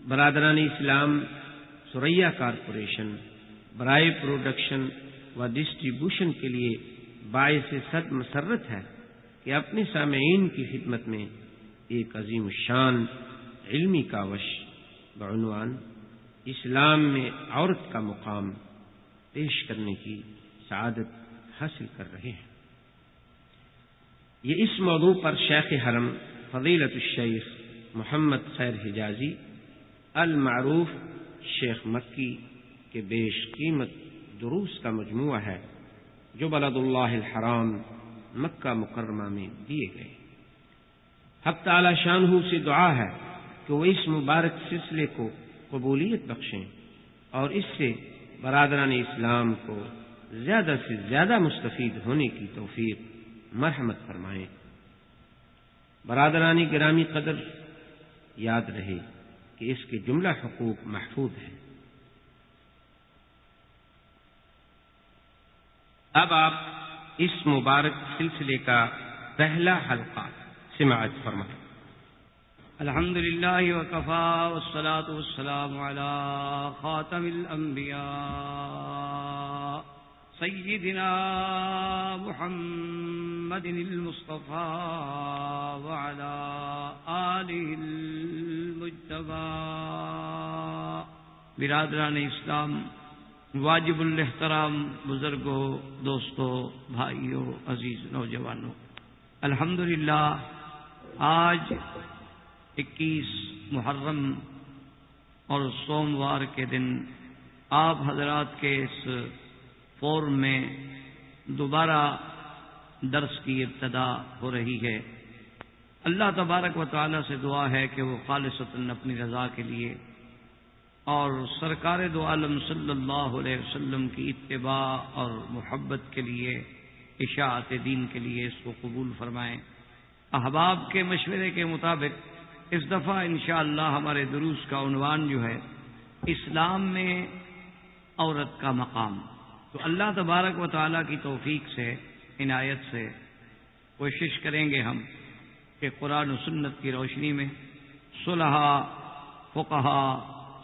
برادران اسلام ثریا کارپوریشن برائے پروڈکشن و ڈسٹریبیوشن کے لیے باعث صد مسرت ہے کہ اپنے سامعین کی خدمت میں ایک عظیم الشان علمی کاوش بعنوان اسلام میں عورت کا مقام پیش کرنے کی سعادت حاصل کر رہے ہیں۔ یہ اس موضوع پر شیخ حرم فضیلت الشیخ محمد خیر حجازی المعروف شیخ مکی کے بیش قیمت دروس کا مجموعہ ہے جو بلد اللہ الحرام مکہ مکرمہ میں دیے گئے۔ حق تعالی شانہ سے دعا ہے کہ وہ اس مبارک سلسلے کو قبولیت بخشیں اور اس سے برادران اسلام کو زیادہ سے زیادہ مستفید ہونے کی توفیق مرحمت فرمائیں۔ برادران گرامی قدر، یاد رہے کہ اس کے جملہ حقوق محفوظ ہیں۔ اب آپ اس مبارک سلسلے کا پہلا حلقہ سماعت فرمائیں۔ الحمد للہ وکفا والصلاة والسلام علی خاتم الانبیاء سیدنا محمد المصطفى وعلى آلہ المجتبى۔ برادران اسلام، واجب الاحترام بزرگوں، دوستوں، بھائیوں، عزیز نوجوانوں، الحمدللہ آج 21 محرم اور سوموار کے دن آپ حضرات کے اس فورم میں دوبارہ درس کی ابتدا ہو رہی ہے۔ اللہ تبارک و تعالی سے دعا ہے کہ وہ خالصتاً اپنی رضا کے لیے اور سرکار دو عالم صلی اللہ علیہ وسلم کی اتباع اور محبت کے لیے، اشاعت دین کے لیے اس کو قبول فرمائیں۔ احباب کے مشورے کے مطابق اس دفعہ انشاءاللہ ہمارے دروس کا عنوان جو ہے اسلام میں عورت کا مقام۔ تو اللہ تبارک و تعالیٰ کی توفیق سے، عنایت سے کوشش کریں گے ہم کہ قرآن و سنت کی روشنی میں صلحاء، فقہاء،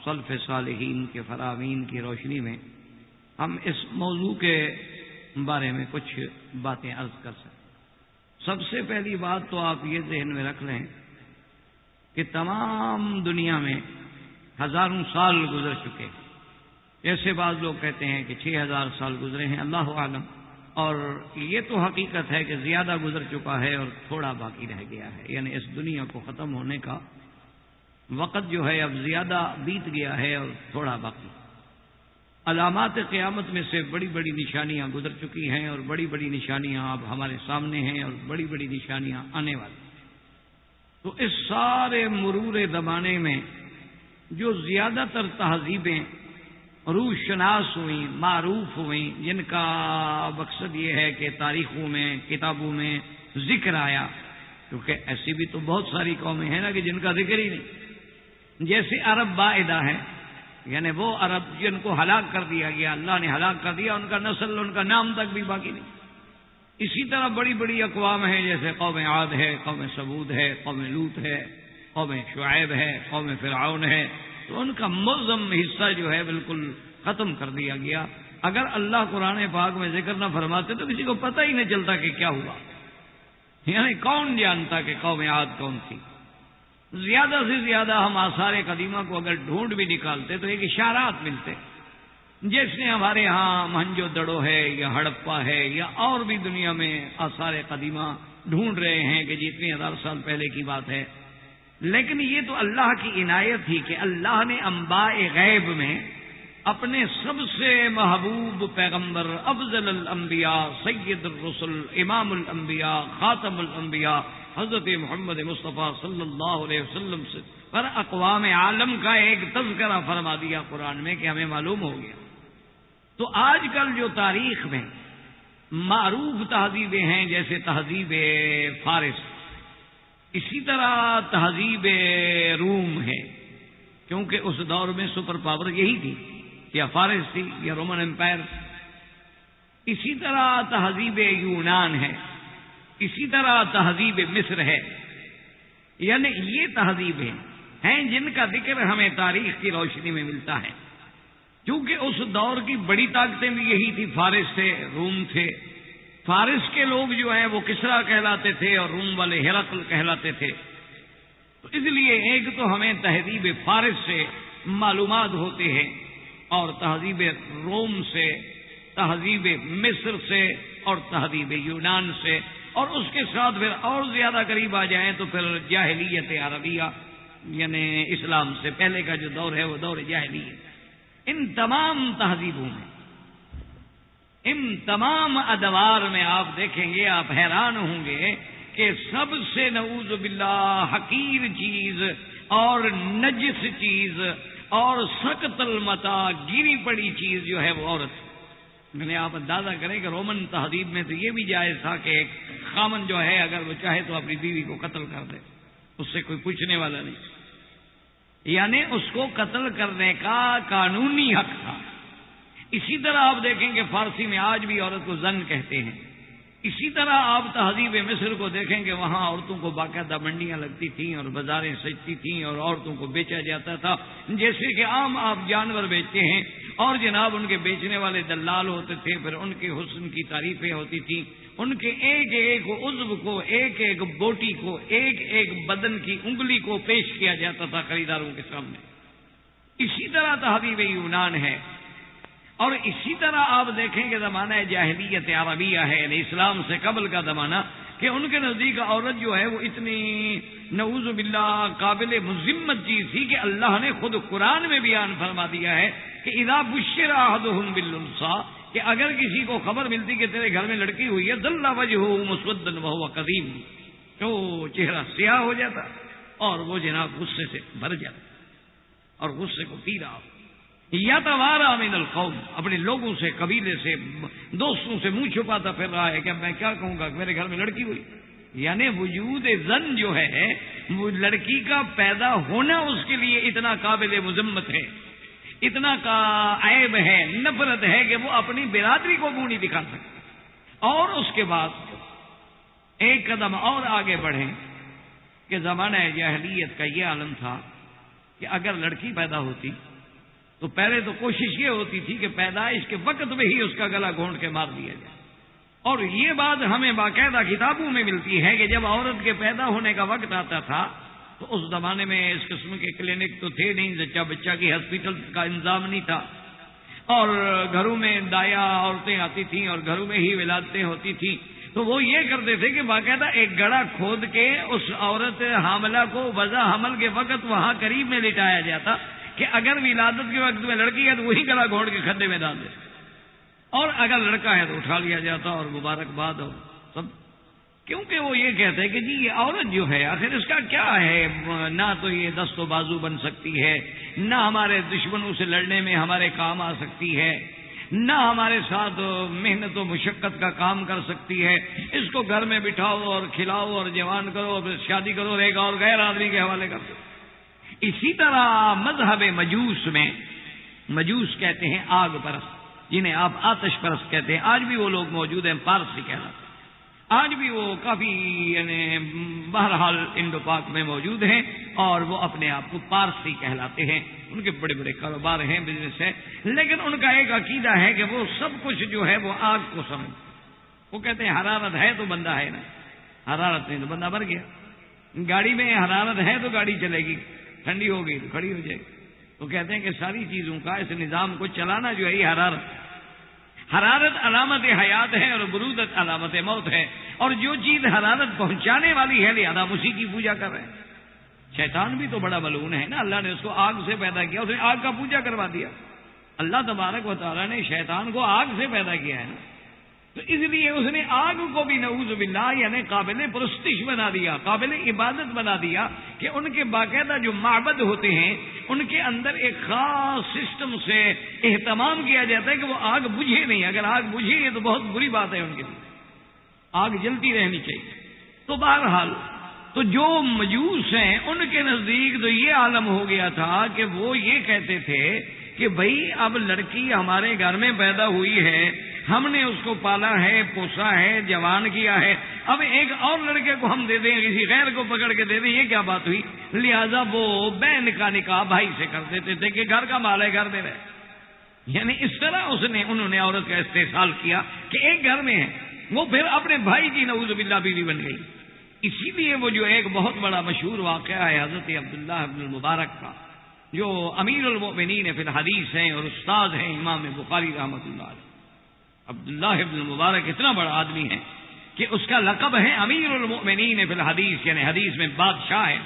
سلف صالحین کے فرامین کی روشنی میں ہم اس موضوع کے بارے میں کچھ باتیں عرض کر سکیں۔ سب سے پہلی بات تو آپ یہ ذہن میں رکھ لیں کہ تمام دنیا میں ہزاروں سال گزر چکے، جیسے بعض لوگ کہتے ہیں کہ 6000 سال گزرے ہیں، اللہ عالم، اور یہ تو حقیقت ہے کہ زیادہ گزر چکا ہے اور تھوڑا باقی رہ گیا ہے، یعنی اس دنیا کو ختم ہونے کا وقت جو ہے اب زیادہ بیت گیا ہے اور تھوڑا باقی۔ علامات قیامت میں سے بڑی بڑی نشانیاں گزر چکی ہیں اور بڑی بڑی نشانیاں اب ہمارے سامنے ہیں اور بڑی بڑی نشانیاں آنے والی۔ تو اس سارے مرور زمانے میں جو زیادہ تر تہذیبیں روح شناس ہوئیں، معروف ہوئیں، جن کا مقصد یہ ہے کہ تاریخوں میں، کتابوں میں ذکر آیا، کیونکہ ایسی بھی تو بہت ساری قومیں ہیں نا کہ جن کا ذکر ہی نہیں، جیسے عرب باعدہ ہیں، یعنی وہ عرب جن کو ہلاک کر دیا گیا، اللہ نے ہلاک کر دیا، ان کا نسل، ان کا نام تک بھی باقی نہیں۔ اسی طرح بڑی بڑی اقوام ہیں، جیسے قوم عاد ہے، قوم ثمود ہے، قوم لوط ہے، قوم شعیب ہے، قوم فرعون ہے، تو ان کا معظم حصہ جو ہے بالکل ختم کر دیا گیا۔ اگر اللہ قرآن پاک میں ذکر نہ فرماتے تو کسی کو پتہ ہی نہیں چلتا کہ کیا ہوا، یعنی کون جانتا کہ قوم عاد کون تھی۔ زیادہ سے زیادہ ہم آثار قدیمہ کو اگر ڈھونڈ بھی نکالتے تو ایک اشارات ملتے، جیسے ہمارے ہاں مہنجو دڑو ہے یا ہڑپا ہے یا اور بھی دنیا میں آثار قدیمہ ڈھونڈ رہے ہیں کہ جتنی 1000 سال پہلے کی بات ہے، لیکن یہ تو اللہ کی عنایت تھی کہ اللہ نے انباء غیب میں اپنے سب سے محبوب پیغمبر، افضل الانبیاء، سید الرسل، امام الانبیاء، خاتم الانبیاء حضرت محمد مصطفیٰ صلی اللہ علیہ وسلم سے پر اقوام عالم کا ایک تذکرہ فرما دیا قرآن میں کہ ہمیں معلوم ہو گیا۔ تو آج کل جو تاریخ میں معروف تہذیبیں ہیں، جیسے تہذیب فارس، اسی طرح تہذیب روم ہے، کیونکہ اس دور میں سپر پاور یہی تھی، یا فارس تھی یا رومن امپائر۔ اسی طرح تہذیب یونان ہے، اسی طرح تہذیب مصر ہے، یعنی یہ تہذیبیں ہیں جن کا ذکر ہمیں تاریخ کی روشنی میں ملتا ہے، کیونکہ اس دور کی بڑی طاقتیں بھی یہی تھی۔ فارس تھے، روم تھے۔ فارس کے لوگ جو ہیں وہ کسریٰ کہلاتے تھے اور روم والے ہرقل کہلاتے تھے۔ تو اس لیے ایک تو ہمیں تہذیب فارس سے معلومات ہوتے ہیں، اور تہذیب روم سے، تہذیب مصر سے، اور تہذیب یونان سے، اور اس کے ساتھ پھر اور زیادہ قریب آ جائیں تو پھر جاہلیت عربیہ، یعنی اسلام سے پہلے کا جو دور ہے وہ دور جاہلیت۔ ان تمام تہذیبوں میں، ان تمام ادوار میں آپ دیکھیں گے، آپ حیران ہوں گے کہ سب سے نعوذ باللہ حقیر چیز اور نجس چیز اور سخت المتاع، گری پڑی چیز جو ہے وہ عورت۔ میں نے آپ اندازہ کریں کہ رومن تہذیب میں تو یہ بھی جائز تھا کہ ایک خامن جو ہے اگر وہ چاہے تو اپنی بیوی کو قتل کر دے، اس سے کوئی پوچھنے والا نہیں، یعنی اس کو قتل کرنے کا قانونی حق تھا۔ اسی طرح آپ دیکھیں کہ فارسی میں آج بھی عورت کو زن کہتے ہیں۔ اسی طرح آپ تہذیب مصر کو دیکھیں کہ وہاں عورتوں کو باقاعدہ منڈیاں لگتی تھیں اور بازاریں سجتی تھیں اور عورتوں کو بیچا جاتا تھا، جیسے کہ عام آپ جانور بیچتے ہیں، اور جناب ان کے بیچنے والے دلال ہوتے تھے، پھر ان کے حسن کی تعریفیں ہوتی تھیں، ان کے ایک ایک عضو کو، ایک ایک بوٹی کو، ایک ایک بدن کی انگلی کو پیش کیا جاتا تھا خریداروں کے سامنے۔ اسی طرح تہذیب یونان ہے، اور اسی طرح آپ دیکھیں کہ زمانہ جاہلیت عربیہ ہے، یعنی اسلام سے قبل کا زمانہ، کہ ان کے نزدیک عورت جو ہے وہ اتنی نعوذ باللہ قابل مذمت چیز تھی کہ اللہ نے خود قرآن میں بیان فرما دیا ہے کہ اذا بشر احدهم بالانثى، کہ اگر کسی کو خبر ملتی کہ تیرے گھر میں لڑکی ہوئی ہے، ظل وجهه مسودا وهو كظيم، تو چہرہ سیاہ ہو جاتا اور وہ جناب غصے سے بھر جاتا اور غصے کو پی رہا ہو، یتوارا من القوم، اپنے لوگوں سے، قبیلے سے، دوستوں سے منہ چھپاتا پھر رہا ہے کہ اب میں کیا کہوں گا کہ میرے گھر میں لڑکی ہوئی۔ یعنی وجود زن جو ہے، وہ لڑکی کا پیدا ہونا اس کے لیے اتنا قابل مذمت ہے، اتنا کا عیب ہے، نفرت ہے کہ وہ اپنی برادری کو منہ نہیں دکھا سکتا۔ اور اس کے بعد ایک قدم اور آگے بڑھیں کہ زمانہ جاہلیت کا یہ عالم تھا کہ اگر لڑکی پیدا ہوتی تو پہلے تو کوشش یہ ہوتی تھی کہ پیدائش کے وقت میں ہی اس کا گلا گھونٹ کے مار دیا جائے، اور یہ بات ہمیں باقاعدہ کتابوں میں ملتی ہے کہ جب عورت کے پیدا ہونے کا وقت آتا تھا تو اس زمانے میں اس قسم کے کلینک تو تھے نہیں، زچہ بچہ کی ہاسپٹل کا انتظام نہیں تھا، اور گھروں میں دایا عورتیں آتی تھیں اور گھروں میں ہی ولادتیں ہوتی تھیں، تو وہ یہ کرتے تھے کہ باقاعدہ ایک گڑھا کھود کے اس عورت حاملہ کو وضع حمل کے وقت وہاں قریب میں لٹایا جاتا کہ اگر ولادت کے وقت میں لڑکی ہے تو وہی گلا گھونٹ کے کھڈے میں ڈال دے، اور اگر لڑکا ہے تو اٹھا لیا جاتا اور مبارکباد ہو سب، کیونکہ وہ یہ کہتے ہیں کہ جی یہ عورت جو ہے آخر اس کا کیا ہے، نہ تو یہ دست و بازو بن سکتی ہے، نہ ہمارے دشمنوں سے لڑنے میں ہمارے کام آ سکتی ہے، نہ ہمارے ساتھ محنت و مشقت کا کام کر سکتی ہے، اس کو گھر میں بٹھاؤ اور کھلاؤ اور جوان کرو اور پھر شادی کرو رہے گا اور غیر آدمی کے حوالے کر دو۔ اسی طرح مذہب مجوس میں، مجوس کہتے ہیں آگ پرست، جنہیں آپ آتش پرست کہتے ہیں، آج بھی وہ لوگ موجود ہیں، پارسی کہلاتے ہیں، آج بھی وہ کافی یعنی بہرحال انڈو پاک میں موجود ہیں اور وہ اپنے آپ کو پارسی کہلاتے ہیں، ان کے بڑے بڑے کاروبار ہیں، بزنس ہے، لیکن ان کا ایک عقیدہ ہے کہ وہ سب کچھ جو ہے وہ آگ کو سمجھ، وہ کہتے ہیں حرارت ہے تو بندہ ہے نا، حرارت نہیں تو بندہ مر گیا، گاڑی میں حرارت ہے تو گاڑی چلے گی، ٹھنڈی ہوگی تو کھڑی ہو جائے گی، تو کہتے ہیں کہ ساری چیزوں کا اس نظام کو چلانا جو ہے یہ حرارت علامت حیات ہے اور برودت علامت موت ہے، اور جو چیز حرارت پہنچانے والی ہے لہذا اسی کی پوجا کر رہے ہیں۔ شیطان بھی تو بڑا ملعون ہے نا، اللہ نے اس کو آگ سے پیدا کیا، اس نے آگ کا پوجا کروا دیا، اللہ تبارک و تعالیٰ نے شیطان کو آگ سے پیدا کیا ہے نا، تو اس لیے اس نے آگ کو بھی نعوذ باللہ یعنی قابل پرستش بنا دیا، قابل عبادت بنا دیا، کہ ان کے باقاعدہ جو معبد ہوتے ہیں ان کے اندر ایک خاص سسٹم سے اہتمام کیا جاتا ہے کہ وہ آگ بجھے نہیں، اگر آگ بجھے یہ تو بہت بری بات ہے، ان کے لیے آگ جلتی رہنی چاہیے۔ تو بہرحال تو جو مجوس ہیں ان کے نزدیک تو یہ عالم ہو گیا تھا کہ وہ یہ کہتے تھے کہ بھئی اب لڑکی ہمارے گھر میں پیدا ہوئی ہے، ہم نے اس کو پالا ہے، پوسا ہے، جوان کیا ہے، اب ایک اور لڑکے کو ہم دے دیں، کسی غیر کو پکڑ کے دے دیں، یہ کیا بات ہوئی؟ لہذا وہ بہن کا نکاح بھائی سے کر دیتے تھے کہ گھر کا مال ہے گھر دے رہے، یعنی اس طرح انہوں نے عورت کا استحصال کیا کہ ایک گھر میں ہے، وہ پھر اپنے بھائی کی نعوذ باللہ بیوی بن گئی۔ اسی لیے وہ جو ایک بہت بڑا مشہور واقعہ ہے حضرت عبداللہ ابن المبارک کا، جو امیر المؤمنین فی الحدیث ہیں اور استاد ہیں امام بخاری رحمۃ اللہ علیہ۔ عبداللہ ابن المبارک اتنا بڑا آدمی ہے کہ اس کا لقب ہے امیر المؤمنین فی الحدیث، یعنی حدیث میں بادشاہ ہے،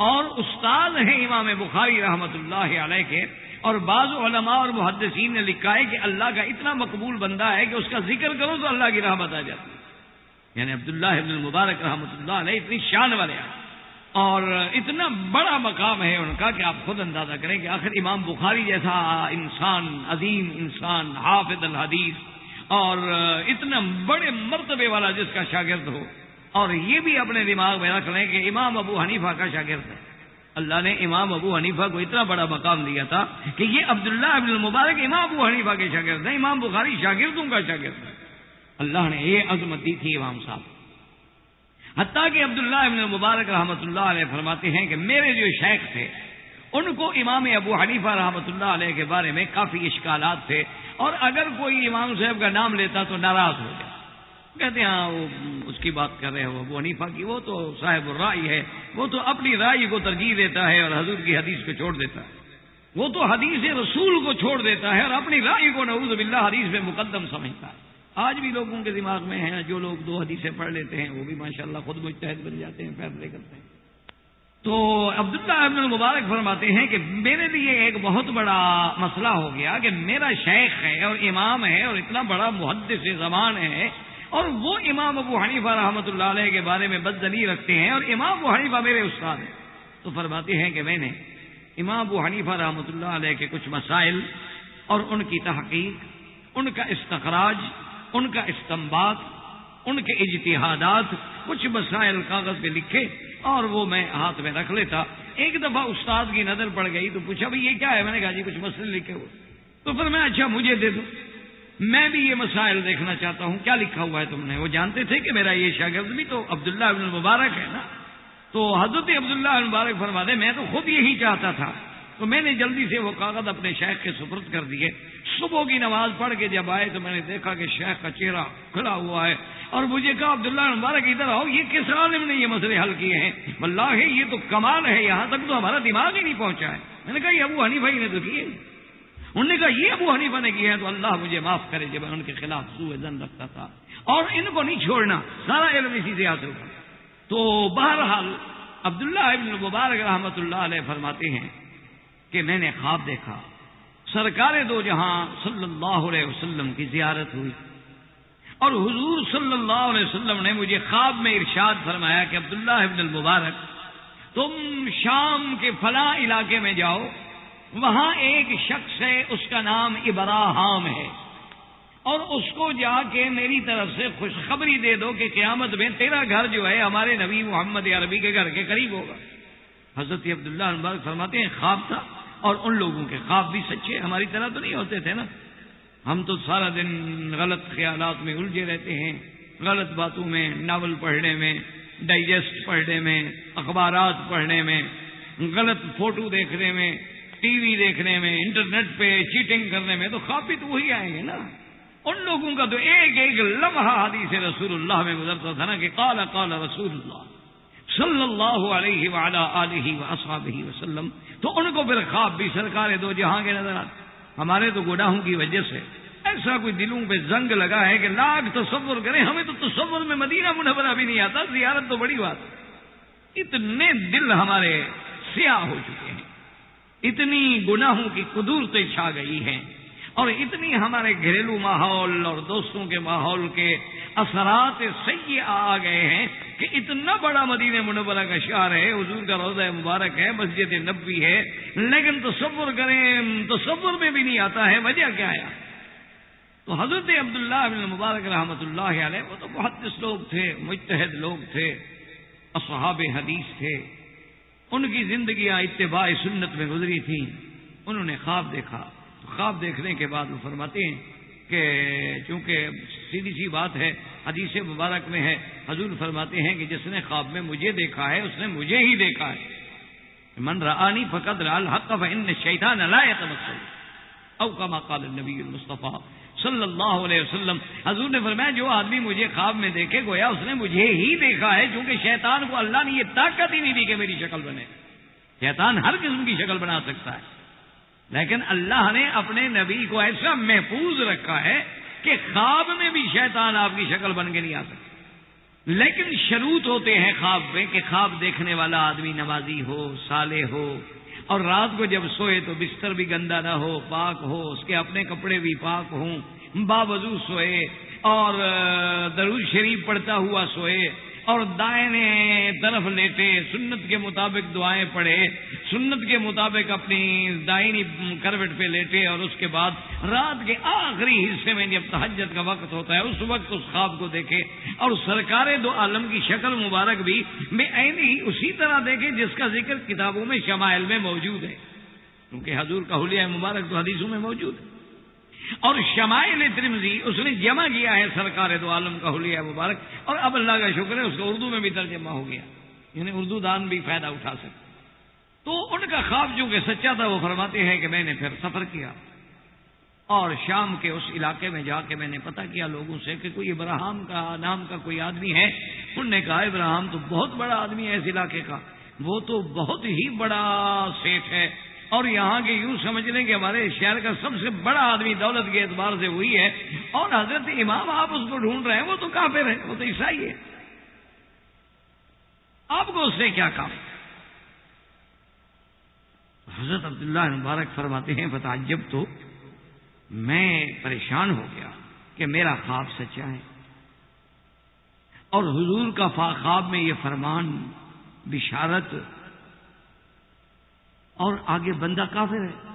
اور استاد ہیں امام بخاری رحمۃ اللہ علیہ کے۔ اور بعض علماء اور محدثین نے لکھا ہے کہ اللہ کا اتنا مقبول بندہ ہے کہ اس کا ذکر کرو تو اللہ کی رحمت آ جاتی ہے، یعنی عبداللہ ابن المبارک رحمۃ اللہ علیہ اتنی شان والے ہیں اور اتنا بڑا مقام ہے ان کا کہ آپ خود اندازہ کریں کہ آخر امام بخاری جیسا انسان، عظیم انسان، حافظ الحدیث اور اتنا بڑے مرتبے والا جس کا شاگرد ہو، اور یہ بھی اپنے دماغ میں رکھ لیں کہ امام ابو حنیفہ کا شاگرد ہے۔ اللہ نے امام ابو حنیفہ کو اتنا بڑا مقام دیا تھا کہ یہ عبداللہ ابن المبارک امام ابو حنیفہ کے شاگرد ہیں، امام بخاری شاگردوں کا شاگرد ہے۔ اللہ نے یہ عظمت دی تھی امام صاحب، حتیٰ کہ عبداللہ ابن المبارک رحمۃ اللہ علیہ فرماتے ہیں کہ میرے جو شیخ تھے ان کو امام ابو حنیفہ رحمۃ اللہ علیہ کے بارے میں کافی اشکالات تھے، اور اگر کوئی امام صاحب کا نام لیتا تو ناراض ہو جائے، کہتے ہیں ہاں وہ اس کی بات کر رہے ہو ابو حنیفہ کی، وہ تو صاحب الرائے ہے، وہ تو اپنی رائے کو ترجیح دیتا ہے اور حضور کی حدیث کو چھوڑ دیتا ہے، وہ تو حدیث رسول کو چھوڑ دیتا ہے اور اپنی رائے کو نعوذ باللہ حدیث میں مقدم سمجھتا ہے۔ آج بھی لوگوں کے دماغ میں ہیں، جو لوگ دو حدیثیں پڑھ لیتے ہیں وہ بھی ماشاءاللہ خود مجتہد بن جاتے ہیں، فیصلے کرتے ہیں۔ تو عبداللہ ابن المبارک فرماتے ہیں کہ میرے لیے ایک بہت بڑا مسئلہ ہو گیا کہ میرا شیخ ہے اور امام ہے اور اتنا بڑا محدث زمان ہے، اور وہ امام ابو حنیفہ رحمۃ اللہ علیہ کے بارے میں بدظنی رکھتے ہیں، اور امام ابو حنیفہ میرے استاد ہیں۔ تو فرماتے ہیں کہ میں نے امام ابو حنیفہ رحمۃ اللہ علیہ کے کچھ مسائل اور ان کی تحقیق، ان کا استخراج، ان کا استنباط، ان کے اجتہادات، کچھ مسائل کاغذ پہ لکھے اور وہ میں ہاتھ میں رکھ لیتا۔ ایک دفعہ استاد کی نظر پڑ گئی تو پوچھا بھائی یہ کیا ہے؟ میں نے کہا جی کچھ مسئلے لکھے ہوئے۔ تو پھر میں اچھا مجھے دے دو، میں بھی یہ مسائل دیکھنا چاہتا ہوں، کیا لکھا ہوا ہے تم نے؟ وہ جانتے تھے کہ میرا یہ شاگرد بھی تو عبداللہ ابن المبارک ہے نا۔ تو حضرت عبداللہ ابن المبارک فرماتے میں تو خود یہی چاہتا تھا، تو میں نے جلدی سے وہ کاغذ اپنے شیخ کے سپرد کر دیے۔ صبح کی نماز پڑھ کے جب آئے تو میں نے دیکھا کہ شیخ کا چہرہ کھلا ہوا ہے، اور مجھے کہا عبداللہ ابن المبارک ادھر آؤ، یہ کس عالم نے یہ مسئلے حل کیے ہیں؟ واللہ یہ تو کمال ہے، یہاں تک تو ہمارا دماغ ہی نہیں پہنچا ہے۔ میں نے کہا یہ ابو حنیفہ ہی نے تو کیے۔ انہوں نے کہا یہ ابو حنیفہ نے کیے ہیں تو اللہ مجھے معاف کرے جب میں ان کے خلاف سوء ظن رکھتا تھا، اور ان کو نہیں چھوڑنا، سارا علم اسی سے حاصل کرنا۔ تو بہرحال عبداللہ ابن المبارک رحمۃ اللہ علیہ فرماتے ہیں کہ میں نے خواب دیکھا، سرکار دو جہاں صلی اللہ علیہ وسلم کی زیارت ہوئی، اور حضور صلی اللہ علیہ وسلم نے مجھے خواب میں ارشاد فرمایا کہ عبداللہ ابن المبارک تم شام کے فلاں علاقے میں جاؤ، وہاں ایک شخص ہے اس کا نام ابراہام ہے، اور اس کو جا کے میری طرف سے خوشخبری دے دو کہ قیامت میں تیرا گھر جو ہے ہمارے نبی محمد عربی کے گھر کے قریب ہوگا۔ حضرت عبداللہ المبارک فرماتے ہیں خواب تھا، اور ان لوگوں کے خواب بھی سچے، ہماری طرح تو نہیں ہوتے تھے نا، ہم تو سارا دن غلط خیالات میں الجھے رہتے ہیں، غلط باتوں میں، ناول پڑھنے میں، ڈائجسٹ پڑھنے میں، اخبارات پڑھنے میں، غلط فوٹو دیکھنے میں، ٹی وی دیکھنے میں، انٹرنیٹ پہ چیٹنگ کرنے میں، تو خواب بھی تو وہی آئیں گے نا۔ ان لوگوں کا تو ایک ایک لمحہ حدیث رسول اللہ میں گزرتا تھا نا کہ قال قال رسول اللہ صلی اللہ علیہ وعلی آلہ واصحابہ وسلم، تو ان کو پھر خواب بھی سرکار دو جہاں کے نظر آتے۔ ہمارے تو گناہوں کی وجہ سے ایسا کوئی دلوں پہ زنگ لگا ہے کہ لاکھ تصور کریں، ہمیں تو تصور میں مدینہ منورہ بھی نہیں آتا، زیارت تو بڑی بات ہے۔ اتنے دل ہمارے سیاہ ہو چکے ہیں، اتنی گناہوں کی قدورتیں چھا گئی ہیں، اور اتنی ہمارے گھریلو ماحول اور دوستوں کے ماحول کے اثرات سیئہ آ گئے ہیں کہ اتنا بڑا مدینہ منورہ کا شہر ہے، حضور کا روضہ مبارک ہے، مسجد نبوی ہے، لیکن تصور کریں تصور میں بھی نہیں آتا ہے۔ وجہ کیا ہے؟ تو حضرت عبداللہ بن مبارک رحمۃ اللہ علیہ وہ تو محدث لوگ تھے، مجتہد لوگ تھے، اصحاب حدیث تھے، ان کی زندگیاں اتباع سنت میں گزری تھیں۔ انہوں نے خواب دیکھا، خواب دیکھنے کے بعد وہ فرماتے ہیں کہ چونکہ سیدھی سی بات ہے حدیث مبارک میں ہے، حضور فرماتے ہیں کہ جس نے خواب میں مجھے دیکھا ہے اس نے مجھے ہی دیکھا ہے. من رآنی فقد رأى الحق فإن الشیطان لا يتمثل او کما قال النبی المصطفیٰ صلی اللہ علیہ وسلم. حضور نے فرمایا جو آدمی مجھے خواب میں دیکھے گویا اس نے مجھے ہی دیکھا ہے، کیونکہ شیطان کو اللہ نے یہ طاقت ہی نہیں دی کہ میری شکل بنے. شیطان ہر قسم کی شکل بنا سکتا ہے، لیکن اللہ نے اپنے نبی کو ایسا محفوظ رکھا ہے کہ خواب میں بھی شیطان آپ کی شکل بن کے نہیں آ سکتا. لیکن شروط ہوتے ہیں خواب میں کہ خواب دیکھنے والا آدمی نمازی ہو، صالح ہو، اور رات کو جب سوئے تو بستر بھی گندا نہ ہو، پاک ہو، اس کے اپنے کپڑے بھی پاک ہوں، باوضو سوئے اور درود شریف پڑھتا ہوا سوئے اور دائیں طرف لیٹے، سنت کے مطابق دعائیں پڑھے، سنت کے مطابق اپنی دائنی کروٹ پہ لیٹے، اور اس کے بعد رات کے آخری حصے میں جب تہجد کا وقت ہوتا ہے اس وقت اس خواب کو دیکھے، اور سرکار دو عالم کی شکل مبارک بھی بے عین ہی اسی طرح دیکھے جس کا ذکر کتابوں میں شمائل میں موجود ہے، کیونکہ حضور کا حلیہ مبارک تو حدیثوں میں موجود ہے. اور شمائل ترمذی اس نے جمع کیا ہے سرکار دو عالم کا حلیہ مبارک، اور اب اللہ کا شکر ہے اس کا اردو میں بھی ترجمہ ہو گیا، یعنی اردو دان بھی فائدہ اٹھا سکتے. تو ان کا خواب جو کہ سچا تھا، وہ فرماتے ہیں کہ میں نے پھر سفر کیا اور شام کے اس علاقے میں جا کے میں نے پتہ کیا لوگوں سے کہ کوئی ابراہیم کا نام کا کوئی آدمی ہے. انہوں نے کہا ابراہیم تو بہت بڑا آدمی ہے اس علاقے کا، وہ تو بہت ہی بڑا سیٹ ہے، اور یہاں کے یوں سمجھ لیں کہ ہمارے شہر کا سب سے بڑا آدمی دولت کے اعتبار سے وہی ہے، اور حضرت امام آپ اس کو ڈھونڈ رہے ہیں وہ تو کافر ہے، وہ تو عیسائی ہے، آپ کو اس سے کیا کام. حضرت عبداللہ مبارک فرماتے ہیں فتعجب تو میں پریشان ہو گیا کہ میرا خواب سچا ہے، اور حضور کا خواب میں یہ فرمان، بشارت، اور آگے بندہ کافر ہے،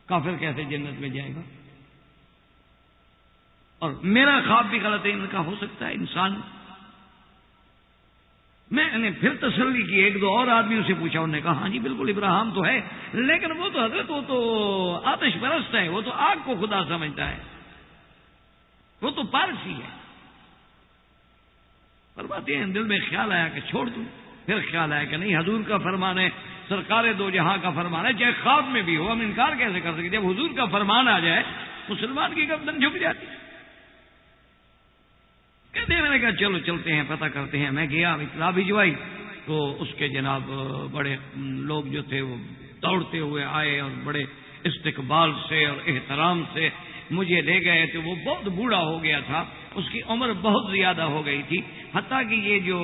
کافر کیسے جنت میں جائے گا؟ اور میرا خواب بھی غلط ہے، ان کا ہو سکتا ہے انسان. میں نے پھر تسلی کی، ایک دو اور آدمیوں سے پوچھا، انہوں نے کہا ہاں جی بالکل ابراہیم تو ہے، لیکن وہ تو حضرت وہ تو آتش پرست ہے، وہ تو آگ کو خدا سمجھتا ہے، وہ تو پارسی ہے. فرماتے ہیں دل میں خیال آیا کہ چھوڑ دوں، پھر خیال آیا کہ نہیں، حضور کا فرمان ہے، سرکار دو جہاں کا فرمان ہے، چاہے خواب میں بھی ہو، ہم انکار کیسے کر سکتے؟ جب حضور کا فرمان آ جائے مسلمان کی گردن جھک جاتی ہے. کہتے ہیں میں نے کہا چلو چلتے ہیں، پتہ کرتے ہیں. میں گیا، اطلاع بھجوائی تو اس کے جناب بڑے لوگ جو تھے وہ دوڑتے ہوئے آئے اور بڑے استقبال سے اور احترام سے مجھے لے گئے. تو وہ بہت بوڑھا ہو گیا تھا، اس کی عمر بہت زیادہ ہو گئی تھی، حتیٰ کہ یہ جو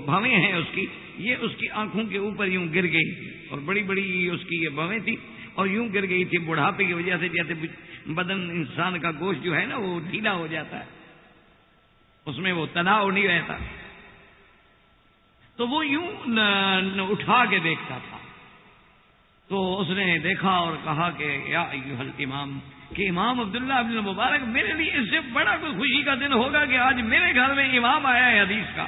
بھویں ہیں اس کی، یہ اس کی آنکھوں کے اوپر یوں گر گئی تھی، اور بڑی بڑی اس کی یہ بھویں تھی اور یوں گر گئی تھی بڑھاپے کی وجہ سے. جیسے بدن انسان کا گوشت جو ہے نا وہ ڈھیلا ہو جاتا ہے، اس میں وہ تناؤ نہیں رہتا. تو وہ یوں اٹھا کے دیکھتا تھا. تو اس نے دیکھا اور کہا کہ یا ایھا الامام، کہ امام عبداللہ بن مبارک، میرے لیے اس سے بڑا کوئی خوشی کا دن ہوگا کہ آج میرے گھر میں امام آیا ہے حدیث کا.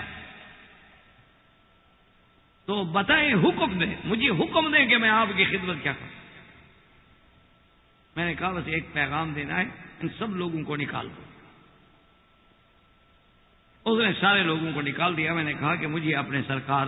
تو بتائیں، حکم دیں، مجھے حکم دیں کہ میں آپ کی خدمت کیا کروں. میں نے کہا بس ایک پیغام دینا ہے، ان سب لوگوں کو نکال دو. اس نے سارے لوگوں کو نکال دیا. میں نے کہا کہ مجھے اپنے سرکار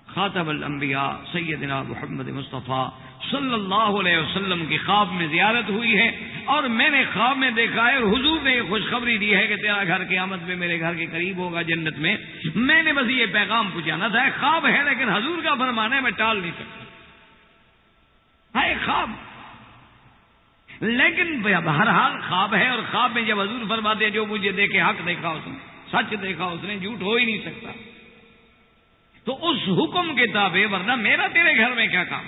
خاتم الانبیاء سیدنا محمد مصطفیٰ صلی اللہ علیہ وسلم کی خواب میں زیارت ہوئی ہے، اور میں نے خواب میں دیکھا ہے، اور حضور نے یہ خوشخبری دی ہے کہ تیرا گھر قیامت میں میرے گھر کے قریب ہوگا جنت میں. میں نے بس یہ پیغام پہنچانا تھا. خواب ہے لیکن حضور کا فرمان ہے، میں ٹال نہیں سکتا. ہے خواب لیکن بہرحال خواب ہے، اور خواب میں جب حضور فرماتے ہیں جو مجھے دیکھے حق دیکھا اس نے، سچ دیکھا اس نے، جھوٹ ہو ہی نہیں سکتا. تو اس حکم کے تابع، ورنہ میرا تیرے گھر میں کیا کام.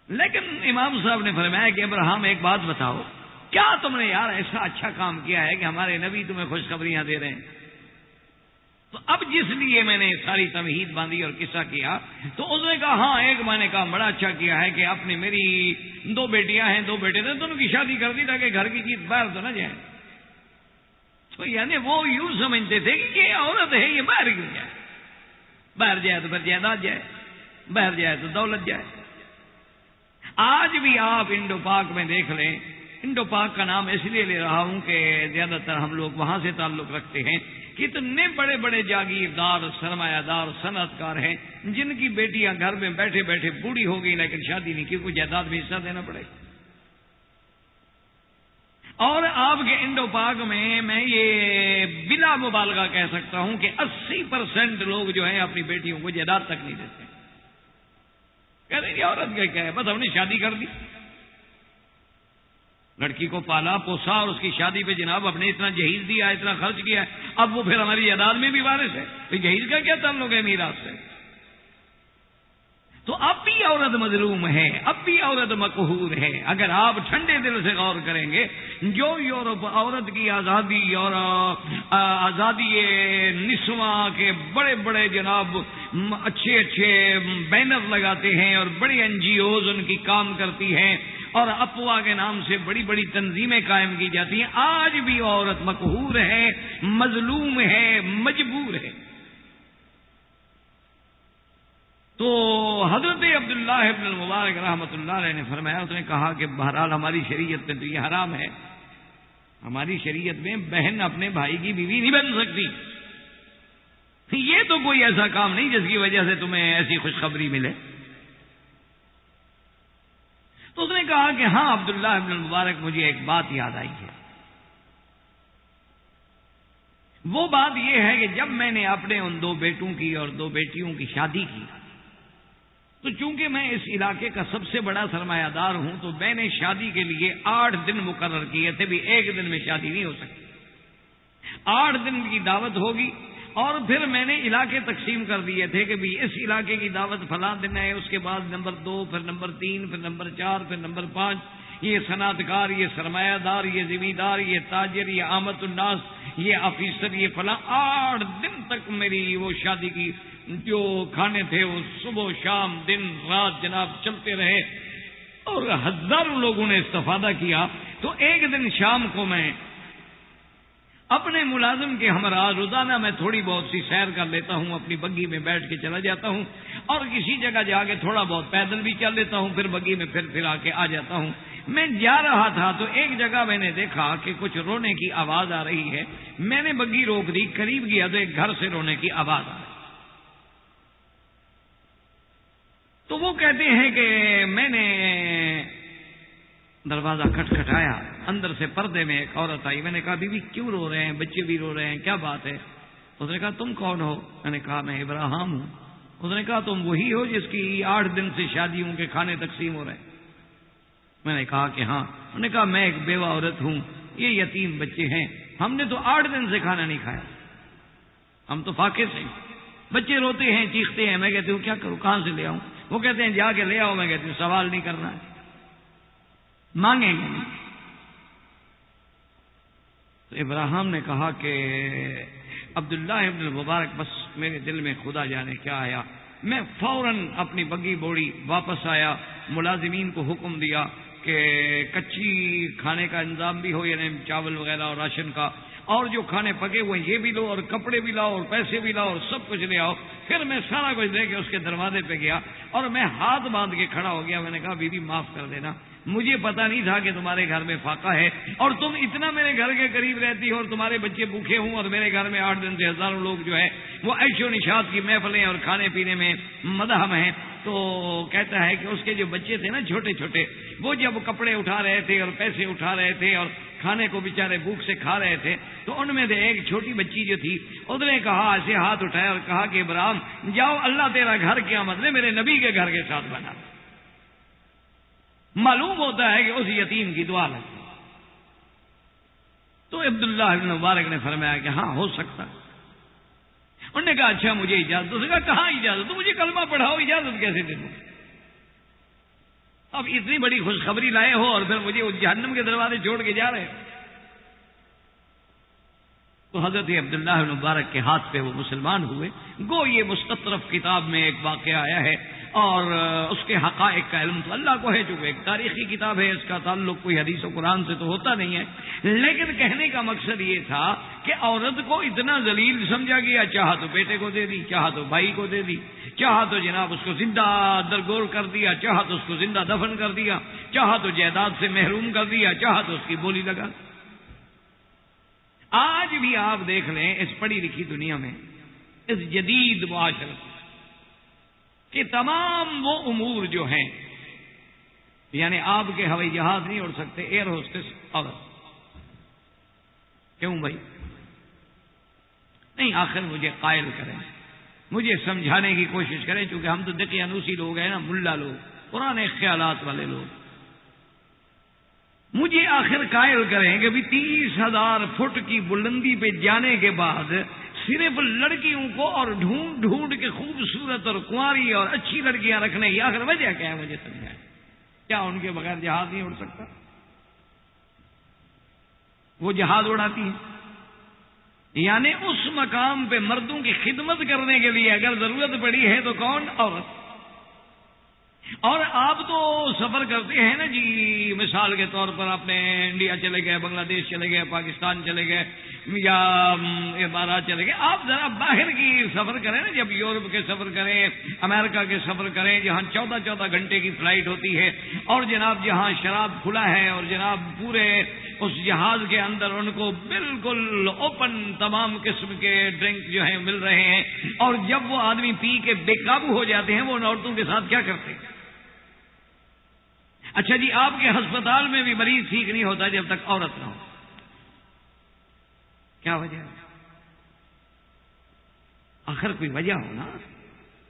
لیکن امام صاحب نے فرمایا کہ ابراہیم ایک بات بتاؤ، کیا تم نے یار ایسا اچھا کام کیا ہے کہ ہمارے نبی تمہیں خوشخبریاں دے رہے ہیں. تو اب جس لیے میں نے ساری تمہید باندھی اور قصہ کیا، تو اس نے کہا ہاں ایک میں نے کہا بڑا اچھا کیا ہے کہ اپنی میری 2 بیٹیاں ہیں، 2 بیٹے تھے، دونوں کی شادی کر دی تاکہ گھر کی چیز باہر تو نہ جائے. تو یعنی وہ یوں سمجھتے تھے کہ یہ عورت ہے، یہ باہر کیوں جائے، باہر جائے تو پھر جائیداد جائے، باہر جائے تو دولت جائے. آج بھی آپ انڈو پاک میں دیکھ لیں انڈو پاک کا نام اس لیے لے رہا ہوں کہ زیادہ تر ہم لوگ وہاں سے تعلق رکھتے ہیں کہ اتنے بڑے بڑے جاگیردار سرمایہ دار صنعت کار ہیں جن کی بیٹیاں گھر میں بیٹھے بیٹھے بوڑھی ہو گئی لیکن شادی نہیں کی، کوئی جائیداد میں حصہ دینا پڑے. اور آپ کے انڈو پاک میں یہ بلا مبالغہ کہہ سکتا ہوں کہ 80% لوگ جو ہیں اپنی بیٹیوں کو جائیداد تک نہیں دیتے. کہتے ہیں عورت کا کیا ہے، بس ہم نے شادی کر دی، لڑکی کو پالا پوسا اور اس کی شادی پہ جناب ہم نے اتنا جہیز دیا، اتنا خرچ کیا، اب وہ پھر ہماری جائیداد میں بھی وارث ہے، تو جہیز کا کیا تعلق ہے میراث سے؟ تو اب بھی عورت مظلوم ہے، اب بھی عورت مقہور ہے. اگر آپ ٹھنڈے دل سے غور کریں گے، جو یورپ عورت کی آزادی اور آزادی نسواں کے بڑے بڑے جناب اچھے اچھے بینر لگاتے ہیں اور بڑی NGOs ان کی کام کرتی ہیں اور افواہ کے نام سے بڑی بڑی تنظیمیں قائم کی جاتی ہیں، آج بھی عورت مقہور ہے، مظلوم ہے، مجبور ہے. تو حضرت عبداللہ ابن المبارک رحمۃ اللہ علیہ نے فرمایا، اس نے کہا کہ بہرحال ہماری شریعت میں تو یہ حرام ہے، ہماری شریعت میں بہن اپنے بھائی کی بیوی نہیں بن سکتی، یہ تو کوئی ایسا کام نہیں جس کی وجہ سے تمہیں ایسی خوشخبری ملے. تو اس نے کہا کہ ہاں عبداللہ ابن المبارک مجھے ایک بات یاد آئی ہے. وہ بات یہ ہے کہ جب میں نے اپنے ان 2 بیٹوں کی اور 2 بیٹیوں کی شادی کی تو چونکہ میں اس علاقے کا سب سے بڑا سرمایہ دار ہوں تو میں نے شادی کے لیے 8 دن مقرر کیے تھے، بھی ایک دن میں شادی نہیں ہو سکتی، 8 دن کی دعوت ہوگی. اور پھر میں نے علاقے تقسیم کر دیے تھے کہ بھی اس علاقے کی دعوت فلاں دن ہے، اس کے بعد نمبر 2، پھر نمبر 3، پھر نمبر 4، پھر نمبر 5. یہ صنعت کار، یہ سرمایہ دار، یہ زمیندار، یہ تاجر، یہ آمد الناس، یہ آفیسر، یہ فلاں. 8 دن تک میری وہ شادی کی جو کھانے تھے وہ صبح شام دن رات جناب چلتے رہے اور ہزاروں لوگوں نے استفادہ کیا. تو ایک دن شام کو میں اپنے ملازم کے ہمراہ روزانہ میں تھوڑی بہت سی سیر کر لیتا ہوں، اپنی بگی میں بیٹھ کے چلا جاتا ہوں اور کسی جگہ جا کے تھوڑا بہت پیدل بھی چل لیتا ہوں، پھر بگی میں پھر آ کے آ جاتا ہوں. میں جا رہا تھا تو ایک جگہ میں نے دیکھا کہ کچھ رونے کی آواز آ رہی ہے. میں نے بگی روک دی، قریب گیا تو ایک گھر سے رونے کی آواز آ رہی. تو وہ کہتے ہیں کہ میں نے دروازہ کھٹکھٹایا، اندر سے پردے میں ایک عورت آئی. میں نے کہا بیوی کیوں رو رہے ہیں، بچے بھی رو رہے ہیں، کیا بات ہے؟ اس نے کہا تم کون ہو؟ میں نے کہا میں ابراہیم ہوں. اس نے کہا تم وہی ہو جس کی 8 دن سے شادیوں کے کھانے تقسیم ہو رہے ہیں؟ میں نے کہا کہ ہاں. انہوں نے کہا میں ایک بیوہ عورت ہوں، یہ یتیم بچے ہیں، ہم نے تو 8 دن سے کھانا نہیں کھایا، ہم تو فاقے سے. بچے روتے ہیں، چیختے ہیں. میں کہتی ہوں کیا کروں، کہاں سے لے آؤں؟ وہ کہتے ہیں جا کے لے آؤ. میں کہتی ہوں سوال نہیں کرنا ہے، مانگیں گے نہیں. تو ابراہیم نے کہا کہ عبداللہ ابن المبارک بس میرے دل میں خدا جانے کیا آیا. میں فوراً اپنی بگی بوڑی واپس آیا، ملازمین کو حکم دیا کہ کچی کھانے کا انتظام بھی ہو، یعنی چاول وغیرہ اور راشن کا، اور جو کھانے پکے ہوئے یہ بھی لو اور کپڑے بھی لاؤ اور پیسے بھی لاؤ اور سب کچھ لے آؤ. پھر میں سارا کچھ لے کے اس کے دروازے پہ گیا اور میں ہاتھ باندھ کے کھڑا ہو گیا. میں نے کہا بیوی معاف کر دینا، مجھے پتا نہیں تھا کہ تمہارے گھر میں فاقہ ہے اور تم اتنا میرے گھر کے قریب رہتی ہو اور تمہارے بچے بھوکے ہوں اور میرے گھر میں 8 دن سے ہزاروں لوگ جو ہے وہ عیش و نشاط کی محفلیں اور کھانے پینے میں مدہم ہیں. تو کہتا ہے کہ اس کے جو بچے تھے نا چھوٹے چھوٹے، وہ جب کپڑے اٹھا رہے تھے اور پیسے اٹھا رہے تھے اور کھانے کو بیچارے بھوک سے کھا رہے تھے، تو ان میں سے ایک چھوٹی بچی جو تھی اس نے کہا، ایسے ہاتھ اٹھایا اور کہا کہ ابراہیم جاؤ، اللہ تیرا گھر کیا مطلب میرے نبی کے گھر کے ساتھ بنا. معلوم ہوتا ہے کہ اس یتیم کی دعا لگتی. تو عبداللہ ابن مبارک نے فرمایا کہ ہاں ہو سکتا. انہوں نے کہا اچھا مجھے اجازت. اس نے کہا کہاں اجازت، تو مجھے کلمہ پڑھاؤ، اجازت کیسے دے دوں؟ اب اتنی بڑی خوشخبری لائے ہو اور پھر مجھے اس جہنم کے دروازے چھوڑ کے جا رہے. تو حضرت عبداللہ ابن مبارک کے ہاتھ پہ وہ مسلمان ہوئے. گو یہ مستطرف کتاب میں ایک واقعہ آیا ہے، اور اس کے حقائق کا علم تو اللہ کو ہے، چونکہ ایک تاریخی کتاب ہے، اس کا تعلق کوئی حدیث و قرآن سے تو ہوتا نہیں ہے، لیکن کہنے کا مقصد یہ تھا کہ عورت کو اتنا ذلیل سمجھا گیا، چاہا تو بیٹے کو دے دی، چاہا تو بھائی کو دے دی، چاہا تو جناب اس کو زندہ درگور کر دیا، چاہا تو اس کو زندہ دفن کر دیا، چاہا تو جائیداد سے محروم کر دیا، چاہا تو اس کی بولی لگا۔ آج بھی آپ دیکھ لیں اس پڑھی لکھی دنیا میں، اس جدید معاشرے کہ تمام وہ امور جو ہیں، یعنی آپ کے ہوائی جہاز نہیں اڑ سکتے، ایئر ہوسٹس عورت، کیوں بھائی؟ نہیں، آخر مجھے قائل کریں، مجھے سمجھانے کی کوشش کریں، چونکہ ہم تو دقیانوسی لوگ ہیں نا، ملا لوگ، پرانے خیالات والے لوگ، مجھے آخر قائل کریں کہ بھی 30,000 فٹ کی بلندی پہ جانے کے بعد صرف لڑکیوں کو اور ڈھونڈ ڈھونڈ کے خوبصورت اور کنواری اور اچھی لڑکیاں رکھنے کی آخر وجہ کیا ہے؟ مجھے سمجھائیں، کیا ان کے بغیر جہاز نہیں اڑ سکتا؟ وہ جہاز اڑاتی ہیں، یعنی اس مقام پہ مردوں کی خدمت کرنے کے لیے اگر ضرورت پڑی ہے تو کون؟ عورت۔ اور آپ تو سفر کرتے ہیں نا جی، مثال کے طور پر اپنے انڈیا چلے گئے، بنگلہ دیش چلے گئے، پاکستان چلے گئے یا امارات چلے گئے، آپ ذرا باہر کی سفر کریں نا، جب یورپ کے سفر کریں، امریکہ کے سفر کریں، جہاں 14 گھنٹے کی فلائٹ ہوتی ہے، اور جناب جہاں شراب کھلا ہے، اور جناب پورے اس جہاز کے اندر ان کو بالکل اوپن تمام قسم کے ڈرنک جو ہیں مل رہے ہیں، اور جب وہ آدمی پی کے بے قابو ہو جاتے ہیں، وہ ان عورتوں کے ساتھ کیا کرتے ہیں؟ اچھا جی، آپ کے ہسپتال میں بھی مریض ٹھیک نہیں ہوتا جب تک عورت نہ ہو، کیا وجہ ہے؟ آخر کوئی وجہ ہو نا،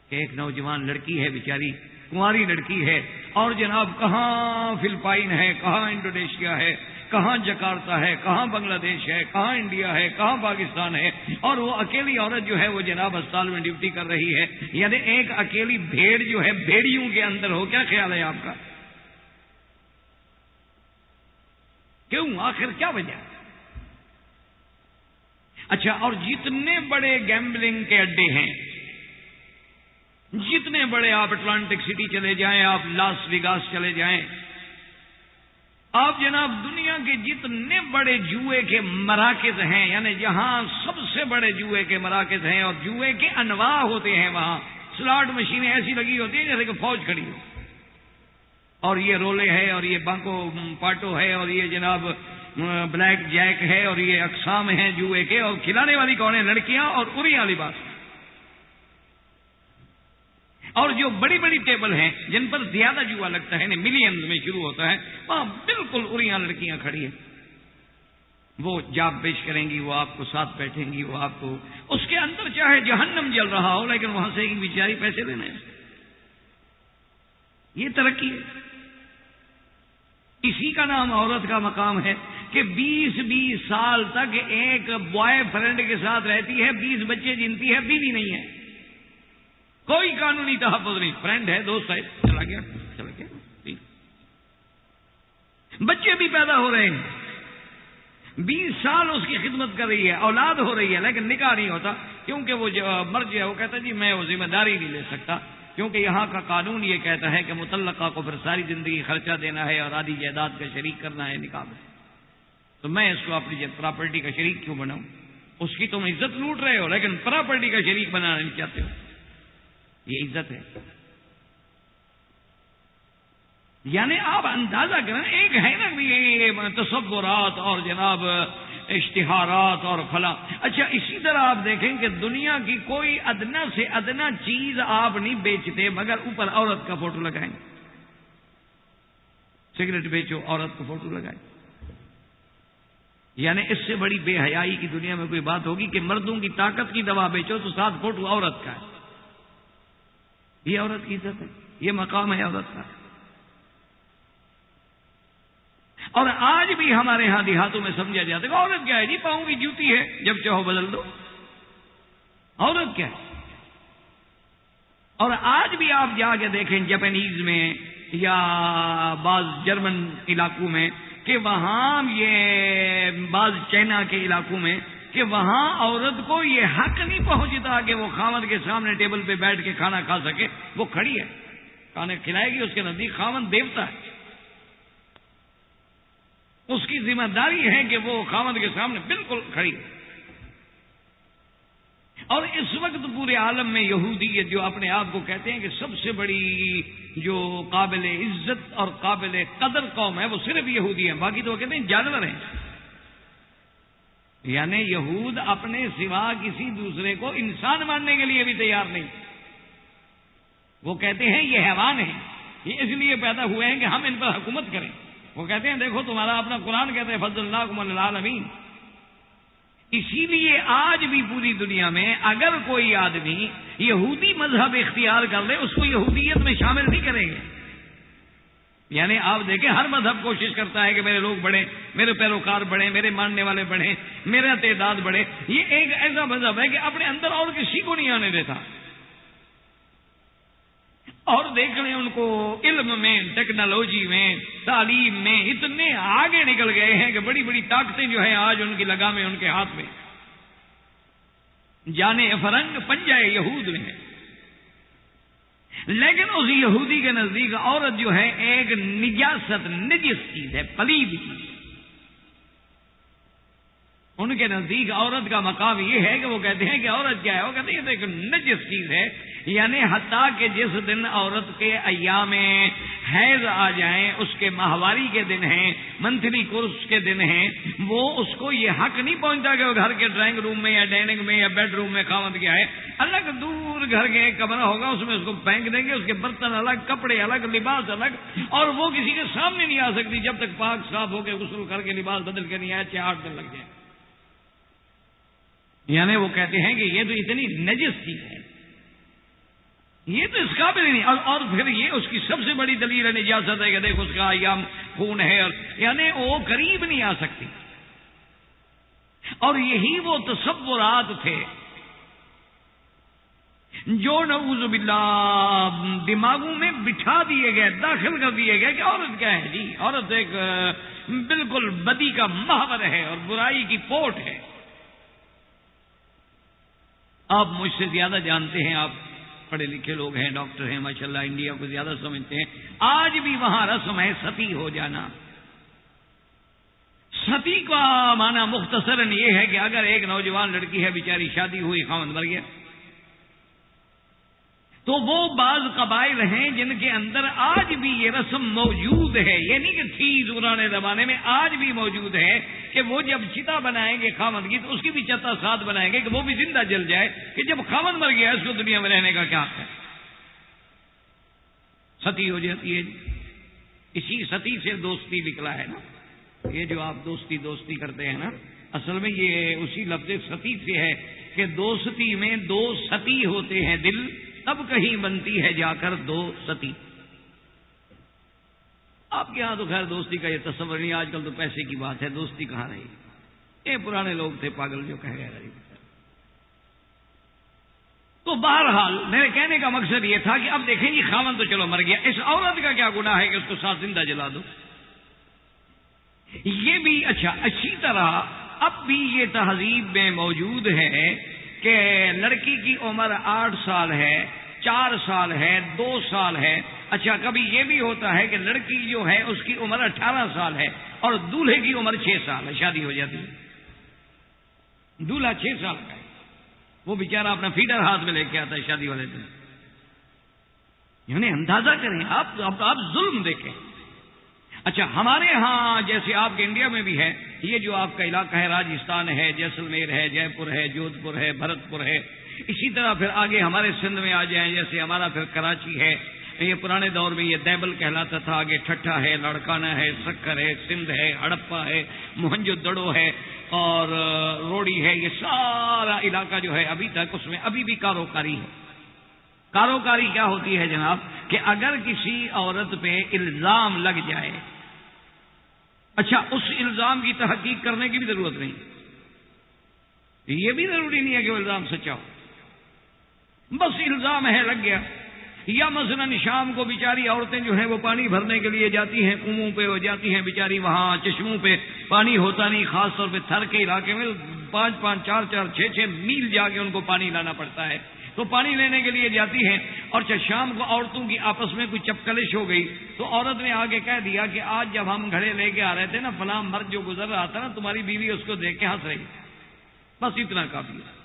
کہ ایک نوجوان لڑکی ہے بیچاری، کنواری لڑکی ہے، اور جناب کہاں فلپائن ہے، کہاں انڈونیشیا ہے، کہاں جکارتا ہے، کہاں بنگلہ دیش ہے، کہاں انڈیا ہے، کہاں پاکستان ہے، اور وہ اکیلی عورت جو ہے وہ جناب ہسپتال میں ڈیوٹی کر رہی ہے، یعنی ایک اکیلی بھیڑ جو ہے بھیڑیوں کے اندر ہو، کیا خیال ہے آپ کا؟ کیوں؟ آخر کیا وجہ ہے؟ اچھا، اور جتنے بڑے گیمبلنگ کے اڈے ہیں، جتنے بڑے، آپ اٹلانٹک سٹی چلے جائیں، آپ لاس ویگاس چلے جائیں، آپ جناب دنیا کے جتنے بڑے جوئے کے مراکز ہیں، یعنی جہاں سب سے بڑے جوئے کے مراکز ہیں اور جوئے کے انواع ہوتے ہیں، وہاں سلاٹ مشینیں ایسی لگی ہوتی ہیں جیسے کہ فوج کھڑی ہو، اور یہ رولے ہے، اور یہ بانکو پاٹو ہے، اور یہ جناب بلیک جیک ہے، اور یہ اقسام ہیں جوئے کے، اور کھلانے والی کون ہے؟ لڑکیاں اور اریاں لباس، اور جو بڑی بڑی ٹیبل ہیں جن پر زیادہ جوا لگتا ہے، ملینز میں شروع ہوتا ہے، وہاں بالکل اریاں لڑکیاں کھڑی ہیں، وہ جاب پیش کریں گی، وہ آپ کو ساتھ بیٹھیں گی، وہ آپ کو، اس کے اندر چاہے جہنم جل رہا ہو، لیکن وہاں سے ایک بیچاری پیسے دینے ہیں۔ یہ ترقی ہے، اسی کا نام عورت کا مقام ہے کہ 20 سال تک ایک بوائے فرینڈ کے ساتھ رہتی ہے، 20 بچے جنتی ہے، بیوی نہیں ہے، کوئی قانونی تحفظ نہیں، فرینڈ ہے، دوست ہے، چلا گیا، بچے بھی پیدا ہو رہے ہیں، 20 سال اس کی خدمت کر رہی ہے، اولاد ہو رہی ہے، لیکن نکاح نہیں ہوتا، کیونکہ وہ مرد ہے، وہ کہتا جی میں وہ ذمہ داری نہیں لے سکتا، کیونکہ یہاں کا قانون یہ کہتا ہے کہ مطلقہ کو پھر ساری زندگی خرچہ دینا ہے اور آدھی جائیداد کا شریک کرنا ہے نکاح میں، تو میں اس کو اپنی پراپرٹی کا شریک کیوں بناؤں؟ اس کی تم عزت لوٹ رہے ہو، لیکن پراپرٹی کا شریک بنانا نہیں چاہتے ہو، یہ عزت ہے؟ یعنی آپ اندازہ کریں، ایک ہے نا یہ تصورات اور جناب اشتہارات اور فلاں، اچھا اسی طرح آپ دیکھیں کہ دنیا کی کوئی ادنا سے ادنا چیز آپ نہیں بیچتے مگر اوپر عورت کا فوٹو لگائیں، سگریٹ بیچو عورت کا فوٹو لگائیں، یعنی اس سے بڑی بے حیائی کی دنیا میں کوئی بات ہوگی کہ مردوں کی طاقت کی دوا بیچو تو ساتھ فوٹو عورت کا ہے، یہ عورت کی عزت ہے، یہ مقام ہے عورت کا۔ اور آج بھی ہمارے ہاں دیہاتوں میں سمجھا جاتا ہے کہ عورت کیا ہے جی، پاؤں کی جوتی ہے، جب چاہو بدل دو، عورت کیا ہے؟ اور آج بھی آپ جا کے دیکھیں جاپانیز میں یا بعض جرمن علاقوں میں، کہ وہاں یہ بعض چائنا کے علاقوں میں، کہ وہاں عورت کو یہ حق نہیں پہنچتا کہ وہ خاوند کے سامنے ٹیبل پہ بیٹھ کے کھانا کھا سکے، وہ کھڑی ہے، کھانے کھلائے گی، اس کے نزدیک خاوند دیوتا ہے، اس کی ذمہ داری ہے کہ وہ خاوند کے سامنے بالکل کھڑی ہے۔ اور اس وقت پورے عالم میں یہودیت جو اپنے آپ کو کہتے ہیں کہ سب سے بڑی جو قابل عزت اور قابل قدر قوم ہے وہ صرف یہودی ہیں، باقی تو وہ کہتے ہیں جانور ہیں۔ یعنی یہود اپنے سوا کسی دوسرے کو انسان ماننے کے لیے بھی تیار نہیں، وہ کہتے ہیں یہ حیوان ہیں، یہ اس لیے پیدا ہوئے ہیں کہ ہم ان پر حکومت کریں۔ وہ کہتے ہیں دیکھو تمہارا اپنا قرآن کہتے ہیں فضلناکم علی العالمین۔ اسی لیے آج بھی پوری دنیا میں اگر کوئی آدمی یہودی مذہب اختیار کر لے اس کو یہودیت میں شامل نہیں کریں گے۔ یعنی آپ دیکھیں ہر مذہب کوشش کرتا ہے کہ میرے لوگ بڑھیں، میرے پیروکار بڑھیں، میرے ماننے والے بڑھیں، میرا تعداد بڑھے۔ یہ ایک ایسا مذہب ہے کہ اپنے اندر اور کسی کو نہیں آنے دیتا، اور دیکھ لیں ان کو علم میں، ٹیکنالوجی میں، تعلیم میں اتنے آگے نکل گئے ہیں کہ بڑی بڑی طاقتیں جو ہیں آج ان کی لگامیں ان کے ہاتھ میں، جانے فرنگ پنجہ یہود میں ہے۔ لیکن اس یہودی کے نزدیک عورت جو ہے ایک نجاست، نجس چیز ہے، پلید چیز۔ ان کے نزدیک عورت کا مقام یہ ہے کہ وہ کہتے ہیں کہ عورت کیا ہے، وہ کہتے ہیں یہ تو ایک نجس چیز ہے۔ یعنی حتیٰ کہ جس دن عورت کے ایام حیض آ جائیں، اس کے ماہواری کے دن ہیں، منتھلی کورس کے دن ہیں، وہ اس کو یہ حق نہیں پہنچتا کہ وہ گھر کے ڈرائنگ روم میں یا ڈائننگ میں یا بیڈ روم میں خاوند کیا ہے، الگ دور گھر کے ایک کمرہ ہوگا، اس میں اس کو پھینک دیں گے، اس کے برتن الگ، کپڑے الگ، لباس الگ، اور وہ کسی کے سامنے نہیں آ سکتی جب تک پاک صاف ہو کے غسل کر کے لباس بدل کے نہیں آئے، 6-8 دن لگ جائیں۔ یعنی وہ کہتے ہیں کہ یہ تو اتنی نجس چیز ہے، یہ تو اس قابل ہی نہیں۔ اور پھر یہ اس کی سب سے بڑی دلیل نجاست ہے کہ دیکھ اس کا ایام خون ہے، اور یعنی وہ قریب نہیں آ سکتی۔ اور یہی وہ تصورات تھے جو نعوذ باللہ دماغوں میں بٹھا دیے گئے، داخل کر دیے گئے کہ عورت کیا ہے جی، عورت ایک بالکل بدی کا محور ہے اور برائی کی پوٹ ہے۔ آپ مجھ سے زیادہ جانتے ہیں، آپ پڑھے لکھے لوگ ہیں، ڈاکٹر ہیں ماشاءاللہ، انڈیا کو زیادہ سمجھتے ہیں۔ آج بھی وہاں رسم ہے ستی ہو جانا۔ ستی کا معنی مختصراً یہ ہے کہ اگر ایک نوجوان لڑکی ہے بیچاری، شادی ہوئی، خاوند مر گیا، تو وہ بعض قبائل ہیں جن کے اندر آج بھی یہ رسم موجود ہے، یہ نہیں کہ تھی پرانے زمانے میں، آج بھی موجود ہے کہ وہ جب چتا بنائیں گے خاوند کی تو اس کی بھی چتا ساتھ بنائیں گے کہ وہ بھی زندہ جل جائے، کہ جب خاوند مر گیا اس کو دنیا میں رہنے کا کیا حق ہے۔ ستی ہو جاتی ہے جی۔ اسی ستی سے دوستی نکلا ہے نا، یہ جو آپ دوستی کرتے ہیں نا، اصل میں یہ اسی لفظ ستی سے ہے کہ دوستی میں دو ستی ہوتے ہیں دل، تب کہیں بنتی ہے جا کر دو ستی۔ آپ کے ہاں تو خیر دوستی کا یہ تصور نہیں، آج کل تو پیسے کی بات ہے، دوستی کہاں رہی۔ یہ پرانے لوگ تھے پاگل جو کہہ گئے۔ تو بہرحال میرے کہنے کا مقصد یہ تھا کہ اب دیکھیں جی خاوند تو چلو مر گیا، اس عورت کا کیا گناہ ہے کہ اس کو ساتھ زندہ جلا دو۔ یہ بھی اچھی طرح اب بھی یہ تہذیب میں موجود ہے کہ لڑکی کی عمر 8 سال ہے، 4 سال ہے، 2 سال ہے۔ اچھا کبھی یہ بھی ہوتا ہے کہ لڑکی جو ہے اس کی عمر 18 سال ہے اور دولہے کی عمر 6 سال ہے، شادی ہو جاتی ہے۔ دولہا 6 سال کا ہے، وہ بیچارہ اپنا فیڈر ہاتھ میں لے کے آتا ہے شادی والے دن۔ یعنی اندازہ کریں آپ ظلم دیکھیں۔ اچھا ہمارے ہاں جیسے آپ کے انڈیا میں بھی ہے، یہ جو آپ کا علاقہ ہے راجستھان ہے، جیسلمیر ہے، جے پور ہے، جودھ پور ہے، بھرت پور ہے، اسی طرح پھر آگے ہمارے سندھ میں آ جائیں، جیسے ہمارا پھر کراچی ہے، یہ پرانے دور میں یہ دیبل کہلاتا تھا، آگے ٹھٹھا ہے، لڑکانہ ہے، سکر ہے، سندھ ہے، ہڑپا ہے، موہنجو دڑو ہے اور روڑی ہے، یہ سارا علاقہ جو ہے ابھی تک اس میں ابھی بھی کاروکاری ہے۔ کاروکاری کیا ہوتی ہے جناب کہ اگر کسی عورت پہ الزام لگ جائے، اچھا اس الزام کی تحقیق کرنے کی بھی ضرورت نہیں، یہ بھی ضروری نہیں ہے کہ وہ الزام سچا ہو، بس الزام ہے لگ گیا۔ یا مثلا شام کو بیچاری عورتیں جو ہیں وہ پانی بھرنے کے لیے جاتی ہیں، کنووں پہ ہو جاتی ہیں بیچاری، وہاں چشموں پہ پانی ہوتا نہیں، خاص طور پہ تھر کے علاقے میں 5-5 4-4 6-6 میل جا کے ان کو پانی لانا پڑتا ہے، تو پانی لینے کے لیے جاتی ہیں، اور شام کو عورتوں کی آپس میں کوئی چپکلش ہو گئی تو عورت نے آگے کہہ دیا کہ آج جب ہم گھڑے لے کے آ رہے تھے نا، فلاں مرد جو گزر رہا تھا نا، تمہاری بیوی اس کو دیکھ کے ہنس رہی، بس اتنا کافی ہے۔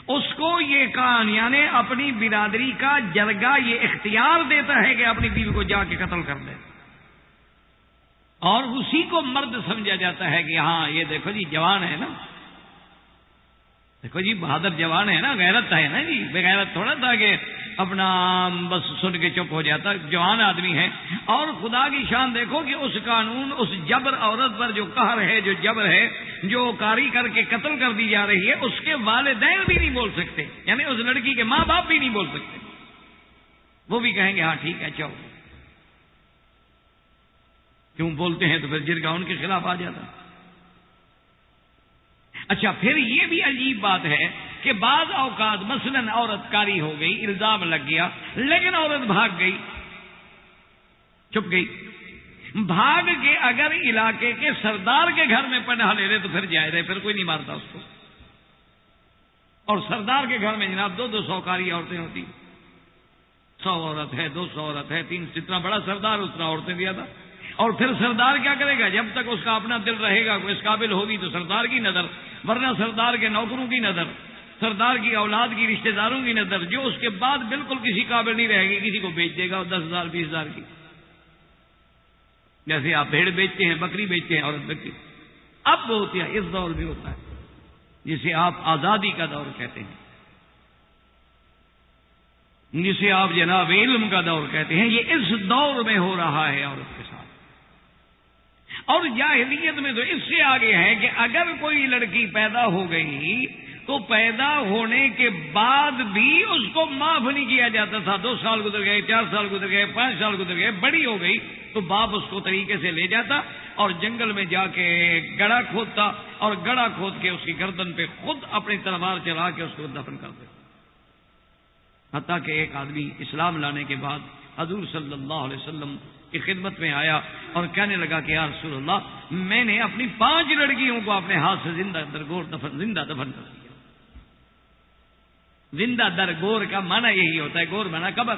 اس کو یہ کان یعنی اپنی برادری کا جرگہ یہ اختیار دیتا ہے کہ اپنی بیوی کو جا کے قتل کر دے، اور اسی کو مرد سمجھا جاتا ہے کہ ہاں یہ دیکھو جی جوان ہے نا، دیکھو جی بہادر جوان ہے نا، غیرت ہے نا جی، بے غیرت تھوڑا تھا کہ اپنا بس سن کے چپ ہو جاتا، جوان آدمی ہے۔ اور خدا کی شان دیکھو کہ اس قانون، اس جبر عورت پر جو قہر ہے، جو جبر ہے، جو کاری کر کے قتل کر دی جا رہی ہے، اس کے والدین بھی نہیں بول سکتے، یعنی اس لڑکی کے ماں باپ بھی نہیں بول سکتے، وہ بھی کہیں گے ہاں ٹھیک ہے چلو، کیوں بولتے ہیں تو پھر جرگہ ان کے خلاف آ جاتا۔ اچھا، پھر یہ بھی عجیب بات ہے کہ بعض اوقات مثلا عورت کاری ہو گئی، الزام لگ گیا، لیکن عورت بھاگ گئی، چپ گئی، بھاگ کے اگر علاقے کے سردار کے گھر میں پناہ لے لے تو پھر جائز ہے، پھر کوئی نہیں مارتا اس کو۔ اور سردار کے گھر میں جناب 200 کاری عورتیں ہوتی، 100 عورت ہے، 200 عورت ہے، 300، جتنا بڑا سردار اتنا عورتیں دیا تھا۔ اور پھر سردار کیا کرے گا؟ جب تک اس کا اپنا دل رہے گا، اس قابل ہوگی تو سردار کی نظر، ورنہ سردار کے نوکروں کی نظر، سردار کی اولاد کی رشتہ داروں کی نظر، جو اس کے بعد بالکل کسی قابل نہیں رہے گی، کسی کو بیچ دے گا 10,000 20,000 کی۔ جیسے آپ بھیڑ بیچتے ہیں، بکری بیچتے ہیں، عورت بیچتی، اب وہ ہوتی ہے، اس دور میں ہوتا ہے جسے آپ آزادی کا دور کہتے ہیں، جسے آپ جناب علم کا دور کہتے ہیں، یہ اس دور میں ہو رہا ہے عورت کے ساتھ۔ اور جاہلیت میں تو اس سے آگے ہے کہ اگر کوئی لڑکی پیدا ہو گئی تو پیدا ہونے کے بعد بھی اس کو معاف نہیں کیا جاتا تھا۔ 2 سال گزر گئے، 4 سال گزر گئے، 5 سال گزر گئے، بڑی ہو گئی تو باپ اس کو طریقے سے لے جاتا اور جنگل میں جا کے گڑھا کھودتا، اور گڑھا کھود کے اس کی گردن پہ خود اپنی تلوار چلا کے اس کو دفن کر دیتا۔ حتیٰ کہ ایک آدمی اسلام لانے کے بعد حضور صلی اللہ علیہ وسلم کی خدمت میں آیا اور کہنے لگا کہ یا رسول اللہ، میں نے اپنی 5 لڑکیوں کو اپنے ہاتھ سے زندہ دفن کر دیا۔ زندہ درگور کا معنی یہی ہوتا ہے، گور معنی قبر،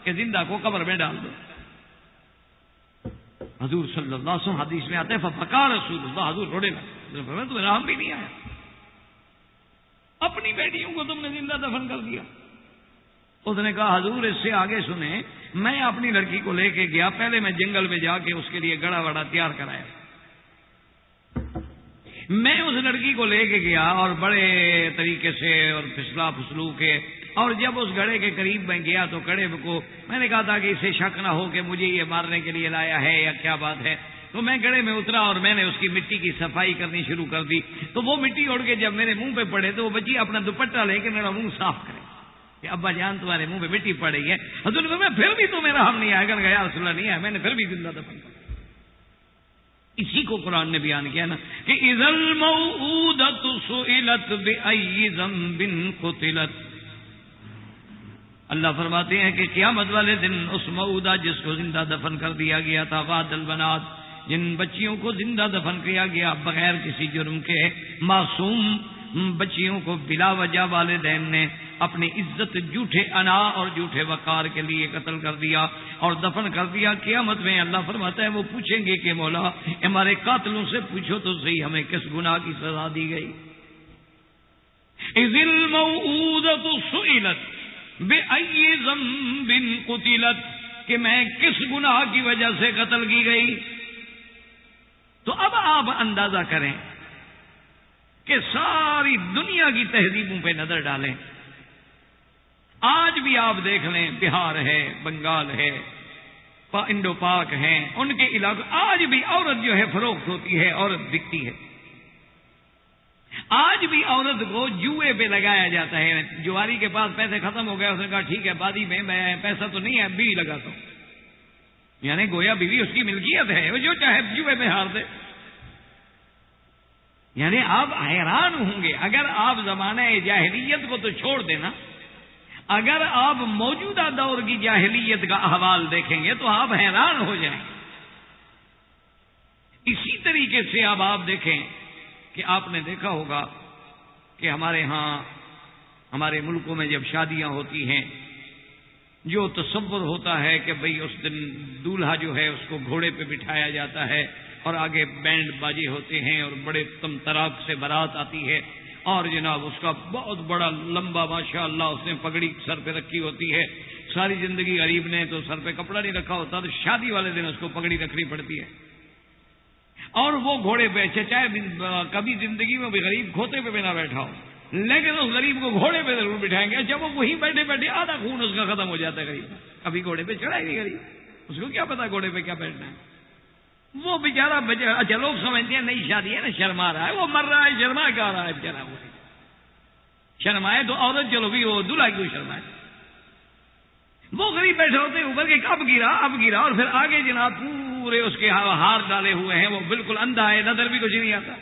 کہ زندہ کو قبر میں ڈال دو۔ حضور صلی اللہ علیہ وسلم حدیث میں آتا ہے فبکا رسول اللہ، حضور رونے لگا، تمہیں رحم بھی نہیں آیا، اپنی بیٹیوں کو تم نے زندہ دفن کر دیا۔ اس نے کہا حضور اس سے آگے سنیں، میں اپنی لڑکی کو لے کے گیا، پہلے میں جنگل میں جا کے اس کے لیے گڑھا وڑا تیار کرایا، میں اس لڑکی کو لے کے گیا اور بڑے طریقے سے اور پھسلا پھسلو کے، اور جب اس گڑھے کے قریب میں گیا تو گڑھے کو میں نے کہا تھا کہ اسے شک نہ ہو کہ مجھے یہ مارنے کے لیے لایا ہے یا کیا بات ہے، تو میں گڑھے میں اترا اور میں نے اس کی مٹی کی صفائی کرنی شروع کر دی، تو وہ مٹی اڑ کے جب میرے منہ پہ پڑے تو وہ بچی اپنا دوپٹہ لے کے میرا منہ صاف کرے کہ ابا جان تمہارے منہ پہ مٹی پڑ رہی ہے۔ حضور نے میں پھر بھی تو میرا ہم نہیں آئے گا، یا رسول اللہ نہیں ہے، میں نے پھر بھی زندہ دفن کر۔ اسی کو قرآن نے بیان کیا نا کہ اذا الموءودۃ سئلت بأی ذنب قتلت، اللہ فرماتے ہیں کہ قیامت والے دن اس موعودہ جس کو زندہ دفن کر دیا گیا تھا، وعد البنات، جن بچیوں کو زندہ دفن کیا گیا بغیر کسی جرم کے، معصوم بچیوں کو بلا وجہ والدین نے اپنی عزت جھوٹے انا اور جھوٹے وقار کے لیے قتل کر دیا اور دفن کر دیا۔ قیامت میں اللہ فرماتا ہے وہ پوچھیں گے کہ مولا ہمارے قاتلوں سے پوچھو تو صحیح ہمیں کس گناہ کی سزا دی گئی۔ اذ الموءودۃ سئلت بأی ذنب قتلت، کہ میں کس گناہ کی وجہ سے قتل کی گئی۔ تو اب آپ اندازہ کریں کہ ساری دنیا کی تہذیبوں پہ نظر ڈالیں، آج بھی آپ دیکھ لیں، بہار ہے، بنگال ہے، انڈو پاک ہیں، ان کے علاقے آج بھی عورت جو ہے فروخت ہوتی ہے، عورت بکتی ہے۔ آج بھی عورت کو جوئے پہ لگایا جاتا ہے، جواری کے پاس پیسے ختم ہو گئے، اس نے کہا ٹھیک ہے بادی میں پیسہ تو نہیں ہے، بیوی لگاتا ہوں، یعنی گویا بیوی اس کی ملکیت ہے، وہ جو چاہے جوئے میں ہار دے۔ یعنی آپ حیران ہوں گے، اگر آپ زمانہ جاہلیت کو تو چھوڑ دینا، اگر آپ موجودہ دور کی جاہلیت کا احوال دیکھیں گے تو آپ حیران ہو جائیں۔ اسی طریقے سے اب آپ دیکھیں کہ آپ نے دیکھا ہوگا کہ ہمارے ہاں ہمارے ملکوں میں جب شادیاں ہوتی ہیں جو تصور ہوتا ہے کہ بھئی اس دن دولہا جو ہے اس کو گھوڑے پہ بٹھایا جاتا ہے اور آگے بینڈ باجے ہوتے ہیں اور بڑے تم تراک سے بارات آتی ہے اور جناب اس کا بہت بڑا لمبا ماشاءاللہ اس نے پگڑی سر پہ رکھی ہوتی ہے. ساری زندگی غریب نے تو سر پہ کپڑا نہیں رکھا ہوتا تو شادی والے دن اس کو پگڑی رکھنی پڑتی ہے اور وہ گھوڑے پہ چاہے کبھی زندگی میں بھی غریب کھوتے پہ نہ بیٹھا ہو لیکن اس غریب کو گھوڑے پہ ضرور بٹھائیں گے. جب وہ وہیں بیٹھے بیٹھے آدھا خون اس کا ختم ہو جاتا ہے غریب کا. کبھی گھوڑے پہ چڑھا ہی نہیں غریب, اس کو کیا پتا گھوڑے پہ کیا بیٹھنا ہے. وہ بیچارہ اچھا لوگ سمجھتے ہیں نئی شادی ہے نا شرما رہا ہے, وہ مر رہا ہے شرما کیا رہا ہے بیچارہ. وہ شرمائے تو عورت چلو بھی وہ دلہا کیوں شرمائے. وہ غریب بیٹھے ہوتے اوپر کے اب گرا اور پھر آگے جناب پورے اس کے ہار ڈالے ہوئے ہیں, وہ بالکل اندھا ہے, نظر بھی کچھ نہیں آتا,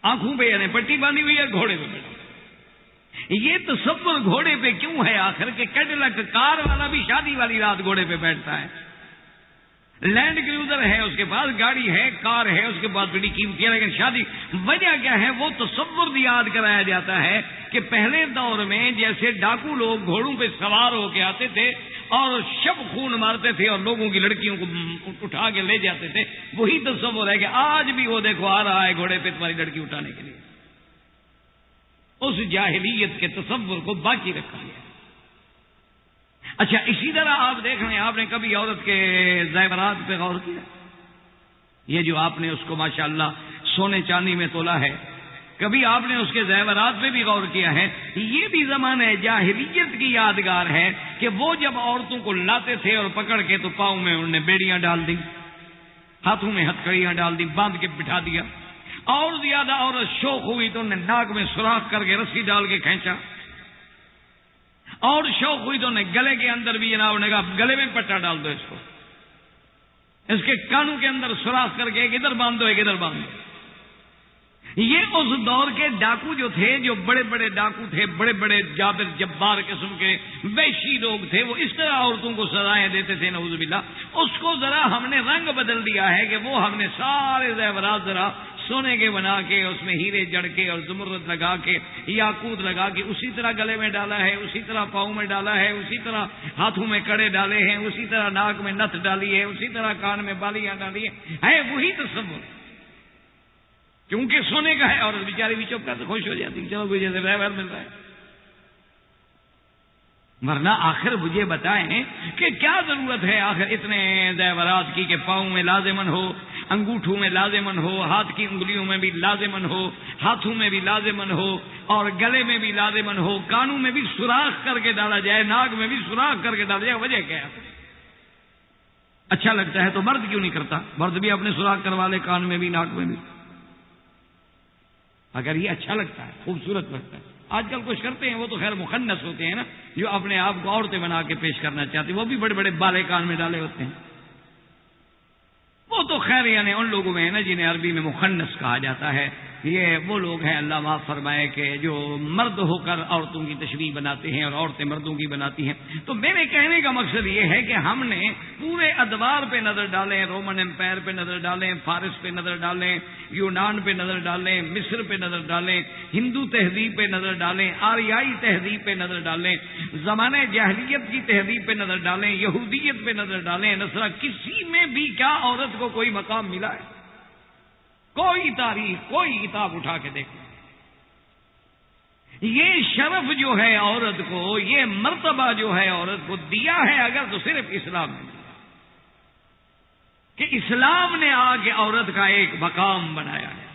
آنکھوں پہ یعنی پٹی باندھی ہوئی ہے, گھوڑے پہ بیٹھا. یہ تصور گھوڑے پہ کیوں ہے آخر کہ کیڈلک کار والا بھی شادی والی رات گھوڑے پہ بیٹھتا ہے, لینڈ کروزر ہے اس کے پاس, گاڑی ہے, کار ہے اس کے پاس, بڑی قیمتی ہے, لیکن شادی وجہ کیا ہے وہ تصور بھی یاد کرایا جاتا ہے کہ پہلے دور میں جیسے ڈاکو لوگ گھوڑوں پہ سوار ہو کے آتے تھے اور شب خون مارتے تھے اور لوگوں کی لڑکیوں کو اٹھا کے لے جاتے تھے, وہی تصور ہے کہ آج بھی وہ دیکھو آ رہا ہے گھوڑے پہ تمہاری لڑکی اٹھانے کے لیے. اس جاہلیت کے تصور کو باقی رکھا گیا. اچھا اسی طرح آپ دیکھ رہے ہیں, آپ نے کبھی عورت کے زیورات پہ غور کیا؟ یہ جو آپ نے اس کو ماشاءاللہ سونے چاندی میں تولا ہے, کبھی آپ نے اس کے زیورات پہ بھی غور کیا ہے؟ یہ بھی زمانہ جاہلیت کی یادگار ہے کہ وہ جب عورتوں کو لاتے تھے اور پکڑ کے تو پاؤں میں انہوں نے بیڑیاں ڈال دی, ہاتھوں میں ہتھکڑیاں ڈال دی, باندھ کے بٹھا دیا, اور زیادہ عورت شوق ہوئی تو انہیں ناک میں سوراخ کر کے رسی ڈال کے کھینچا, اور شوق ہوئی تو انہیں گلے کے اندر بھی جناب نے کہا گلے میں پٹا ڈال دو, اس کو اس کے کانوں کے اندر سوراخ کر کے ایک ادھر باندھ دو ایک ادھر باندھ دو. یہ اس دور کے ڈاکو جو تھے, جو بڑے بڑے ڈاکو تھے, بڑے بڑے جابر جبار قسم کے وحشی لوگ تھے, وہ اس طرح عورتوں کو سزائیں دیتے تھے نعوذ باللہ. اس کو ذرا ہم نے رنگ بدل دیا ہے کہ وہ ہم نے سارے زیورات ذرا سونے کے بنا کے اس میں ہیرے جڑ کے اور زمرد لگا کے یاقوت لگا کے اسی طرح گلے میں ڈالا ہے, اسی طرح پاؤں میں ڈالا ہے, اسی طرح ہاتھوں میں کڑے ڈالے ہیں, اسی طرح ناک میں نتھ ڈالی ہے, اسی طرح کان میں بالیاں ڈالی ہے وہی تصور. کیونکہ سونے کا ہے, اور بیچاری بھی چپ کر تو خوش ہو جاتی, چلو کوئی جیسے ڈرائیور مل رہا ہے. ورنہ آخر مجھے بتائیں کہ کیا ضرورت ہے آخر اتنے زیورات کی کہ پاؤں میں لازمن ہو, انگوٹھوں میں لازمن ہو, ہاتھ کی انگلیوں میں بھی لازمن ہو, ہاتھوں میں بھی لازمن ہو, اور گلے میں بھی لازمن ہو, کانوں میں بھی سوراخ کر کے ڈالا جائے, ناک میں بھی سوراخ کر کے ڈالا جائے. وجہ کیا ہے؟ اچھا لگتا ہے تو مرد کیوں نہیں کرتا؟ مرد بھی اپنے سوراخ کروا لے, کان میں بھی ناک میں بھی. اگر یہ اچھا لگتا ہے, خوبصورت لگتا ہے. آج کل کچھ کرتے ہیں وہ تو خیر مخنث ہوتے ہیں نا, جو اپنے آپ کو عورتیں بنا کے پیش کرنا چاہتے ہیں, وہ بھی بڑے بڑے بالے کان میں ڈالے ہوتے ہیں. وہ تو خیر یعنی ان لوگوں میں ہے نا جنہیں عربی میں مخنث کہا جاتا ہے. یہ وہ لوگ ہیں اللہ معاف فرمائے کہ جو مرد ہو کر عورتوں کی تشبیہ بناتے ہیں اور عورتیں مردوں کی بناتی ہیں. تو میرے کہنے کا مقصد یہ ہے کہ ہم نے پورے ادوار پہ نظر ڈالیں, رومن امپائر پہ نظر ڈالیں, فارس پہ نظر ڈالیں, یونان پہ نظر ڈالیں, مصر پہ نظر ڈالیں, ہندو تہذیب پہ نظر ڈالیں, آریائی تہذیب پہ نظر ڈالیں, زمانے جاہلیت کی تہذیب پہ نظر ڈالیں, یہودیت پہ نظر ڈالیں, نصرہ, کسی میں بھی کیا عورت کو کوئی مقام ملا ہے؟ کوئی تاریخ, کوئی کتاب اٹھا کے دیکھو. یہ شرف جو ہے عورت کو, یہ مرتبہ جو ہے عورت کو دیا ہے اگر تو صرف اسلام نے دیا, کہ اسلام نے آگے عورت کا ایک مقام بنایا ہے.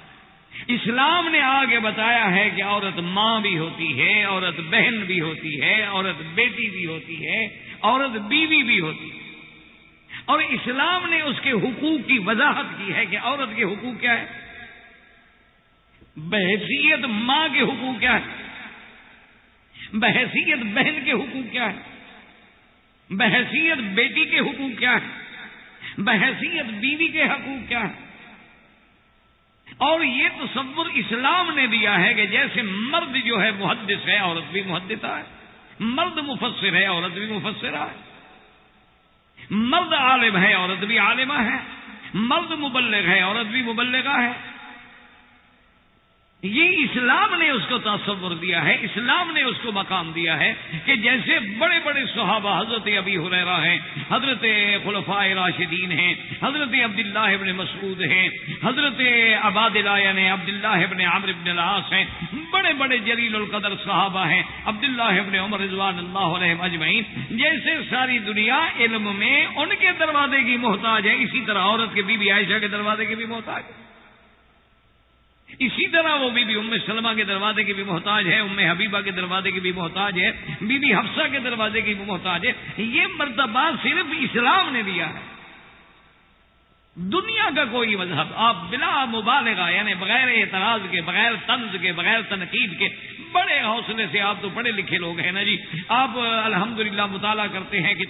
اسلام نے آگے بتایا ہے کہ عورت ماں بھی ہوتی ہے, عورت بہن بھی ہوتی ہے, عورت بیٹی بھی ہوتی ہے, عورت بیوی بھی ہوتی ہے. اور اسلام نے اس کے حقوق کی وضاحت کی ہے کہ عورت کے حقوق کیا ہے, بحیثیت ماں کے حقوق کیا ہے, بحیثیت بہن کے حقوق کیا ہے, بحیثیت بیٹی کے حقوق کیا ہے, بحیثیت بیوی کے حقوق کیا ہے. اور یہ تصور اسلام نے دیا ہے کہ جیسے مرد جو ہے محدث ہے, عورت بھی محدثہ ہے, مرد مفسر ہے, عورت بھی مفسرہ ہے, مرد عالم ہے, عورت بھی عالمہ ہے, مرد مبلغ ہے, عورت بھی مبلغہ ہے. یہ اسلام نے اس کو تصور دیا ہے، اسلام نے اس کو مقام دیا ہے کہ جیسے بڑے بڑے صحابہ حضرت ابی ہریرہ ہیں، حضرت خلفائے راشدین ہیں، حضرت عبداللہ ابن مسعود ہیں، حضرت عبادلہ یعنی عبداللہ ابن عمرو بن العاص ہیں، بڑے بڑے جلیل القدر صحابہ ہیں، عبداللہ ابن عمر رضوان اللہ علیہم اجمعین، جیسے ساری دنیا علم میں ان کے دروازے کی محتاج ہے، اسی طرح عورت کے بی بی عائشہ کے دروازے کی بھی محتاج ہے، اسی طرح وہ بی بی ام سلمہ کے دروازے کی بھی محتاج ہے، ام حبیبہ کے دروازے کی بھی محتاج ہے، بی بی حفصہ کے دروازے کی بھی محتاج ہے۔ یہ مرتبہ صرف اسلام نے دیا ہے، دنیا کا کوئی مذہب آپ بلا مبالغہ یعنی بغیر اعتراض کے، بغیر طنز کے، بغیر تنقید کے، بڑے حوصلے سے، آپ تو پڑھے لکھے لوگ ہیں نا جی، آپ الحمدللہ مطالعہ کرتے ہیں کہ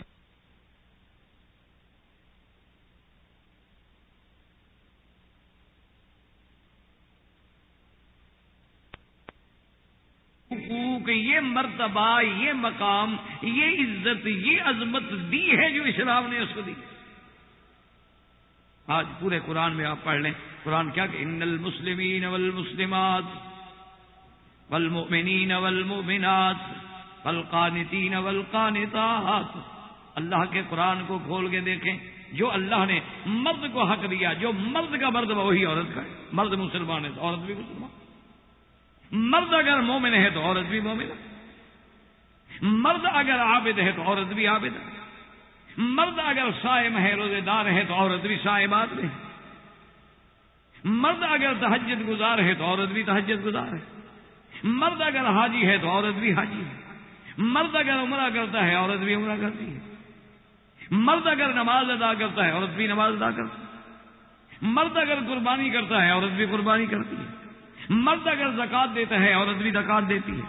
یہ مرتبہ، یہ مقام، یہ عزت، یہ عظمت دی ہے جو اسلام نے اس کو دی۔ آج پورے قرآن میں آپ پڑھ لیں، قرآن کیا کہ ان المسلمین والمسلمات والمؤمنین والمؤمنات والقانتین والقانتات، اللہ کے قرآن کو کھول کے دیکھیں، جو اللہ نے مرد کو حق دیا، جو مرد کا مرد وہی عورت کا ہے، مرد مسلمان ہے تو عورت بھی مسلمان، مرد اگر مومن ہے تو عورت بھی مومن ہے، مرد اگر عابد ہے تو عورت بھی عابد ہے، مرد اگر صائم ہے، روزے دار ہے تو عورت بھی صائمات ہے، مرد اگر تہجد گزار ہے تو عورت بھی تہجد گزار ہے، مرد اگر حاجی ہے تو عورت بھی حاجی ہے، مرد اگر عمرہ کرتا ہے عورت بھی عمرہ کرتی ہے، مرد اگر نماز ادا کرتا ہے عورت بھی نماز ادا کرتی ہے، مرد اگر قربانی کرتا ہے عورت بھی قربانی کرتی ہے، مرد اگر زکوٰۃ دیتا ہے عورت بھی زکوٰۃ دیتی ہے،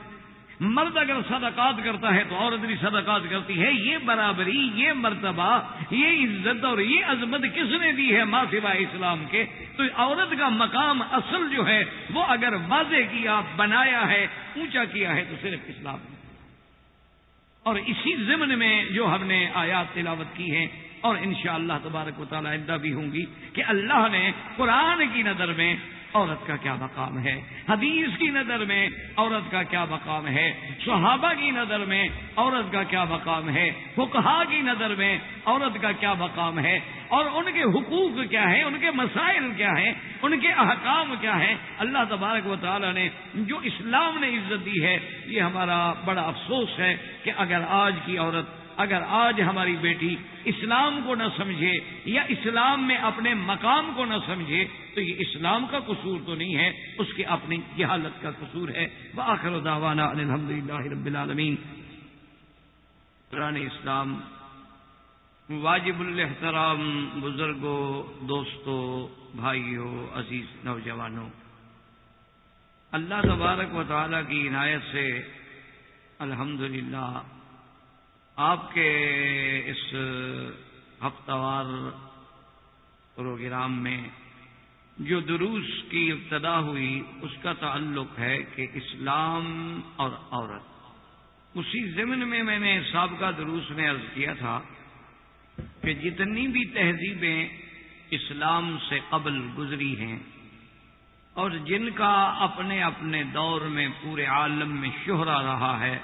مرد اگر صدقات کرتا ہے تو عورت بھی صدقات کرتی ہے۔ یہ برابری، یہ مرتبہ، یہ عزت اور یہ عظمت کس نے دی ہے ماں سوائے اسلام کے؟ تو عورت کا مقام اصل جو ہے وہ اگر واضح کیا، بنایا ہے، اونچا کیا ہے تو صرف اسلام نے۔ اور اسی ضمن میں جو ہم نے آیات تلاوت کی ہیں اور انشاءاللہ تبارک و تعالی آئندہ بھی ہوں گی کہ اللہ نے قرآن کی نظر میں عورت کا کیا مقام ہے، حدیث کی نظر میں عورت کا کیا مقام ہے، صحابہ کی نظر میں عورت کا کیا مقام ہے، فقہا کی نظر میں عورت کا کیا مقام ہے، اور ان کے حقوق کیا ہیں، ان کے مسائل کیا ہیں، ان کے احکام کیا ہیں۔ اللہ تبارک و تعالی نے جو اسلام نے عزت دی ہے، یہ ہمارا بڑا افسوس ہے کہ اگر آج کی عورت، اگر آج ہماری بیٹی اسلام کو نہ سمجھے یا اسلام میں اپنے مقام کو نہ سمجھے تو یہ اسلام کا قصور تو نہیں ہے، اس کی اپنی جہالت کا قصور ہے۔ وآخر دعوانا ان الحمدللہ رب العالمین۔ قرآن اسلام واجب الاحترام بزرگوں، دوستوں، بھائیوں، عزیز نوجوانوں، اللہ تبارک و تعالی کی عنایت سے الحمدللہ آپ کے اس ہفتہ وار پروگرام میں جو دروس کی ابتدا ہوئی اس کا تعلق ہے کہ اسلام اور عورت۔ اسی ضمن میں نے سابقہ دروس میں عرض کیا تھا کہ جتنی بھی تہذیبیں اسلام سے قبل گزری ہیں اور جن کا اپنے اپنے دور میں پورے عالم میں شہرہ رہا ہے،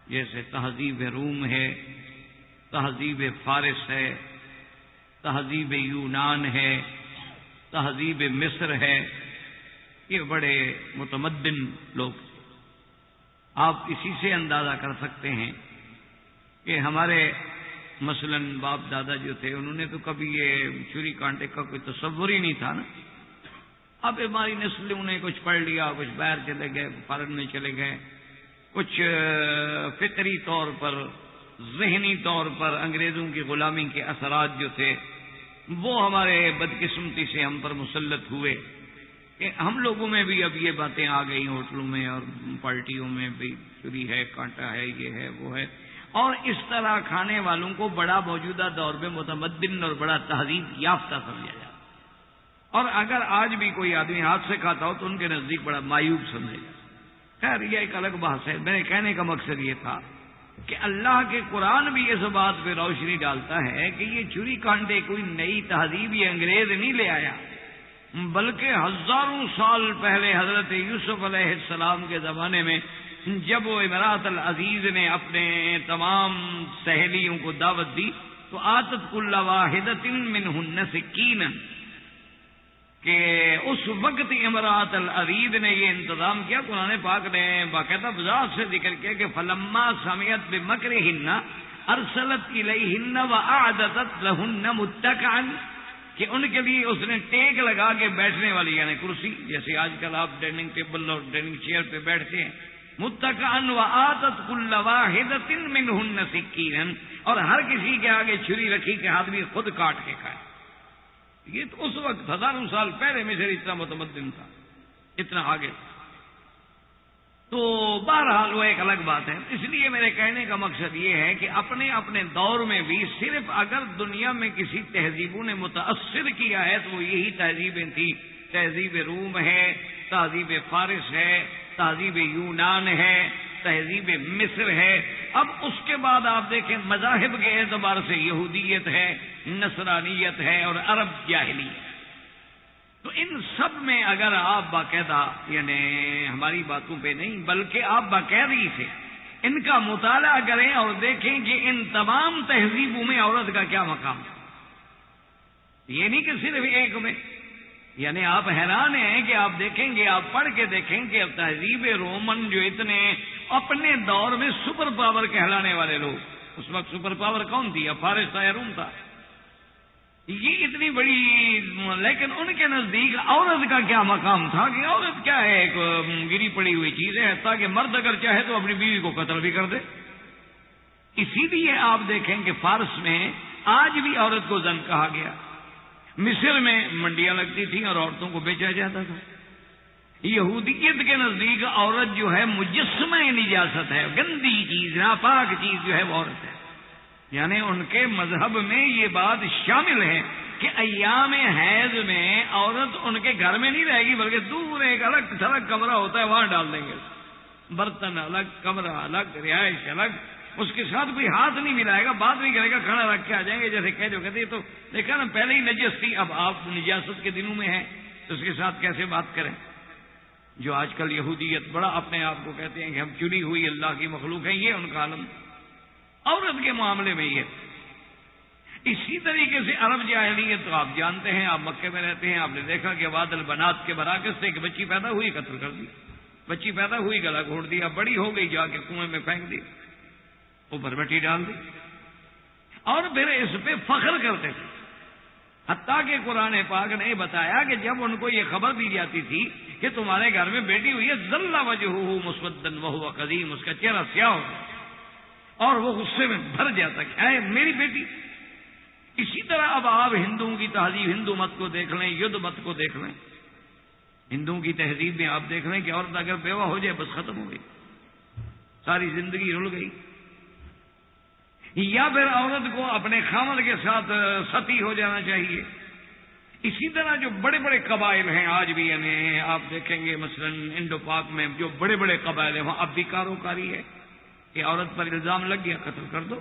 جیسے تہذیب روم ہے، تہذیب فارس ہے، تہذیب یونان ہے، تہذیب مصر ہے، یہ بڑے متمدن لوگ تھے۔ آپ اسی سے اندازہ کر سکتے ہیں کہ ہمارے مثلا باپ دادا جو تھے انہوں نے تو کبھی یہ چھری کانٹے کا کوئی تصور ہی نہیں تھا نا۔ اب ہماری نسلوں نے کچھ پڑھ لیا، کچھ باہر چلے گئے، فارن میں چلے گئے، کچھ فطری طور پر، ذہنی طور پر انگریزوں کی غلامی کے اثرات جو تھے وہ ہمارے بدقسمتی سے ہم پر مسلط ہوئے کہ ہم لوگوں میں بھی اب یہ باتیں آ گئی، ہوٹلوں میں اور پارٹیوں میں بھی چھری ہے، کانٹا ہے، یہ ہے، وہ ہے، اور اس طرح کھانے والوں کو بڑا موجودہ دور میں متمدن اور بڑا تہذیب یافتہ سمجھا جاتا، اور اگر آج بھی کوئی آدمی ہاتھ سے کھاتا ہو تو ان کے نزدیک بڑا معیوب سمجھے جاتا۔ خیر یہ ایک الگ بحث ہے۔ میرے کہنے کا مقصد یہ تھا کہ اللہ کے قرآن بھی اس بات پہ روشنی ڈالتا ہے کہ یہ چھری کانٹے کوئی نئی تہذیب یہ انگریز نہیں لے آیا، بلکہ ہزاروں سال پہلے حضرت یوسف علیہ السلام کے زمانے میں جب وہ امرات العزیز نے اپنے تمام سہیلیوں کو دعوت دی تو آتت کل واحدۃ منہن سکینا، کہ اس وقت امرات العزیز نے یہ انتظام کیا. قرآن پاک نے باقاعدہ وضاحت سے ذکر کیا کہ فلما سمعت بمکرہن ارسلت الیہن واعدت لہن متکئا، کہ ان کے لیے اس نے ٹیک لگا کے بیٹھنے والی یعنی کرسی، جیسے آج کل آپ ڈائننگ ٹیبل اور ڈائننگ چیئر پہ بیٹھتے ہیں، متکئا وآتت کل واحدۃ منہن سکینا، اور ہر کسی کے آگے چھری رکھی کہ آدمی خود کاٹ کے کھائے. یہ تو اس وقت ہزاروں سال پہلے مصر اتنا متمدن تھا، اتنا آگے. تو بہرحال وہ ایک الگ بات ہے. اس لیے میرے کہنے کا مقصد یہ ہے کہ اپنے اپنے دور میں بھی صرف اگر دنیا میں کسی تہذیبوں نے متاثر کیا ہے تو وہ یہی تہذیبیں تھیں. تہذیب روم ہے، تہذیب فارس ہے، تہذیب یونان ہے، تہذیب مصر ہے. اب اس کے بعد آپ دیکھیں مذاہب کے اعتبار سے یہودیت ہے، نصرانیت ہے اور عرب جاہلیت. تو ان سب میں اگر آپ باقاعدہ یعنی ہماری باتوں پہ نہیں بلکہ آپ باقاعدگی سے ان کا مطالعہ کریں اور دیکھیں کہ ان تمام تہذیبوں میں عورت کا کیا مقام ہے. یہ نہیں کہ صرف ایک میں، یعنی آپ حیران ہیں کہ آپ دیکھیں گے، آپ پڑھ کے دیکھیں کہ تہذیب رومن جو اتنے اپنے دور میں سپر پاور کہلانے والے لوگ، اس وقت سپر پاور کون تھی؟ فارس تھا یا روم تھا؟ یہ اتنی بڑی، لیکن ان کے نزدیک عورت کا کیا مقام تھا کہ عورت کیا ہے، ایک گری پڑی ہوئی چیز ہے، تاکہ مرد اگر چاہے تو اپنی بیوی کو قتل بھی کر دے. اسی لیے آپ دیکھیں کہ فارس میں آج بھی عورت کو زن کہا گیا. مصر میں منڈیاں لگتی تھیں اور عورتوں کو بیچا جاتا تھا. یہودیت کے نزدیک عورت جو ہے مجسمہ نجاست ہے، گندی چیز، ناپاک چیز جو ہے وہ عورت ہے. یعنی ان کے مذہب میں یہ بات شامل ہے کہ ایام حیض میں عورت ان کے گھر میں نہیں رہے گی بلکہ دور ایک الگ تھلگ کمرہ ہوتا ہے وہاں ڈال دیں گے. برتن الگ، کمرہ الگ، رہائش الگ، اس کے ساتھ کوئی ہاتھ نہیں ملائے گا، بات نہیں کرے گا، کھانا رکھ کے آ جائیں گے. جیسے جو کہتے تو دیکھا نا پہلے ہی نجس تھی، اب آپ نجاست کے دنوں میں ہیں تو اس کے ساتھ کیسے بات کریں. جو آج کل یہودیت بڑا اپنے آپ کو کہتے ہیں کہ ہم چنی ہوئی اللہ کی مخلوق ہیں، یہ ان کا عالم. عورت کے معاملے میں یہ. اسی طریقے سے عرب جاہلیت تو آپ جانتے ہیں، آپ مکے میں رہتے ہیں، آپ نے دیکھا کہ واد البنات کے برعکس سے کہ بچی پیدا ہوئی قتل کر دی، بچی پیدا ہوئی گلا گھونٹ دیا، بڑی ہو گئی جا کے کنویں میں پھینک دی، اوپر مٹی ڈال دی، اور پھر اس پہ فخر کرتے تھے. حتیٰ کہ قرآن پاک نے بتایا کہ جب ان کو یہ خبر دی جاتی تھی کہ تمہارے گھر میں بیٹی ہوئی ہے، ظل وجہہ مسودا وہو قدیم، اس کا چہرہ سیاہ ہو گیا اور وہ غصے میں بھر جاتا کہ اے میری بیٹی. اسی طرح اب آپ ہندوؤں کی تہذیب، ہندو مت کو دیکھ لیں، یدھ مت کو دیکھ لیں. ہندوؤں کی تہذیب میں آپ دیکھ لیں کہ عورت اگر بیوہ ہو جائے بس ختم ہو گئی، ساری زندگی رل گئی. یا پھر عورت کو اپنے خاوند کے ساتھ ستی ہو جانا چاہیے. اسی طرح جو بڑے بڑے قبائل ہیں آج بھی، یعنی آپ دیکھیں گے مثلا انڈو پاک میں جو بڑے بڑے قبائل ہیں وہاں اب بھی کاروکاری ہے کہ عورت پر الزام لگ گیا قتل کر دو،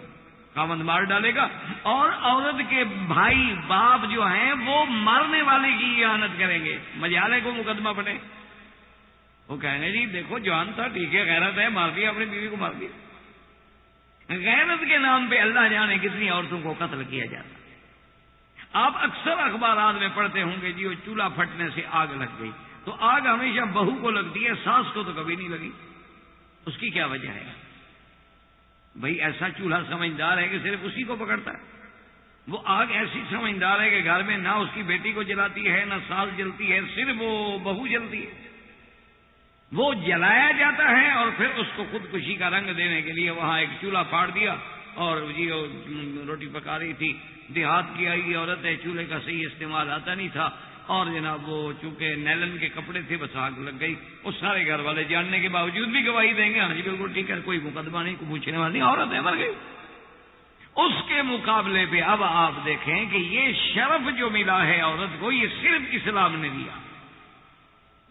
خاوند مار ڈالے گا. اور عورت کے بھائی باپ جو ہیں وہ مارنے والے کی اعانت کریں گے. مجالے کو مقدمہ بنے، وہ کہیں گے جی دیکھو جوان تھا، ٹھیک ہے، غیرت ہے، مار دیا، اپنی بیوی کو مار دیا. غیرت کے نام پہ اللہ جانے کتنی عورتوں کو قتل کیا جاتا ہے. آپ اکثر اخبارات میں پڑھتے ہوں گے جی وہ چولہا پھٹنے سے آگ لگ گئی. تو آگ ہمیشہ بہو کو لگتی ہے، ساس کو تو کبھی نہیں لگی. اس کی کیا وجہ ہے؟ بھئی ایسا چولہا سمجھدار ہے کہ صرف اسی کو پکڑتا ہے. وہ آگ ایسی سمجھدار ہے کہ گھر میں نہ اس کی بیٹی کو جلاتی ہے، نہ ساس جلتی ہے، صرف وہ بہو جلتی ہے. وہ جلایا جاتا ہے اور پھر اس کو خودکشی کا رنگ دینے کے لیے وہاں ایک چولہا پھاڑ دیا. اور جی وہ روٹی پکا رہی تھی، دیہات کی آئی عورت ہے، چولہے کا صحیح استعمال آتا نہیں تھا، اور جناب وہ چونکہ نیلن کے کپڑے تھے بس آگ لگ گئی. اس سارے گھر والے جاننے کے باوجود بھی گواہی دیں گے ہاں جی بالکل ٹھیک ہے، کوئی مقدمہ نہیں، کوئی پوچھنے والی نہیں، عورت ہے مر گئی. اس کے مقابلے پہ اب آپ دیکھیں کہ یہ شرف جو ملا ہے عورت کو، یہ صرف اسلام نے دیا.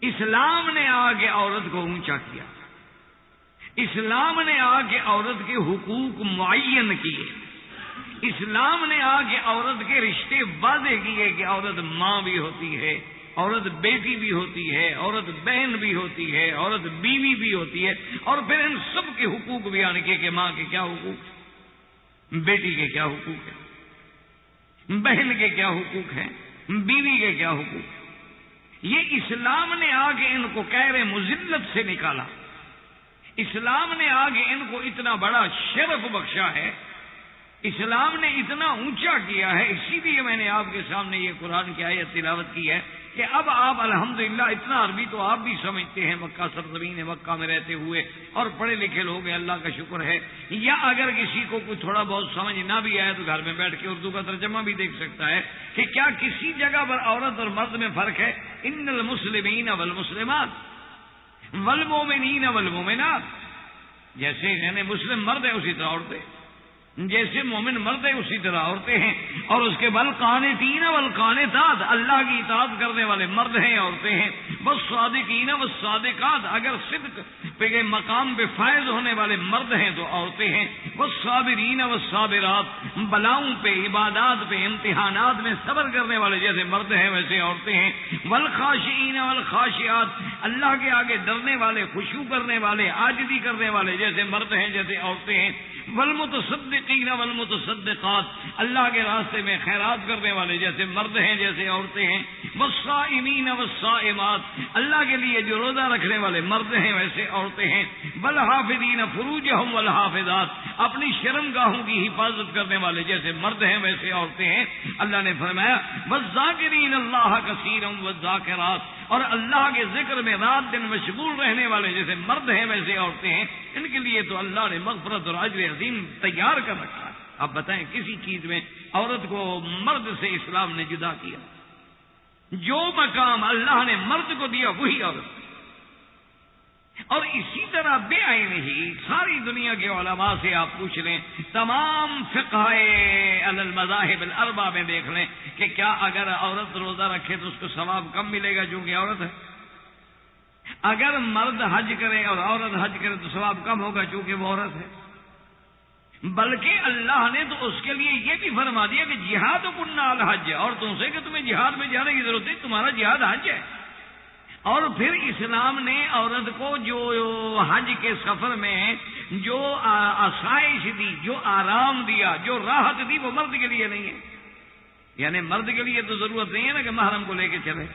اسلام نے آ کے عورت کو اونچا کیا، اسلام نے آ کے عورت کے حقوق معین کیے، اسلام نے آ کے عورت کے رشتے واضح کیے کہ عورت ماں بھی ہوتی ہے، عورت بیٹی بھی ہوتی ہے، عورت بہن بھی ہوتی ہے، عورت بیوی بھی ہوتی ہے، اور پھر ان سب کے حقوق بیان کیے کہ ماں کے کیا حقوق، بیٹی کے کیا حقوق ہے، بہن کے کیا حقوق ہیں، بیوی کے کیا حقوق ہیں۔ یہ اسلام نے آگے ان کو کہر مذلت سے نکالا، اسلام نے آگے ان کو اتنا بڑا شرف بخشا ہے، اسلام نے اتنا اونچا کیا ہے۔ اسی لیے میں نے آپ کے سامنے یہ قرآن کی آیت تلاوت کی ہے کہ اب آپ الحمدللہ اتنا عربی تو آپ بھی سمجھتے ہیں، مکہ سرزمین مکہ میں رہتے ہوئے، اور پڑھے لکھے لوگ ہیں، اللہ کا شکر ہے۔ یا اگر کسی کو کوئی تھوڑا بہت سمجھ نہ بھی آئے تو گھر میں بیٹھ کے اردو کا ترجمہ بھی دیکھ سکتا ہے کہ کیا کسی جگہ پر عورت اور مرد میں فرق ہے۔ ان المسلمین والمسلمات والمومنین والمومنات، جیسے یعنی مسلم مرد ہے اسی طرح عورتیں، جیسے مومن مرد ہے اسی طرح عورتیں ہیں، اور اس کے والقانتین والقانتات، اللہ کی اطاعت کرنے والے مرد ہیں عورتیں ہیں، والصادقین والصادقات، اگر صدق پہ مقام پہ فائز ہونے والے مرد ہیں تو عورتیں ہیں، والصابرین والصابرات، بلاؤں پہ عبادات پہ امتحانات میں صبر کرنے والے جیسے مرد ہیں ویسے عورتیں ہیں، والخاشعین والخاشعات، اللہ کے آگے ڈرنے والے، خشوع کرنے والے، عاجزی کرنے والے جیسے مرد ہیں جیسے عورتیں ہیں، والمتصدقین والمتصدقات، اللہ کے راستے میں خیرات کرنے والے جیسے مرد ہیں جیسے عورتیں ہیں، والصائمین والصائمات، اللہ کے لیے جو روزہ رکھنے والے مرد ہیں ویسے عورتیں ہیں، والحافظین فروجہم والحافظات، اپنی شرم گاہوں کی حفاظت کرنے والے جیسے مرد ہیں ویسے عورتیں ہیں۔ اللہ نے فرمایا والذاکرین اللہ کثیرا والذاکرات، اور اللہ کے ذکر میں رات دن مشغول رہنے والے جیسے مرد ہیں ویسے عورتیں ہیں۔ ان کے لیے تو اللہ نے مغفرت اور اجر عظیم تیار کر رکھا ہے۔ اب بتائیں کسی چیز میں عورت کو مرد سے اسلام نے جدا کیا؟ جو مقام اللہ نے مرد کو دیا وہی عورت، اور اسی طرح بے عین ہی ساری دنیا کے علماء سے آپ پوچھ لیں، تمام فقہ علی المذاہب الاربعہ میں دیکھ لیں کہ کیا اگر عورت روزہ رکھے تو اس کو ثواب کم ملے گا چونکہ عورت ہے؟ اگر مرد حج کرے اور عورت حج کرے تو ثواب کم ہوگا چونکہ وہ عورت ہے؟ بلکہ اللہ نے تو اس کے لیے یہ بھی فرما دیا کہ جہاد کننا الحج، عورتوں سے کہ تمہیں جہاد میں جانے کی ضرورت ہے، تمہارا جہاد حج ہے۔ اور پھر اسلام نے عورت کو جو حج کے سفر میں جو آسائش دی، جو آرام دیا، جو راحت دی، وہ مرد کے لیے نہیں ہے۔ یعنی مرد کے لیے تو ضرورت نہیں ہے نا کہ محرم کو لے کے چلے،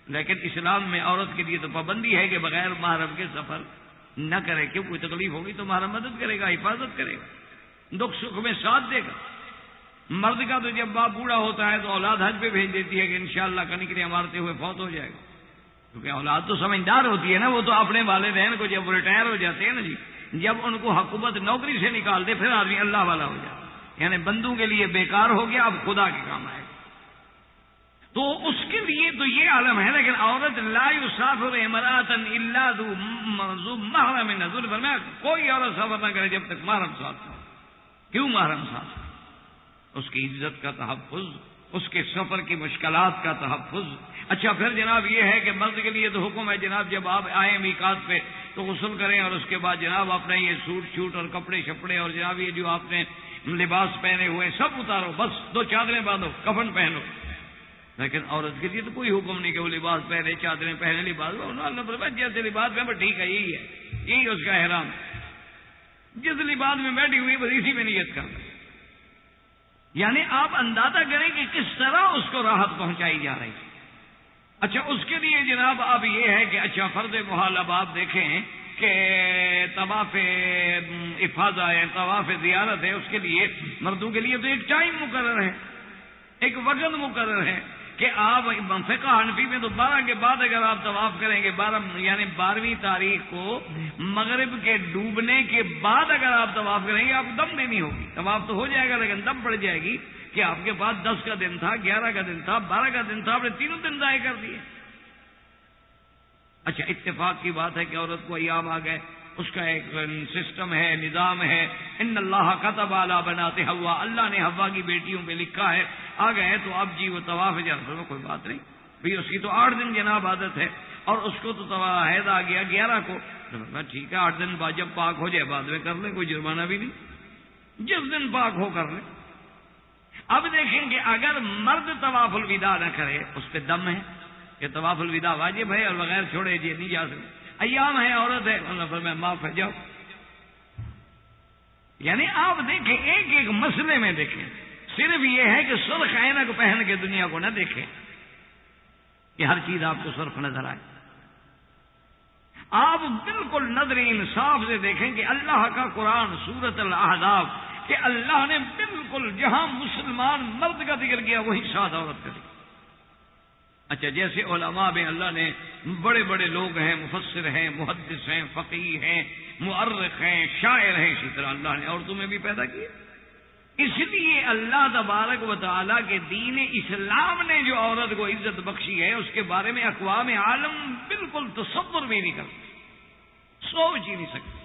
لیکن اسلام میں عورت کے لیے تو پابندی ہے کہ بغیر محرم کے سفر نہ کرے، کیوں کوئی تکلیف ہوگی تو محرم مدد کرے گا، حفاظت کرے گا، دکھ سکھ میں ساتھ دے گا۔ مرد کا تو جب باپ بوڑھا ہوتا ہے تو اولاد حج پہ بھیج دیتی ہے کہ انشاءاللہ کنکریاں مارتے ہوئے فوت ہو جائے گا، کیونکہ اولاد تو سمجھدار ہوتی ہے نا، وہ تو اپنے والدین کو جب ریٹائر ہو جاتے ہیں نا جی، جب ان کو حکومت نوکری سے نکال دے پھر آدمی اللہ والا ہو جاتا ہے، یعنی بندوں کے لیے بیکار ہو گیا، اب خدا کے کام آئے گا، تو اس کے لیے تو یہ عالم ہے۔ لیکن عورت لا یسافر امرأة الا ذو محرم، حضور فرمایا کوئی عورت سفر نہ کرے جب تک محرم ساتھ ہو۔ کیوں محرم ساتھ؟ اس کی عزت کا تحفظ، اس کے سفر کی مشکلات کا تحفظ۔ اچھا پھر جناب یہ ہے کہ مرد کے لیے تو حکم ہے جناب جب آپ آئیں میقات پہ تو غسل کریں، اور اس کے بعد جناب اپنے یہ سوٹ شوٹ اور کپڑے شپڑے اور جناب یہ جو آپ نے لباس پہنے ہوئے سب اتارو، بس 2 چادریں باندھو، کفن پہنو۔ لیکن عورت کے لیے تو کوئی حکم نہیں کہ وہ لباس پہنے، چادریں پہنے، لباس اللہ فرمایا جیسے لباس میں ٹھیک ہے، یہی ہے، یہی اس کا احرام ہے، جس لباس میں بیٹھی ہوئی بس اسی میں نیت کرنا۔ یعنی آپ اندازہ کریں کہ کس طرح اس کو راحت پہنچائی جا رہی ہے۔ اچھا اس کے لیے جناب اب یہ ہے کہ اچھا فرض محال اب آپ دیکھیں کہ طواف افاضہ ہے، طواف زیارت ہے، اس کے لیے مردوں کے لیے تو ایک ٹائم مقرر ہے، ایک وقت مقرر ہے کہ آپ فقہ حنفی میں تو 12 کے بعد اگر آپ طواف کریں گے، 12ویں تاریخ کو مغرب کے ڈوبنے کے بعد اگر آپ طواف کریں گے، آپ کو دم دینی ہوگی، طواف تو ہو جائے گا لیکن دم پڑ جائے گی کہ آپ کے پاس 10 کا دن تھا، 11 کا دن تھا، 12 کا دن تھا، آپ نے 3 دن ضائع کر دیے۔ اچھا اتفاق کی بات ہے کہ عورت کو ایام آ گئے، اس کا ایک سسٹم ہے، نظام ہے، ان اللہ کتب علی بنات حوا، اللہ نے حوا کی بیٹیوں پہ لکھا ہے، آ گئے تو اب جی وہ طواف جاتا ہے، کوئی بات نہیں بھئی، اس کی تو 8 دن جناب عادت ہے، اور اس کو تو حیض آ گیا 11 کو، ٹھیک ہے 8 دن بعد جب پاک ہو جائے بعد میں کر لیں، کوئی جرمانہ بھی نہیں، جس دن پاک ہو کر لیں۔ اب دیکھیں کہ اگر مرد طواف الوداع نہ کرے، اس پہ دم ہے، کہ طواف الوداع واجب ہے اور بغیر چھوڑے یہ نہیں جا سکتے. ایام ہے، عورت ہے، پر میں معاف ہے، جاؤ. یعنی آپ دیکھیں ایک ایک مسئلے میں دیکھیں، صرف یہ ہے کہ سرخ عینک پہن کے دنیا کو نہ دیکھیں کہ ہر چیز آپ کو سرخ نظر آئے. آپ بالکل نظر انصاف سے دیکھیں کہ اللہ کا قرآن سورۃ الاحزاب کہ اللہ نے بالکل جہاں مسلمان مرد کا ذکر کیا وہی ساتھ عورت کا ذکر. اچھا، جیسے علماء میں اللہ نے بڑے بڑے لوگ ہیں، مفسر ہیں، محدث ہیں، فقیہ ہیں، مؤرخ ہیں، شاعر ہیں، اسی طرح اللہ نے عورتوں میں بھی پیدا کیے. اس لیے اللہ تبارک و تعالیٰ کے دین اسلام نے جو عورت کو عزت بخشی ہے اس کے بارے میں اقوام عالم بالکل تصور بھی نہیں کرتے، سوچ ہی نہیں سکتے.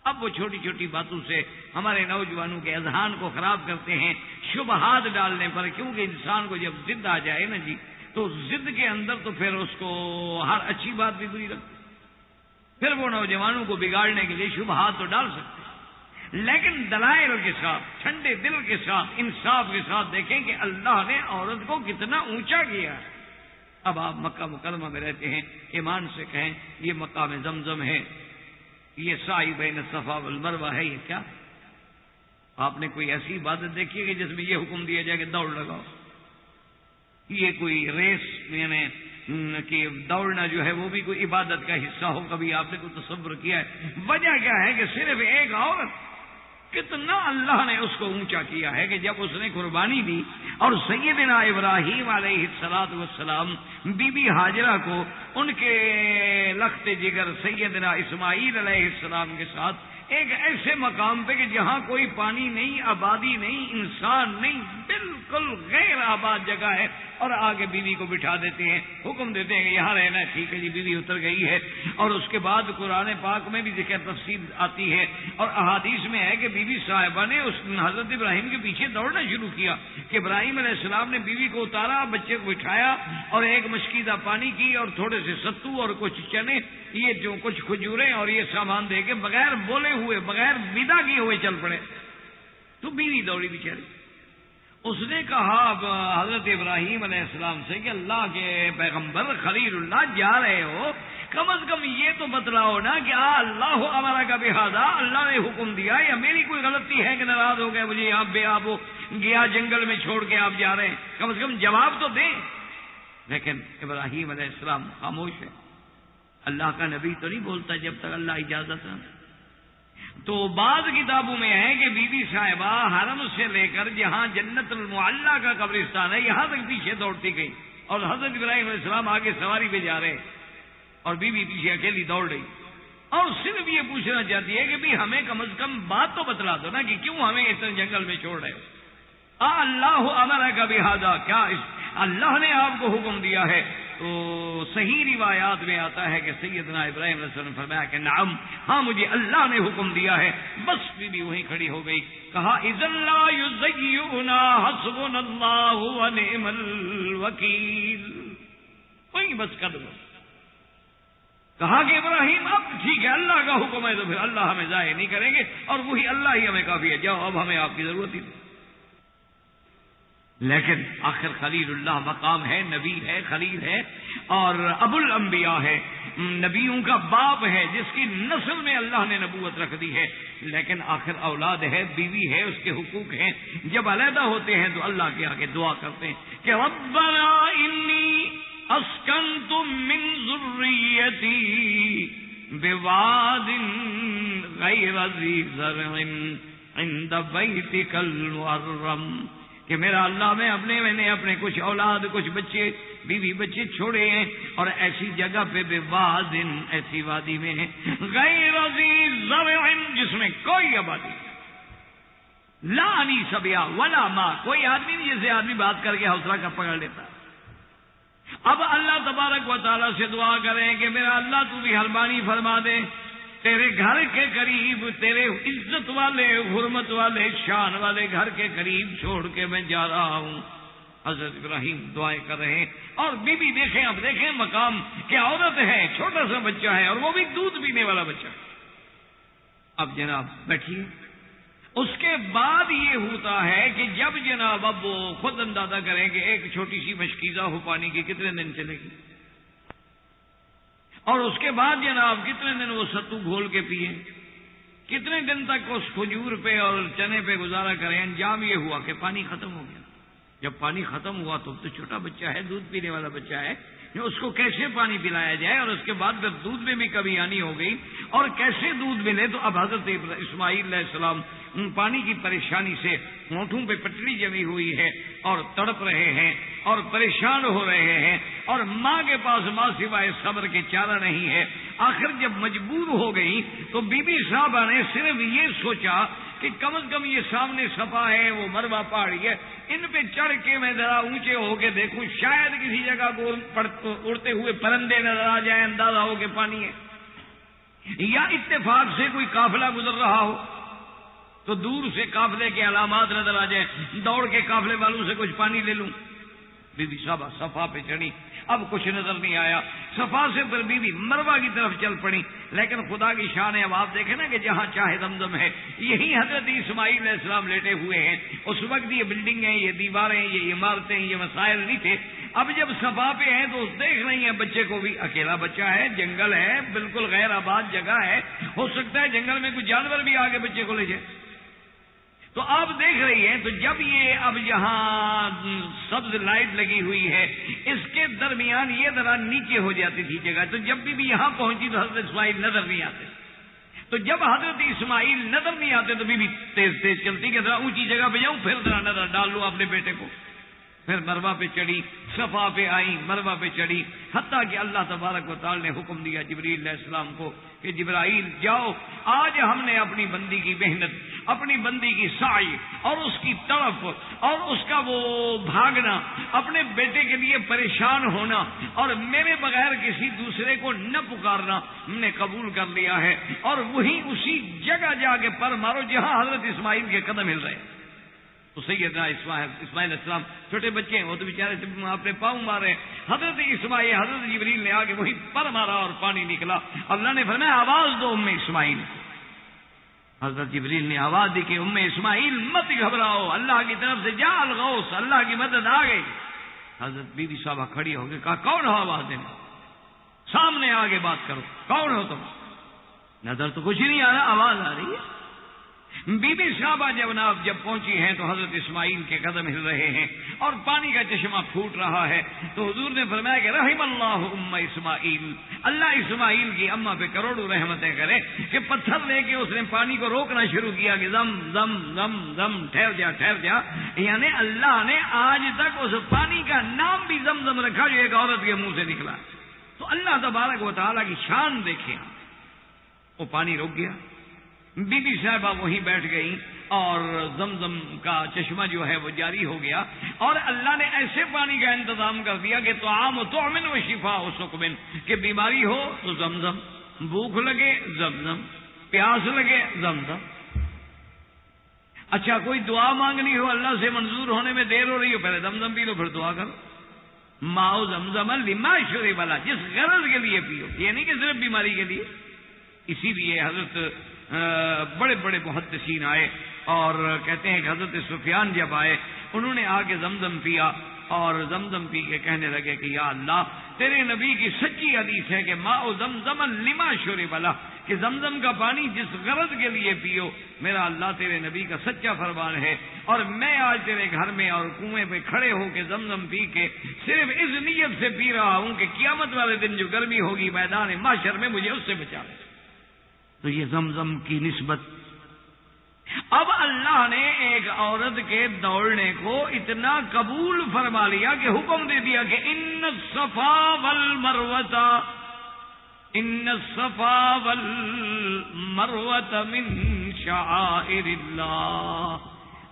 اب وہ چھوٹی چھوٹی باتوں سے ہمارے نوجوانوں کے اذہان کو خراب کرتے ہیں شبہات ڈالنے پر، کیونکہ انسان کو جب ضد آ جائے نا جی تو ضد کے اندر تو پھر اس کو ہر اچھی بات بھی بری لگتی. پھر وہ نوجوانوں کو بگاڑنے کے لیے شبہات تو ڈال سکتے ہیں، لیکن دلائل کے ساتھ، ٹھنڈے دل کے ساتھ، انصاف کے ساتھ دیکھیں کہ اللہ نے عورت کو کتنا اونچا کیا ہے. اب آپ مکہ مکرمہ میں رہتے ہیں، ایمان سے کہیں یہ مقام زمزم ہے، یہ سعی بین الصفا والمروہ ہے، یہ کیا؟ آپ نے کوئی ایسی عبادت دیکھی ہے کہ جس میں یہ حکم دیا جائے کہ دوڑ لگاؤ؟ یہ کوئی ریس یعنی کہ دوڑنا جو ہے وہ بھی کوئی عبادت کا حصہ ہو؟ کبھی آپ نے کوئی تصور کیا ہے؟ وجہ کیا ہے کہ صرف ایک عورت کتنا اللہ نے اس کو اونچا کیا ہے کہ جب اس نے قربانی دی اور سیدنا ابراہیم علیہ السلام بی بی ہاجرہ کو ان کے لخت جگر سیدنا اسماعیل علیہ السلام کے ساتھ ایک ایسے مقام پہ کہ جہاں کوئی پانی نہیں، آبادی نہیں، انسان نہیں، بالکل غیر آباد جگہ ہے، اور آگے بیوی کو بٹھا دیتے ہیں، حکم دیتے ہیں کہ یہاں رہنا ہے. ٹھیک ہے جی، بیوی اتر گئی ہے. اور اس کے بعد قرآن پاک میں بھی ذکر تفصیل آتی ہے اور احادیث میں ہے کہ بیوی صاحبہ نے اس حضرت ابراہیم کے پیچھے دوڑنا شروع کیا کہ ابراہیم علیہ السلام نے بیوی کو اتارا، بچے کو بٹھایا اور ایک مشکیدہ پانی کی اور تھوڑے سے ستو اور کچھ چنے، یہ جو کچھ کھجوریں اور یہ سامان دے کے بغیر بولے ہوئے، بغیر ودا کیے ہوئے چل پڑے. تو بیوی دوڑی بیچاری. اس نے کہا حضرت ابراہیم علیہ السلام سے کہ اللہ کے پیغمبر خلیل اللہ جا رہے ہو، کم از کم یہ تو بتلاؤ نا کہ اللہ ہمارا کا بہذا، اللہ نے حکم دیا یا میری کوئی غلطی ہے کہ ناراض ہو گئے مجھے یہاں بے آب گیا جنگل میں چھوڑ کے آپ جا رہے ہیں؟ کم از کم جواب تو دیں. لیکن ابراہیم علیہ السلام خاموش ہے. اللہ کا نبی تو نہیں بولتا جب تک اللہ اجازت نہ. تو بعض کتابوں میں ہے کہ بی بی صاحبہ حرم سے لے کر جہاں جنت المعلیٰ کا قبرستان ہے یہاں تک پیچھے دوڑتی گئی، اور حضرت ابراہیم علیہ السلام آگے سواری پہ جا رہے اور بی بی پیچھے اکیلی دوڑ رہی، اور صرف یہ پوچھنا چاہتی ہے کہ بھی ہمیں کم از کم بات تو بتلا دو نا کہ کیوں ہمیں اتنے جنگل میں چھوڑ رہے ہو؟ اللہ امرک بہذا، کیا اللہ نے آپ کو حکم دیا ہے؟ تو صحیح روایات میں آتا ہے کہ سیدنا ابراہیم علیہ السلام نے فرمایا کہ نعم، ہاں مجھے اللہ نے حکم دیا ہے. بس بیوی وہیں کھڑی ہو گئی. کہا اذن لا یزیئنا حسبنا اللہ ونعم الوکیل، وہیں بس کر دو. کہا کہ ابراہیم اب ٹھیک ہے، اللہ کا حکم ہے تو پھر اللہ ہمیں ضائع نہیں کریں گے اور وہی اللہ ہی ہمیں کافی ہے، جاؤ اب ہمیں آپ کی ضرورت ہی نہیں. لیکن آخر خلیل اللہ مقام ہے، نبی ہے، خلیل ہے اور ابو الانبیاء ہے، نبیوں کا باپ ہے جس کی نسل میں اللہ نے نبوت رکھ دی ہے. لیکن آخر اولاد ہے، بیوی ہے، اس کے حقوق ہیں. جب علیحدہ ہوتے ہیں تو اللہ کے آگے دعا کرتے ہیں کہ ربنا انی اسکنت من ذریتی بواد غیر ذی زرع عند بیتک المحرم، کہ میرا اللہ میں نے اپنے کچھ اولاد، کچھ بچے، بیوی بچے چھوڑے ہیں اور ایسی جگہ پہ بے وادن، ایسی وادی میں ہیں، غیر ذی زرع، جس میں کوئی آبادی، لا انیس بہا ولا ماء، کوئی آدمی نہیں جیسے آدمی بات کر کے حوصلہ کا پکڑ لیتا. اب اللہ تبارک و تعالیٰ سے دعا کریں کہ میرا اللہ تو بھی مہربانی فرما دے، تیرے گھر کے قریب، تیرے عزت والے، حرمت والے، شان والے گھر کے قریب چھوڑ کے میں جا رہا ہوں. حضرت ابراہیم دعائیں کر رہے ہیں اور بی بی دیکھیں، اب دیکھیں مقام کہ عورت ہے، چھوٹا سا بچہ ہے اور وہ بھی دودھ پینے والا بچہ. اب جناب بیٹھیے. اس کے بعد یہ ہوتا ہے کہ جب جناب اب وہ خود اندازہ کریں کہ ایک چھوٹی سی مشکیزہ ہو پانی کی کتنے دن چلے گی. اور اس کے بعد جناب کتنے دن وہ ستو گھول کے پیے، کتنے دن تک اس کھجور پہ اور چنے پہ گزارا کریں. انجام یہ ہوا کہ پانی ختم ہو گیا. جب پانی ختم ہوا تو چھوٹا بچہ ہے، دودھ پینے والا بچہ ہے، اس کو کیسے پانی پلایا جائے؟ اور اس کے بعد جب دودھ میں بھی کمی آنی ہو گئی اور کیسے دودھ ملے، تو اب حضرت اسماعیل علیہ السلام پانی کی پریشانی سے ہونٹوں پہ پٹڑی جمی ہوئی ہے اور تڑپ رہے ہیں اور پریشان ہو رہے ہیں، اور ماں کے پاس ماں سوائے صبر کے چارہ نہیں ہے. آخر جب مجبور ہو گئی تو بی بی صاحبہ نے صرف یہ سوچا کہ کم از کم یہ سامنے صفا ہے، وہ مروہ پہاڑی ہے، ان پہ چڑھ کے میں ذرا اونچے ہو کے دیکھوں، شاید کسی جگہ کو اڑتے ہوئے پرندے نظر آ جائیں، اندازہ ہو کہ پانی ہے، یا اتفاق سے کوئی قافلہ گزر رہا ہو تو دور سے قافلے کے علامات نظر آ جائیں، دوڑ کے قافلے والوں سے کچھ پانی لے لوں. بی بی صاحبہ صفا پہ چڑھی، اب کچھ نظر نہیں آیا. صفا سے پھر بی بی مروہ کی طرف چل پڑی. لیکن خدا کی شان ہے، اب آپ دیکھیں نا کہ جہاں چاہے زمزم ہے، یہی حضرت اسماعیل علیہ السلام لیٹے ہوئے ہیں. اس وقت یہ بلڈنگیں، یہ دیواریں، یہ عمارتیں، یہ مسائل نہیں تھے. اب جب صفا پہ ہیں تو دیکھ رہی ہیں بچے کو بھی، اکیلا بچہ ہے، جنگل ہے، بالکل غیر آباد جگہ ہے، ہو سکتا ہے جنگل میں کوئی جانور بھی آگے بچے کو لے جائے. تو آپ دیکھ رہی ہیں، تو جب یہ اب یہاں سبز لائٹ لگی ہوئی ہے، اس کے درمیان یہ ذرا نیچے ہو جاتی تھی جگہ، تو جب بھی یہاں پہنچی تو حضرت اسماعیل نظر نہیں آتے. تو جب حضرت اسماعیل نظر نہیں آتے تو بھی تیز تیز چلتی کہ ذرا اونچی جگہ پہ جاؤں، پھر ذرا نظر ڈال لوں اپنے بیٹے کو. پھر مروہ پہ چڑھی، صفا پہ آئی، مروہ پہ چڑھی، حتیٰ کہ اللہ تبارک و تعالی نے حکم دیا جبریل علیہ السلام کو کہ جبرائیل جاؤ، آج ہم نے اپنی بندی کی محنت، اپنی بندی کی سعی اور اس کی تڑپ اور اس کا وہ بھاگنا، اپنے بیٹے کے لیے پریشان ہونا اور میرے بغیر کسی دوسرے کو نہ پکارنا، ہم نے قبول کر لیا ہے. اور وہیں اسی جگہ جا کے پر مارو جہاں حضرت اسماعیل کے قدم ہل رہے ہیں. تو سیدنا اسماعیل السلام چھوٹے بچے ہیں، وہ تو بیچارے اپنے پاؤں مارے. حضرت اسماعیل، حضرت جبریل نے آگے وہیں پر مارا اور پانی نکلا. اللہ نے فرمایا آواز دو اسماعیل. حضرت جبریل نے آواز دی کہ اسماعیل مت گھبراؤ، اللہ کی طرف سے جا الغوث، اللہ کی مدد آ گئی. حضرت بی بی صاحبہ کھڑی ہو گئی، کہا کون ہو آواز دینے؟ سامنے آگے بات کرو، کون ہو تم؟ نظر تو کچھ نہیں آ رہا، آواز آ رہی ہے. بی بی صاحبہ جب پہنچی ہیں تو حضرت اسماعیل کے قدم ہل رہے ہیں اور پانی کا چشمہ پھوٹ رہا ہے. تو حضور نے فرمایا کہ رحم اللہ اسماعیل، اللہ اسماعیل کی اماں پہ کروڑوں رحمتیں کرے کہ پتھر لے کے اس نے پانی کو روکنا شروع کیا کہ زم زم زم زم، ٹھہر جا ٹھہر جا. یعنی اللہ نے آج تک اس پانی کا نام بھی زم زم رکھا جو ایک عورت کے منہ سے نکلا. تو اللہ تبارک و تعالیٰ کی شان دیکھیں. وہ پانی رک گیا، بی بی صاحبہ وہیں بیٹھ گئی اور زمزم کا چشمہ جو ہے وہ جاری ہو گیا. اور اللہ نے ایسے پانی کا انتظام کر دیا کہ طعام و طعمن و شفا و سقمن، کہ بیماری ہو تو زمزم، بھوک لگے زمزم، پیاس لگے زمزم. اچھا کوئی دعا مانگنی ہو، اللہ سے منظور ہونے میں دیر ہو رہی ہو، پہلے زمزم پی لو پھر دعا کرو. ماؤ زمزم لما شرب لہ، جس غرض کے لیے پیو، یہ نہیں کہ صرف بیماری کے لیے. اسی لیے حضرت بڑے بڑے محدثین آئے اور کہتے ہیں کہ حضرت سفیان جب آئے، انہوں نے آ کے زمزم پیا اور زمزم پی کے کہنے لگے کہ یا اللہ، تیرے نبی کی سچی حدیث ہے کہ ماء زمزم لما شرب لہ، کہ زمزم کا پانی جس غرض کے لیے پیو. میرا اللہ تیرے نبی کا سچا فرمان ہے، اور میں آج تیرے گھر میں اور کنویں پہ کھڑے ہو کے زمزم پی کے صرف اس نیت سے پی رہا ہوں کہ قیامت والے دن جو گرمی ہوگی میدان محشر میں مجھے اس سے بچا لے. تو یہ زمزم کی نسبت. اب اللہ نے ایک عورت کے دوڑنے کو اتنا قبول فرما لیا کہ حکم دے دیا کہ ان الصفا والمروۃ من شعائر اللہ.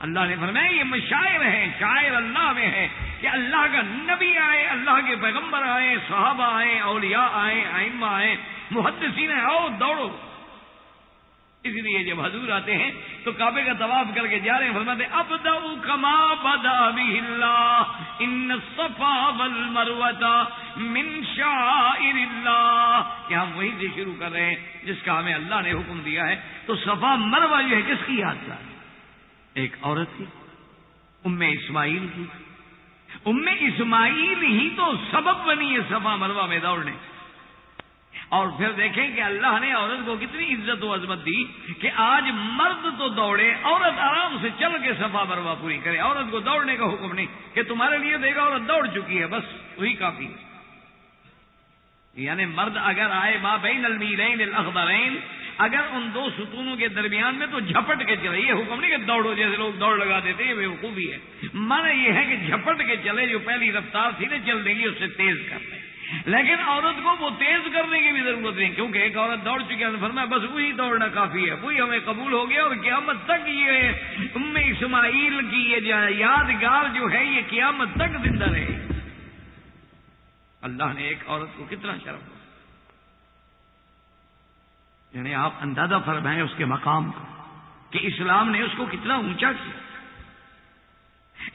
اللہ نے فرمایا یہ مشاعر ہیں، شاعر اللہ میں ہے کہ اللہ کا نبی آئے، اللہ کے پیغمبر آئے، صحابہ آئے، اولیاء آئے، ائمہ آئے، محدثین آئے، آؤ دوڑو. اس لیے جب حضور آتے ہیں تو کعبے کا طواف کر کے جا رہے ہیں، فرماتے ہیں ابدأ کما بدا بہ اللہ ان الصفا والمروۃ من شعائر اللہ. کہ ہم وہیں سے شروع کر رہے ہیں جس کا ہمیں اللہ نے حکم دیا ہے. تو صفا مروہ جو ہے کس کی یاد کا؟ ایک عورت کی، اسماعیل کی. اسماعیل ہی تو سبب بنی ہے صفا مروہ میں دوڑنے. اور پھر دیکھیں کہ اللہ نے عورت کو کتنی عزت و عظمت دی کہ آج مرد تو دوڑے، عورت آرام سے چل کے صفا مروا پوری کرے. عورت کو دوڑنے کا حکم نہیں کہ تمہارے لیے دیکھا عورت دوڑ چکی ہے، بس وہی کافی ہے. یعنی مرد اگر آئے ما بین المیلین الاخضرین، اگر ان دو ستونوں کے درمیان میں تو جھپٹ کے چلے. یہ حکم نہیں کہ دوڑو جیسے لوگ دوڑ لگا دیتے ہیں، یہ بیوقوفی ہے. مانا یہ ہے کہ جھپٹ کے چلے، جو پہلی رفتار تھی نا چل دے گی اس سے تیز کر لیں. لیکن عورت کو وہ تیز کرنے کی بھی ضرورت نہیں، کیونکہ ایک عورت دوڑ چکی ہے، فرمایا بس وہی دوڑنا کافی ہے، وہی ہمیں قبول ہو گیا. اور قیامت تک یہ ام اسماعیل کی یہ یادگار جو ہے یہ قیامت تک زندہ رہے. اللہ نے ایک عورت کو کتنا شرف دیا. یعنی آپ اندازہ فرمائیں اس کے مقام کو کہ اسلام نے اس کو کتنا اونچا کیا،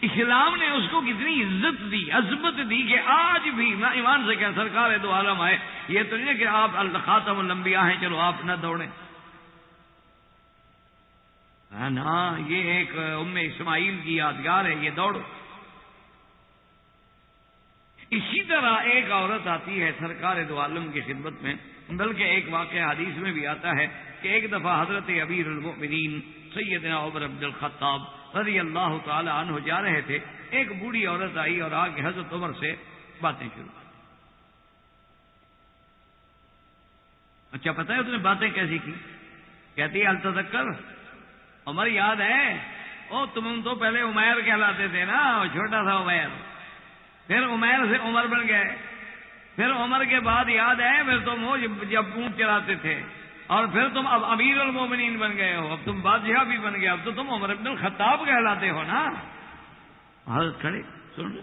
اسلام نے اس کو کتنی عزت دی، عظمت دی کہ آج بھی میں ایمان سے کہہ سرکار دو عالم آئے. یہ تو نہیں ہے کہ آپ خاتم الانبیاء ہیں چلو آپ نہ دوڑیں. نا، یہ ایک ام اسماعیل کی یادگار ہے، یہ دوڑو. اسی طرح ایک عورت آتی ہے سرکار دو عالم کی خدمت میں، بلکہ ایک واقعہ حدیث میں بھی آتا ہے کہ ایک دفعہ حضرت امیر المؤمنین سیدنا عمر بن الخطاب رضی اللہ تعالی عنہ جا رہے تھے. ایک بوڑھی عورت آئی اور آ کے حضرت عمر سے باتیں شروع کی. اچھا پتہ ہے اس نے باتیں کیسی کی؟ کہتی التذکر، عمر یاد ہے؟ او تم تو پہلے عمیر کہلاتے تھے نا، چھوٹا تھا عمیر، پھر عمیر سے عمر بن گئے، پھر عمر کے بعد یاد ہے پھر تم ہو جب اونٹ چلاتے تھے، اور پھر تم اب امیر المومنین بن گئے ہو، اب تم بادشاہ بھی بن گئے، اب تو تم عمر بن الخطاب کہلاتے ہو نا. حضرت کھڑے سن لو.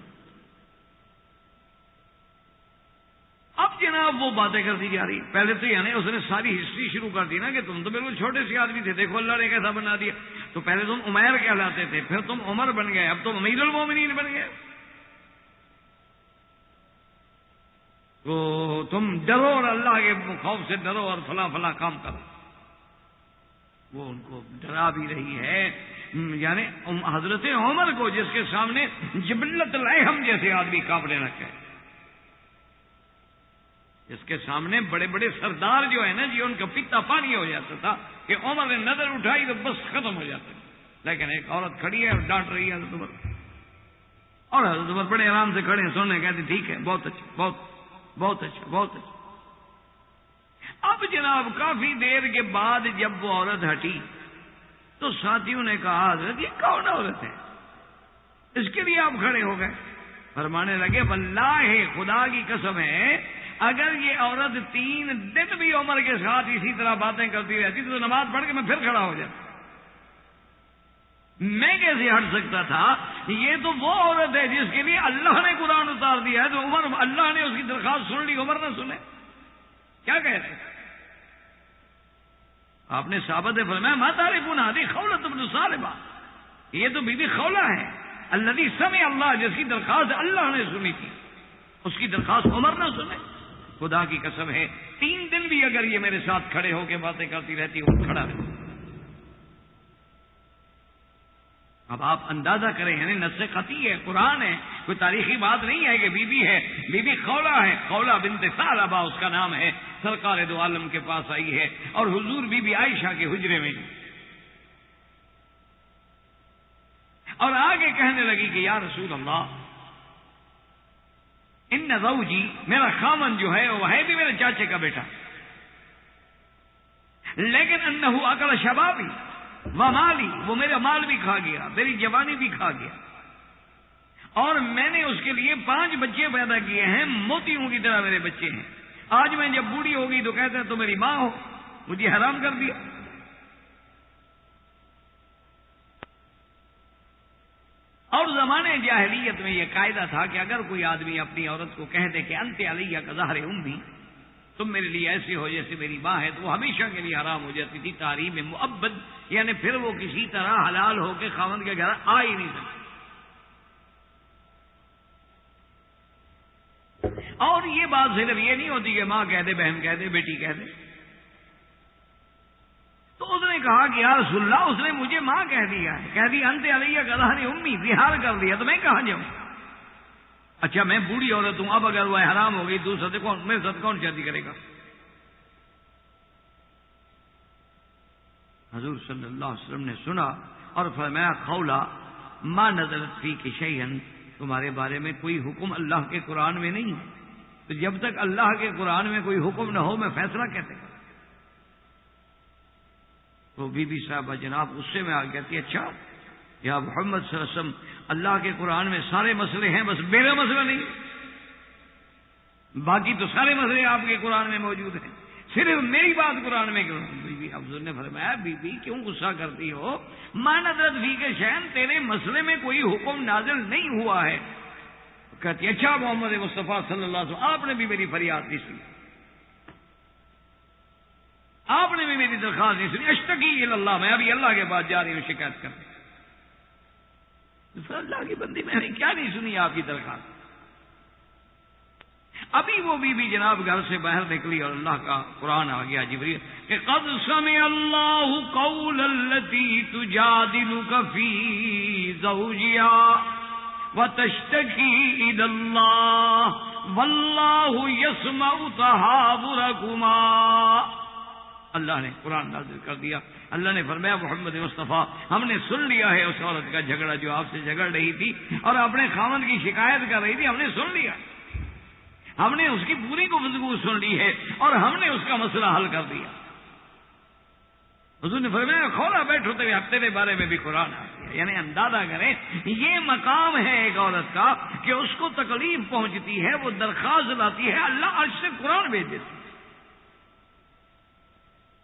اب جناب وہ باتیں کرتی جا رہی. پہلے تو یعنی اس نے ساری ہسٹری شروع کر دی نا کہ تم تو بالکل چھوٹے سے آدمی تھے، دیکھو اللہ نے کیسا بنا دیا. تو پہلے تم عمیر کہلاتے تھے، پھر تم عمر بن گئے، اب تم امیر المومنین بن گئے. تو تم ڈرو اور اللہ کے خوف سے ڈرو اور فلاں فلاں کام کرو. وہ ان کو ڈرا بھی رہی ہے. یعنی حضرت عمر کو جس کے سامنے جبلت الہم جیسے آدمی کانپنے لگے، جس کے سامنے بڑے بڑے سردار جو ہے نا جی، ان کا پیتا پانی ہو جاتا تھا کہ عمر نے نظر اٹھائی تو بس ختم ہو جاتا. لیکن ایک عورت کھڑی ہے اور ڈانٹ رہی ہے حضرت عمر، اور حضرت عمر بڑے آرام سے کھڑے ہیں، سننے کہتے ٹھیک ہے، بہت اچھا، بہت اچھا، بہت اچھا. اب جناب کافی دیر کے بعد جب وہ عورت ہٹی تو ساتھیوں نے کہا حضرت یہ کون عورت ہے، اس کے لیے آپ کھڑے ہو گئے؟ فرمانے لگے واللہ خدا کی قسم ہے اگر یہ عورت 3 دن بھی عمر کے ساتھ اسی طرح باتیں کرتی رہتی تو نماز پڑھ کے میں پھر کھڑا ہو جاتا. میں کیسے ہٹ سکتا تھا؟ یہ تو وہ عورت ہے جس کے لیے اللہ نے قرآن اتار دیا ہے، تو عمر اللہ نے اس کی درخواست سن لی، عمر نہ سنے. کیا کہہ رہے ہیں آپ نے؟ صحابہ نے فرمایا ما تعرفون هذه خولۃ بنت صالبہ، یہ تو بی بی خولہ ہے الذی سمع اللہ، جس کی درخواست اللہ نے سنی تھی، اس کی درخواست عمر نہ سنے. خدا کی قسم ہے 3 دن بھی اگر یہ میرے ساتھ کھڑے ہو کے باتیں کرتی رہتی وہ کھڑا رہتا. اب آپ اندازہ کریں، یعنی نص قطعی ہے، قرآن ہے، کوئی تاریخی بات نہیں ہے کہ بی بی ہے. بی بی خولہ ہے، خولہ بنت ثعلبہ اس کا نام ہے. سرکار دو عالم کے پاس آئی ہے اور حضور بی بی عائشہ کے حجرے میں، اور آگے کہنے لگی کہ یا رسول اللہ ان زوجی، میرا خامن جو ہے وہ ہے بھی میرے چاچے کا بیٹا، لیکن انہ اکل شبابی ومالی، وہ میرا مال بھی کھا گیا، میری جوانی بھی کھا گیا، اور میں نے اس کے لیے 5 بچے پیدا کیے ہیں، موتیوں کی طرح میرے بچے ہیں. آج میں جب بوڑھی ہو گئی تو کہتے ہیں تو میری ماں ہو، مجھے حرام کر دیا. اور زمانے جاہلیت میں یہ قاعدہ تھا کہ اگر کوئی آدمی اپنی عورت کو کہہ دے کہ انت علیہ کا ظہر امی، تم میرے لیے ایسے ہو جیسے میری ماں ہے، تو وہ ہمیشہ کے لیے حرام ہو جاتی تھی، تحریم مؤبد، یعنی پھر وہ کسی طرح حلال ہو کے خاوند کے گھر آ ہی نہیں سکتی. اور یہ بات صرف یہ نہیں ہوتی کہ ماں کہہ دے، بہن کہہ دے، بیٹی کہہ دے. تو اس نے کہا کہ یا رسول اللہ اس نے مجھے ماں کہہ دیا ہے، کہہ دی انت علیہ کا ظہر امی، زہار کر دیا، تو میں کہاں جاؤں؟ اچھا میں بوڑھی عورت ہوں، اب اگر وہ حرام ہو گئی میرے ساتھ کون شادی کرے گا؟ حضور صلی اللہ علیہ وسلم نے سنا اور فرمایا خولا ما نزلت فی کی شیئن، تمہارے بارے میں کوئی حکم اللہ کے قرآن میں نہیں ہے، تو جب تک اللہ کے قرآن میں کوئی حکم نہ ہو میں فیصلہ کیسے کروں؟ تو بی بی صاحبہ جناب غصے میں آ کہتی اچھا یا محمد صلی اللہ علیہ وسلم، اللہ کے قرآن میں سارے مسئلے ہیں، بس میرا مسئلہ نہیں، باقی تو سارے مسئلے آپ کے قرآن میں موجود ہیں، صرف میری بات قرآن میں کیوں؟ بی بی افضل نے فرمایا بی بی کیوں غصہ کرتی ہو؟ ما نزلت فی کے شیئن، تیرے مسئلے میں کوئی حکم نازل نہیں ہوا ہے۔ کہتی اچھا محمد مصطفیٰ صلی اللہ علیہ وسلم، آپ نے بھی میری فریاد نہیں سنی، آپ نے بھی میری درخواست نہیں سنی، اشتکی اللہ، میں ابھی اللہ کے پاس جا رہی ہوں شکایت کرنے۔ اللہ کی بندی میں نے کیا نہیں سنی آپ کی درخواست؟ ابھی وہ بی بی جناب گھر سے باہر نکلی اور اللہ کا قرآن آ گیا جبریل کہ قد سمع اللہ قول التی تجادلک فی زوجہا وتشتکی الی اللہ واللہ یسمع تحاورکما۔ اللہ نے قرآن نازل کر دیا، اللہ نے فرمایا محمد مصطفیٰ ہم نے سن لیا ہے اس عورت کا جھگڑا جو آپ سے جھگڑ رہی تھی اور اپنے خاوند کی شکایت کر رہی تھی، ہم نے سن لیا، ہم نے اس کی پوری گفتگو سن لی ہے اور ہم نے اس کا مسئلہ حل کر دیا۔ حضور نے فرمایا کھولا بیٹھو تیرے بارے میں بھی قرآن آ گیا۔ یعنی اندازہ کریں یہ مقام ہے ایک عورت کا کہ اس کو تکلیف پہنچتی ہے، وہ درخواست لاتی ہے، اللہ عرش سے قرآن بھیج دیتی ہے۔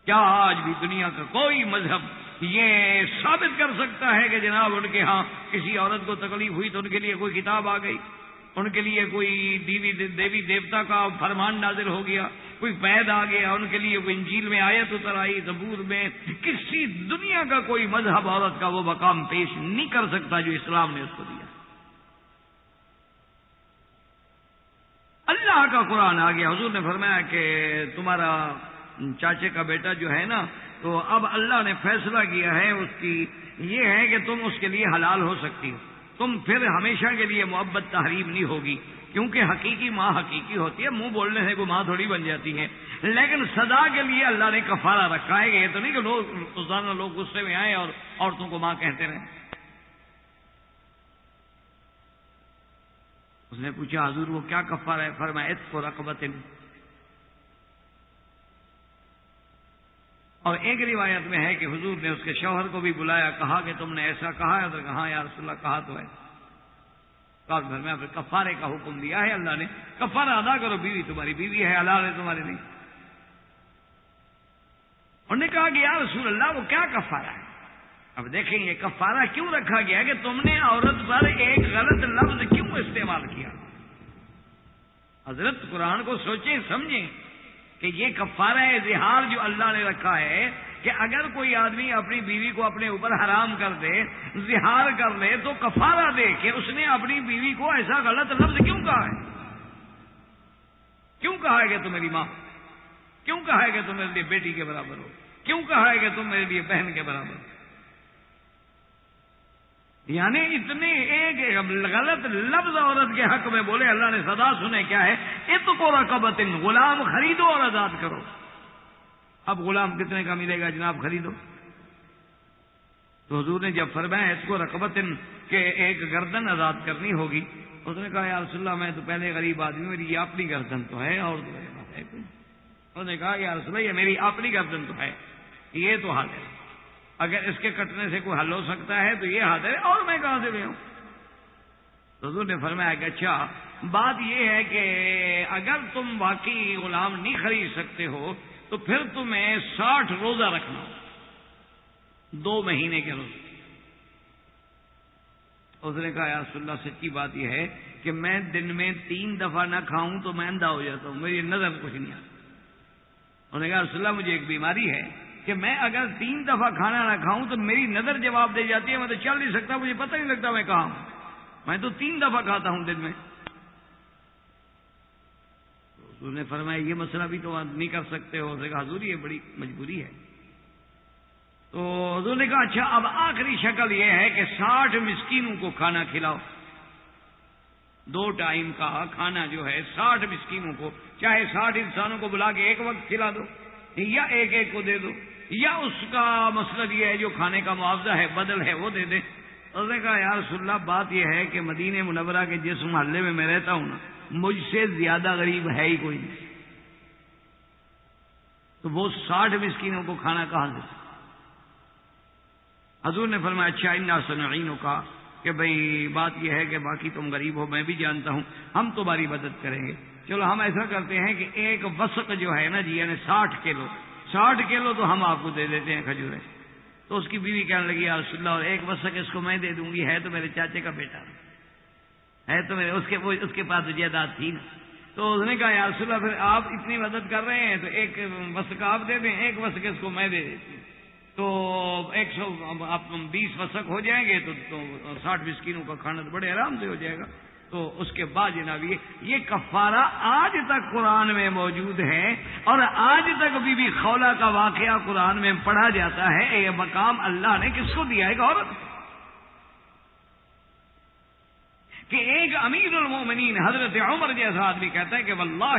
کیا آج بھی دنیا کا کوئی مذہب یہ ثابت کر سکتا ہے کہ جناب ان کے ہاں کسی عورت کو تکلیف ہوئی تو ان کے لیے کوئی کتاب آ گئی، ان کے لیے کوئی دیوی دیوتا کا فرمان نازل ہو گیا، کوئی پید آ گیا، ان کے لیے کوئی انجیل میں آیت اتر آئی، زبور میں؟ کسی دنیا کا کوئی مذہب عورت کا وہ مقام پیش نہیں کر سکتا جو اسلام نے اس کو دیا۔ اللہ کا قرآن آ گیا، حضور نے فرمایا کہ تمہارا چاچے کا بیٹا جو ہے نا، تو اب اللہ نے فیصلہ کیا ہے اس کی یہ ہے کہ تم اس کے لیے حلال ہو سکتی ہو، تم پھر ہمیشہ کے لیے محبت تحریم نہیں ہوگی، کیونکہ حقیقی ماں حقیقی ہوتی ہے، منہ بولنے سے کوئی ماں تھوڑی بن جاتی ہے، لیکن سزا کے لیے اللہ نے کفارہ رکھا ہے کہ یہ تو نہیں کہ روزانہ لوگ غصے میں آئے اور عورتوں کو ماں کہتے رہیں۔ اس نے پوچھا حضور وہ کیا کفارہ ہے؟ فرمایا عتق رقبۃ۔ اور ایک روایت میں ہے کہ حضور نے اس کے شوہر کو بھی بلایا، کہا کہ تم نے ایسا کہا ہے؟ تو کہا یا رسول اللہ کہا تو ہے۔ رات بھر میں پھر کفارے کا حکم دیا ہے اللہ نے، کفارہ ادا کرو، بیوی تمہاری بیوی ہے، حلال ہے تمہاری نہیں۔ انہوں نے کہا کہ یا رسول اللہ وہ کیا کفارہ ہے؟ اب دیکھیں یہ کفارہ کیوں رکھا گیا کہ تم نے عورت پر ایک غلط لفظ کیوں استعمال کیا؟ حضرت قرآن کو سوچیں سمجھیں کہ یہ کفارہ اظہار جو اللہ نے رکھا ہے کہ اگر کوئی آدمی اپنی بیوی کو اپنے اوپر حرام کر دے، زہار کر لے، تو کفارہ دے کہ اس نے اپنی بیوی کو ایسا غلط لفظ کیوں کہا ہے؟ کیوں کہا ہے کہ تم میری ماں؟ کیوں کہا ہے کہ تم میرے لیے بیٹی کے برابر ہو؟ کیوں کہا ہے کہ تم میرے لیے بہن کے برابر ہو؟ یعنی اتنے ایک غلط لفظ عورت کے حق میں بولے، اللہ نے سزا سنے کیا ہے؟ عتق رقبۃ، غلام خریدو اور آزاد کرو۔ اب غلام کتنے کا ملے گا جناب؟ خریدو۔ تو حضور نے جب فرمایا عتق رقبۃ کہ ایک گردن آزاد کرنی ہوگی، اس نے کہا یا رسول اللہ میں تو پہلے غریب آدمی، میری یہ اپنی گردن تو ہے اور تو ہے کوئی۔ انہوں نے کہا یا رسول اللہ یہ میری اپنی گردن تو ہے، یہ تو حال ہے، اگر اس کے کٹنے سے کوئی حل ہو سکتا ہے تو یہ حال ہے، اور میں کہاں سے لے آؤں؟ حضور نے فرمایا کہ اچھا بات یہ ہے کہ اگر تم واقعی غلام نہیں خرید سکتے ہو تو پھر تمہیں 60 روزہ رکھنا ہو، 2 مہینے کے روزے۔ اس نے کہا یا رسول اللہ سچی بات یہ ہے کہ میں دن میں 3 دفعہ نہ کھاؤں تو میں اندھا ہو جاتا ہوں، میری نظر کچھ نہیں آتا۔ انہوں نے کہا رسول اللہ مجھے ایک بیماری ہے کہ میں اگر 3 دفعہ کھانا نہ کھاؤں تو میری نظر جواب دے جاتی ہے، میں تو چل نہیں سکتا، مجھے پتہ نہیں لگتا میں کہاں ہوں، میں تو 3 دفعہ کھاتا ہوں دن میں۔ حضور نے فرمایا یہ مسئلہ بھی تو نہیں کر سکتے ہو؟ اس نے کہا حضور یہ بڑی مجبوری ہے۔ تو حضور نے کہا اچھا اب آخری شکل یہ ہے کہ 60 مسکینوں کو کھانا کھلاؤ، 2 ٹائم کا کھانا جو ہے 60 مسکینوں کو، چاہے 60 انسانوں کو بلا کے ایک وقت کھلا دو یا ایک ایک کو دے دو، یا اس کا مسئلہ یہ ہے جو کھانے کا معاوضہ ہے بدل ہے وہ دے دیں. اس نے کہا یا رسول اللہ بات یہ ہے کہ مدینہ منورہ کے جس محلے میں میں رہتا ہوں نا مجھ سے زیادہ غریب ہے ہی کوئی نہیں, تو وہ 60 مسکینوں کو کھانا کہاں سے. حضور نے فرمایا اچھا انا سنعینک کا کہ بھئی بات یہ ہے کہ باقی تم غریب ہو میں بھی جانتا ہوں, ہم تمہاری مدد کریں گے. چلو ہم ایسا کرتے ہیں کہ ایک وسق جو ہے نا جی یعنی 60 کلو تو ہم آپ کو دے دیتے ہیں کھجوریں. تو اس کی بیوی کہنے لگی یا رسول اللہ اور ایک وسق اس کو میں دے دوں گی, ہے تو میرے چاچے کا بیٹا ہے تو میرے اس کے پاس جائیداد تھی نا. تو اس نے کہا یا رسول اللہ پھر آپ اتنی مدد کر رہے ہیں تو ایک وسق آپ دے دیں, ایک وسق اس کو میں دے دیتی ہوں, تو 120 وسق ہو جائیں گے تو 60 مسکینوں کا کھانا تو بڑے آرام سے ہو جائے گا. تو اس کے بعد جناب یہ کفارہ آج تک قرآن میں موجود ہے اور آج تک بی خولہ کا واقعہ قرآن میں پڑھا جاتا ہے. یہ مقام اللہ نے کس کو دیا ہے عورت کہ ایک امیر المومنین حضرت عمر جیسا آدمی کہتا ہے کہ واللہ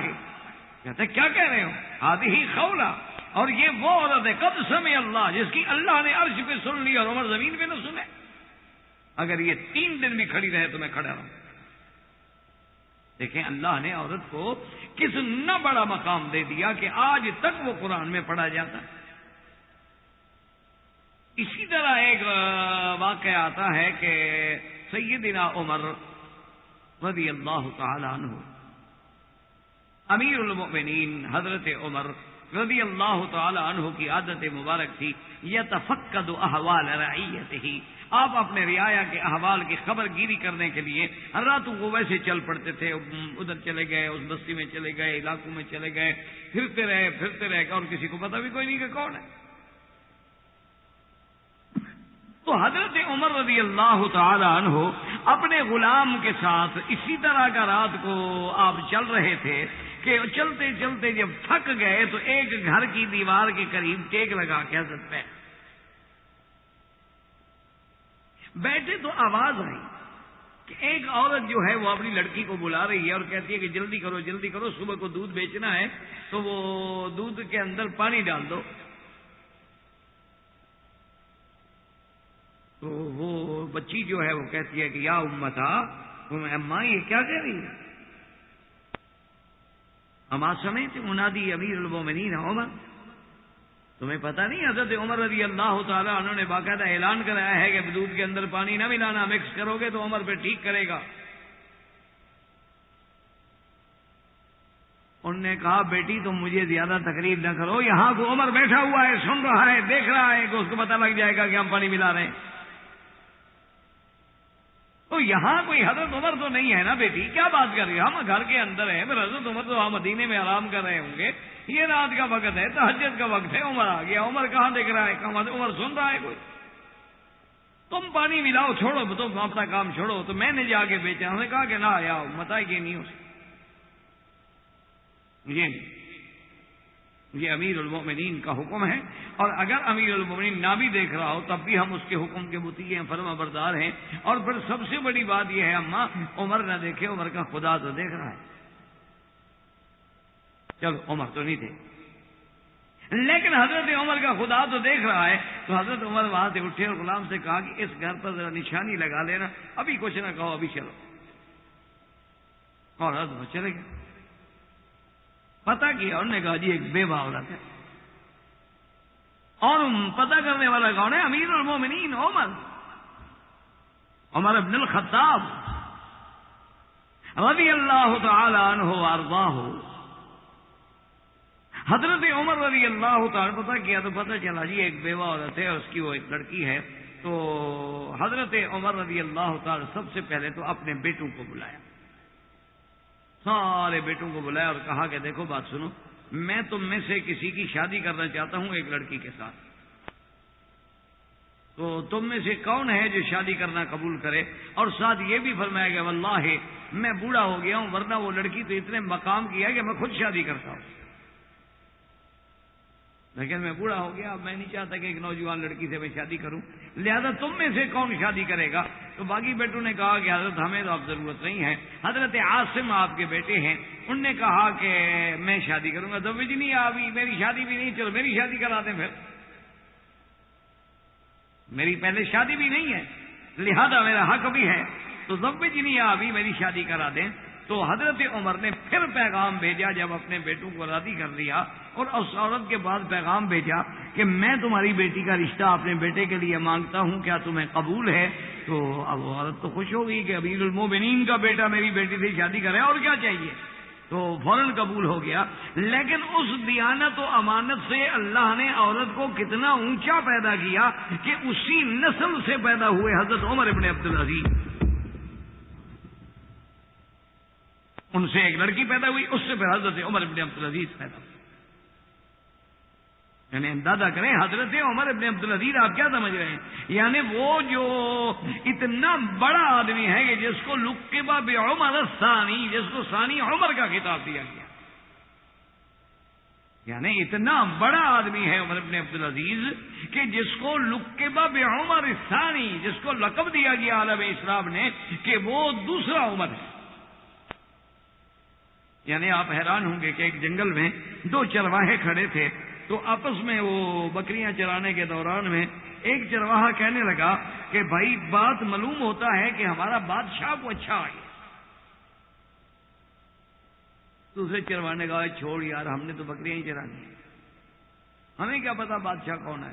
کہتا ہے کیا کہہ رہے ہو ہذہ خولہ, اور یہ وہ عورت ہے قد سمع اللہ جس کی اللہ نے عرش پہ سن لی اور عمر زمین پہ نہ سنے. اگر یہ 3 دن بھی کھڑی رہے تو میں کھڑا رہوں. دیکھیں اللہ نے عورت کو کس نہ بڑا مقام دے دیا کہ آج تک وہ قرآن میں پڑھا جاتا ہے. اسی طرح ایک واقعہ آتا ہے کہ سیدنا عمر رضی اللہ تعالی عنہ امیر المؤمنین حضرت عمر رضی اللہ تعالی عنہ کی عادت مبارک تھی یتفقد احوال رعیتہ, آپ اپنے رعایا کے احوال کی خبر گیری کرنے کے لیے ہر راتوں کو ویسے چل پڑتے تھے, ادھر چلے گئے اس بستی میں چلے گئے علاقوں میں چلے گئے, پھرتے رہے اور کسی کو پتہ بھی کوئی نہیں کہ کون ہے. تو حضرت عمر رضی اللہ تعالی عنہ اپنے غلام کے ساتھ اسی طرح کا رات کو آپ چل رہے تھے کہ چلتے چلتے جب تھک گئے تو ایک گھر کی دیوار کے قریب ٹیک لگا کے حضرت پہ بیٹھے تو آواز آئی کہ ایک عورت جو ہے وہ اپنی لڑکی کو بلا رہی ہے اور کہتی ہے کہ جلدی کرو صبح کو دودھ بیچنا ہے تو وہ دودھ کے اندر پانی ڈال دو. تو وہ بچی جو ہے وہ کہتی ہے کہ یا امتا, اماں یہ کیا کہہ رہی ہے؟ اما سمعت منادی امیر المومنین عمر, تمہیں پتہ نہیں حضرت عمر رضی اللہ تعالی عنہ نے باقاعدہ اعلان کرایا ہے کہ دودھ کے اندر پانی نہ ملانا, مکس کرو گے تو عمر پہ ٹھیک کرے گا. انہوں نے کہا بیٹی تم مجھے زیادہ تکلیف نہ کرو, یہاں کو عمر بیٹھا ہوا ہے سن رہا ہے دیکھ رہا ہے کہ اس کو پتہ لگ جائے گا کہ ہم پانی ملا رہے ہیں. تو یہاں کوئی حضرت عمر تو نہیں ہے نا بیٹی, کیا بات کر رہی ہے, ہم گھر کے اندر ہیں, پھر حضرت عمر تو ہم مدینے میں آرام کر رہے ہوں گے, یہ رات کا وقت ہے تہجد کا وقت ہے, عمر آ گیا, عمر کہاں دیکھ رہا ہے, عمر سن رہا ہے کوئی, تم پانی ملاؤ چھوڑو تم اپنا کام چھوڑو. تو میں نے جا کے بیچا, ہم نے کہا کہ نہ یا متا یہ نہیں ہو سکتا, یہ امیر المؤمنین کا حکم ہے, اور اگر امیر المؤمنین نہ بھی دیکھ رہا ہو تب بھی ہم اس کے حکم کے مطیع ہیں, فرما بردار ہیں. اور پھر سب سے بڑی بات یہ ہے اماں عمر نہ دیکھے, عمر کا خدا تو دیکھ رہا ہے. چلو عمر تو نہیں تھے لیکن حضرت عمر کا خدا تو دیکھ رہا ہے. تو حضرت عمر وہاں سے اٹھے اور غلام سے کہا کہ اس گھر پر ذرا نشانی لگا لینا, ابھی کچھ نہ کہو ابھی چلو. اور حضرت چلے گئے, پتہ کیا انہوں نے کہا جی ایک بیوہ عورت ہے, اور پتہ کرنے والا کون ہے؟ امیر المومنین عمر ابن الخطاب رضی اللہ تعالی عنہ وارضاہ. حضرت عمر رضی اللہ تعالی پتہ کیا تو پتہ چلا جی ایک بیوہ عورت ہے, اس کی وہ ایک لڑکی ہے. تو حضرت عمر رضی اللہ تعالی سب سے پہلے تو اپنے بیٹوں کو بلایا, سارے بیٹوں کو بلایا اور کہا کہ دیکھو بات سنو, میں تم میں سے کسی کی شادی کرنا چاہتا ہوں ایک لڑکی کے ساتھ, تو تم میں سے کون ہے جو شادی کرنا قبول کرے؟ اور ساتھ یہ بھی فرمایا کہ واللہ میں بوڑھا ہو گیا ہوں, ورنہ وہ لڑکی تو اتنے مقام کی ہے کہ میں خود شادی کرتا ہوں, لیکن میں بوڑھا ہو گیا, اب میں نہیں چاہتا کہ ایک نوجوان لڑکی سے میں شادی کروں, لہذا تم میں سے کون شادی کرے گا؟ تو باقی بیٹوں نے کہا کہ حضرت ہمیں تو اب ضرورت نہیں ہے. حضرت عاصم آپ کے بیٹے ہیں, انہوں نے کہا کہ میں شادی کروں گا. تو نہیں ابھی میری شادی بھی نہیں, چلو میری شادی کرا دیں. پھر میری پہلے شادی بھی نہیں ہے، لہذا میرا حق بھی ہے، تو زوجنی ابھی میری شادی کرا دیں۔ تو حضرت عمر نے پھر پیغام بھیجا، جب اپنے بیٹوں کو راضی کر لیا، اور اس عورت کے بعد پیغام بھیجا کہ میں تمہاری بیٹی کا رشتہ اپنے بیٹے کے لیے مانگتا ہوں، کیا تمہیں قبول ہے؟ تو اب وہ عورت تو خوش ہو گئی کہ امیر المومنین کا بیٹا میری بیٹی سے شادی کرے، اور کیا چاہیے، تو فوراً قبول ہو گیا۔ لیکن اس دیانت و امانت سے اللہ نے عورت کو کتنا اونچا پیدا کیا کہ اسی نسل سے پیدا ہوئے حضرت عمر ابن عبدالعزیز، ان سے ایک لڑکی پیدا ہوئی، اس سے پھر حضرت عمر ابن عبدالعزیز پیدا ہوئی۔ یعنی اندازہ کریں حضرت عمر ابن عبدالعزیز آپ کیا سمجھ رہے ہیں، یعنی وہ جو اتنا بڑا آدمی ہے کہ جس کو لقب بعمر الثانی، جس کو ثانی عمر کا خطاب دیا گیا، یعنی اتنا بڑا آدمی ہے عمر ابن عبدالعزیز کہ جس کو لقب بعمر الثانی، جس کو لقب دیا گیا عالم اسلام نے کہ وہ دوسرا عمر ہے۔ یعنی آپ حیران ہوں گے کہ ایک جنگل میں دو چرواہے کھڑے تھے، تو آپس میں وہ بکریاں چرانے کے دوران میں ایک چرواہا کہنے لگا کہ بھائی بات معلوم ہوتا ہے کہ ہمارا بادشاہ کو اچھا آئے۔ دوسرے چرواہے نے کہا چھوڑ یار، ہم نے تو بکریاں ہی چرانی ہیں، ہمیں کیا پتا بادشاہ کون ہے۔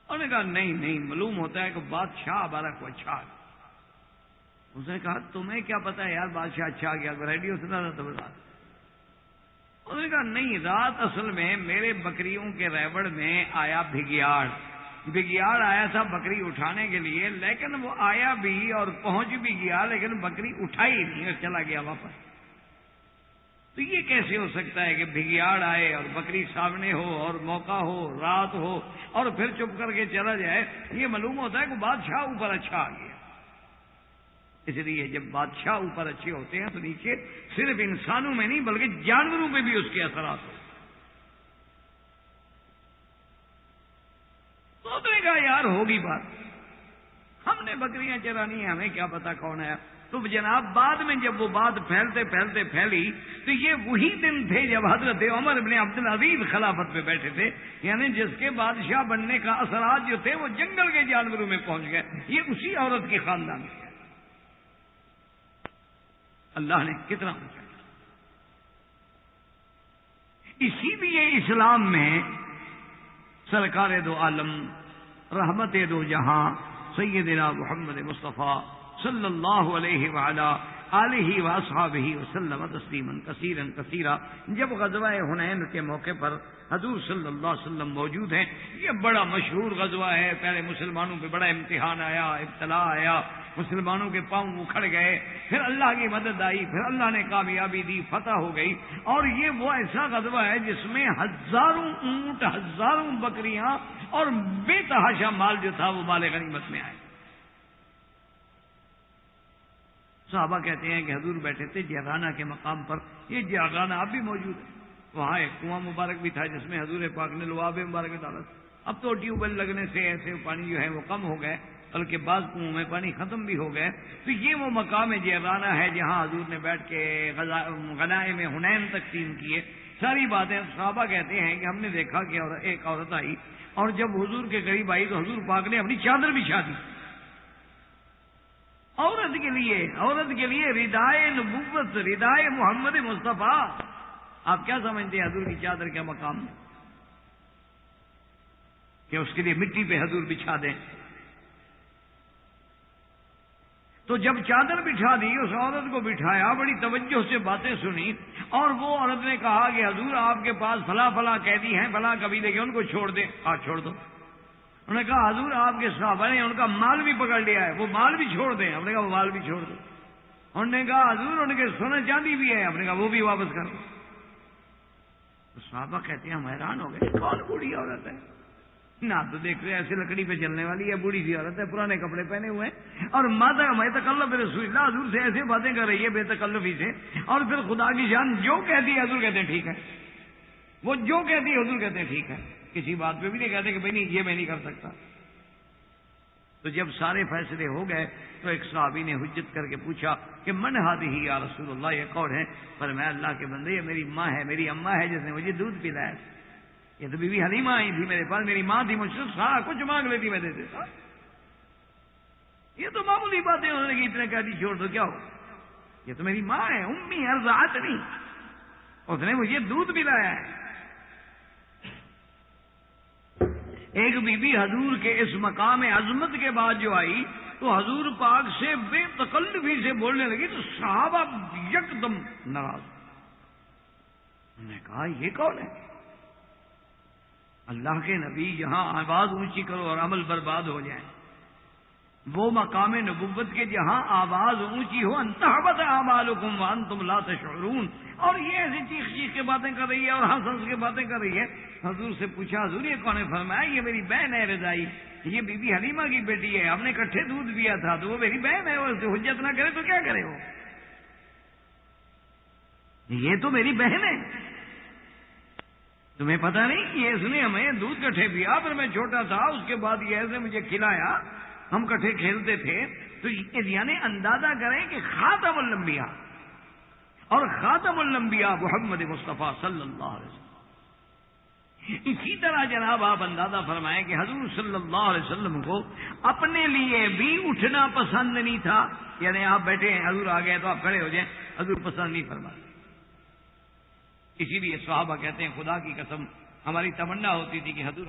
انہوں نے کہا نہیں معلوم ہوتا ہے کہ بادشاہ ہمارا کو اچھا ہے۔ اس نے کہا تمہیں کیا پتا ہے یار بادشاہ اچھا آ گیا، ریڈیو سنا تھا تو بتا۔ انہوں نے کہا نہیں، رات اصل میں میرے بکریوں کے ریوڑ میں آیا بگیاڑ آیا تھا بکری اٹھانے کے لیے، لیکن وہ آیا بھی اور پہنچ بھی گیا، لیکن بکری اٹھائی نہیں اور چلا گیا واپس۔ تو یہ کیسے ہو سکتا ہے کہ بگیاڑ آئے اور بکری سامنے ہو اور موقع ہو، رات ہو، اور پھر چپ کر کے چلا جائے؟ یہ معلوم ہوتا ہے کہ بادشاہ اوپر اچھا آ گیا۔ اس لیے جب بادشاہ اوپر اچھے ہوتے ہیں تو نیچے صرف انسانوں میں نہیں بلکہ جانوروں میں بھی اس کے اثرات ہوتے ہیں۔ تو اس نے کہا یار ہوگی بات، ہم نے بکریاں چرانی ہیں، ہمیں کیا پتا کون ہے۔ تو جناب بعد میں جب وہ بات پھیلتے پھیلی تو یہ وہی دن تھے جب حضرت عمر ابن عبدالعزیز خلافت پہ بیٹھے تھے، یعنی جس کے بادشاہ بننے کا اثرات جو تھے وہ جنگل کے جانوروں میں پہنچ گئے، یہ اسی عورت کی خاندان کی ہے۔ اللہ نے کتنا اونچا کیا۔ اسی لیے اسلام میں سرکار دو عالم رحمت دو جہاں سیدنا محمد مصطفیٰ صلی اللہ علیہ وعلا آلہ واصحابہ وسلم تسلیما کثیرا کثیرا، جب غزوہ حنین کے موقع پر حضور صلی اللہ علیہ وسلم موجود ہیں، یہ بڑا مشہور غزوہ ہے۔ پہلے مسلمانوں پہ بڑا امتحان آیا، ابتلا آیا، مسلمانوں کے پاؤں اکھڑ گئے، پھر اللہ کی مدد آئی، پھر اللہ نے کامیابی دی، فتح ہو گئی۔ اور یہ وہ ایسا غزوہ ہے جس میں ہزاروں اونٹ، ہزاروں بکریاں اور بے تحاشا مال جو تھا وہ مال غنیمت میں آئے۔ صحابہ کہتے ہیں کہ حضور بیٹھے تھے جعرانہ کے مقام پر، یہ جعرانہ اب بھی موجود ہے، وہاں ایک کنواں مبارک بھی تھا جس میں حضور پاک نے لعاب مبارک ڈالا تھا۔ اب تو ٹیوب ویل لگنے سے ایسے پانی جو ہے وہ کم ہو گئے، بلکہ بعض کنووں میں پانی ختم بھی ہو گئے۔ تو یہ وہ مقام جعرانہ ہے جہاں حضور نے بیٹھ کے غنائم حنین تقسیم کیے، ساری باتیں۔ صحابہ کہتے ہیں کہ ہم نے دیکھا کہ ایک عورت آئی، اور جب حضور کے قریب آئی تو حضور پاک نے اپنی چادر بچھا دی عورت کے لیے ردائے نبوت، ردائے محمد مصطفیٰ۔ آپ کیا سمجھتے ہیں حضور کی چادر کا مقام کہ اس کے لیے مٹی پہ حضور بچھا دیں؟ تو جب چادر بچھا دی، اس عورت کو بٹھایا، بڑی توجہ سے باتیں سنی، اور وہ عورت نے کہا کہ حضور آپ کے پاس فلاں فلاں قیدی ہیں فلاں قبیلے کے، ان کو چھوڑ دیں۔ چھوڑ دو۔ انہوں نے کہا حضور آپ کے صحابہ نے ان کا مال بھی پکڑ لیا ہے، وہ مال بھی چھوڑ دیں۔ ہم نے کہا وہ مال بھی چھوڑ دو۔ انہوں نے کہا حضور ان کے سونا چاندی بھی ہے، ہم نے کہا وہ بھی واپس کر دو۔ صحابہ کہتے ہیں ہم حیران ہو گئے، کون بوڑھی عورت ہے؟ نہ تو دیکھ رہے ایسے لکڑی پہ چلنے والی ہے، بوڑھی سی عورت ہے، پرانے کپڑے پہنے ہوئے ہیں، اور ماتا میں تکلف رسول اللہ حضور سے ایسے باتیں کر رہی ہے بے تکلفی سے، اور پھر خدا کی جان جو کہتی ہے حضور کہتے ہیں ٹھیک ہے، وہ جو کہتی ہے حضور کہتے ہیں ٹھیک ہے، کسی بات پہ بھی نہیں کہتے کہ بھائی نہیں یہ میں نہیں کر سکتا۔ تو جب سارے فیصلے ہو گئے تو ایک صحابی نے حجت کر کے پوچھا کہ من ہذہ یا رسول اللہ، یہ کون ہے؟ فرمایا اللہ کے بندے یہ میری ماں ہے، میری اماں ہے جس نے مجھے دودھ پلایا۔ یہ تو بی بی حلیمہ آئی تھی میرے پاس، میری ماں تھی، مجھ سے سارا کچھ مانگ لیتی، میں دے دیتا. یہ تو معمولی باتیں انہوں نے کہ اتنے کہہ دی چھوڑ دو، کیا ہو، یہ تو میری ماں ہے، امی ارضعتنی، اس نے مجھے دودھ پلایا ہے. ایک بی بی حضور کے اس مقام عظمت کے بعد جو آئی تو حضور پاک سے بے تکلفی سے بولنے لگی تو صحابہ یکدم ناراض. انہوں نے کہا یہ کون ہے؟ اللہ کے نبی جہاں آواز اونچی کرو اور عمل برباد ہو جائیں، وہ مقام نبوت کے جہاں آواز اونچی ہو، انتہبت اعمالکم وانتم لا تشعرون، اور یہ ایسی چیخ چیخ کے باتیں کر رہی ہے اور ہنس ہنس کے باتیں کر رہی ہے. حضور سے پوچھا حضور یہ کون ہے؟ فرمایا یہ میری بہن ہے رضائی، یہ بی بی حلیمہ کی بیٹی ہے، ہم نے اکٹھے دودھ پیا تھا تو وہ میری بہن ہے، اور حجت نہ کرے تو کیا کرے، وہ یہ تو میری بہن ہے. تمہیں پتہ نہیں کہ اس نے ہمیں دودھ کٹھے پیا، پھر میں چھوٹا تھا، اس کے بعد یہ ایسے مجھے کھلایا، ہم کٹھے کھیلتے تھے. تو یعنی اندازہ کریں کہ خاتم الانبیاء اور خاتم الانبیاء محمد مصطفیٰ صلی اللہ علیہ وسلم. اسی طرح جناب آپ اندازہ فرمائیں کہ حضور صلی اللہ علیہ وسلم کو اپنے لیے بھی اٹھنا پسند نہیں تھا. یعنی آپ بیٹھے ہیں، حضور آ گئے تو آپ کھڑے ہو جائیں، حضور پسند نہیں فرماتے. اسی لیے صحابہ کہتے ہیں خدا کی قسم ہماری تمنا ہوتی تھی کہ حضور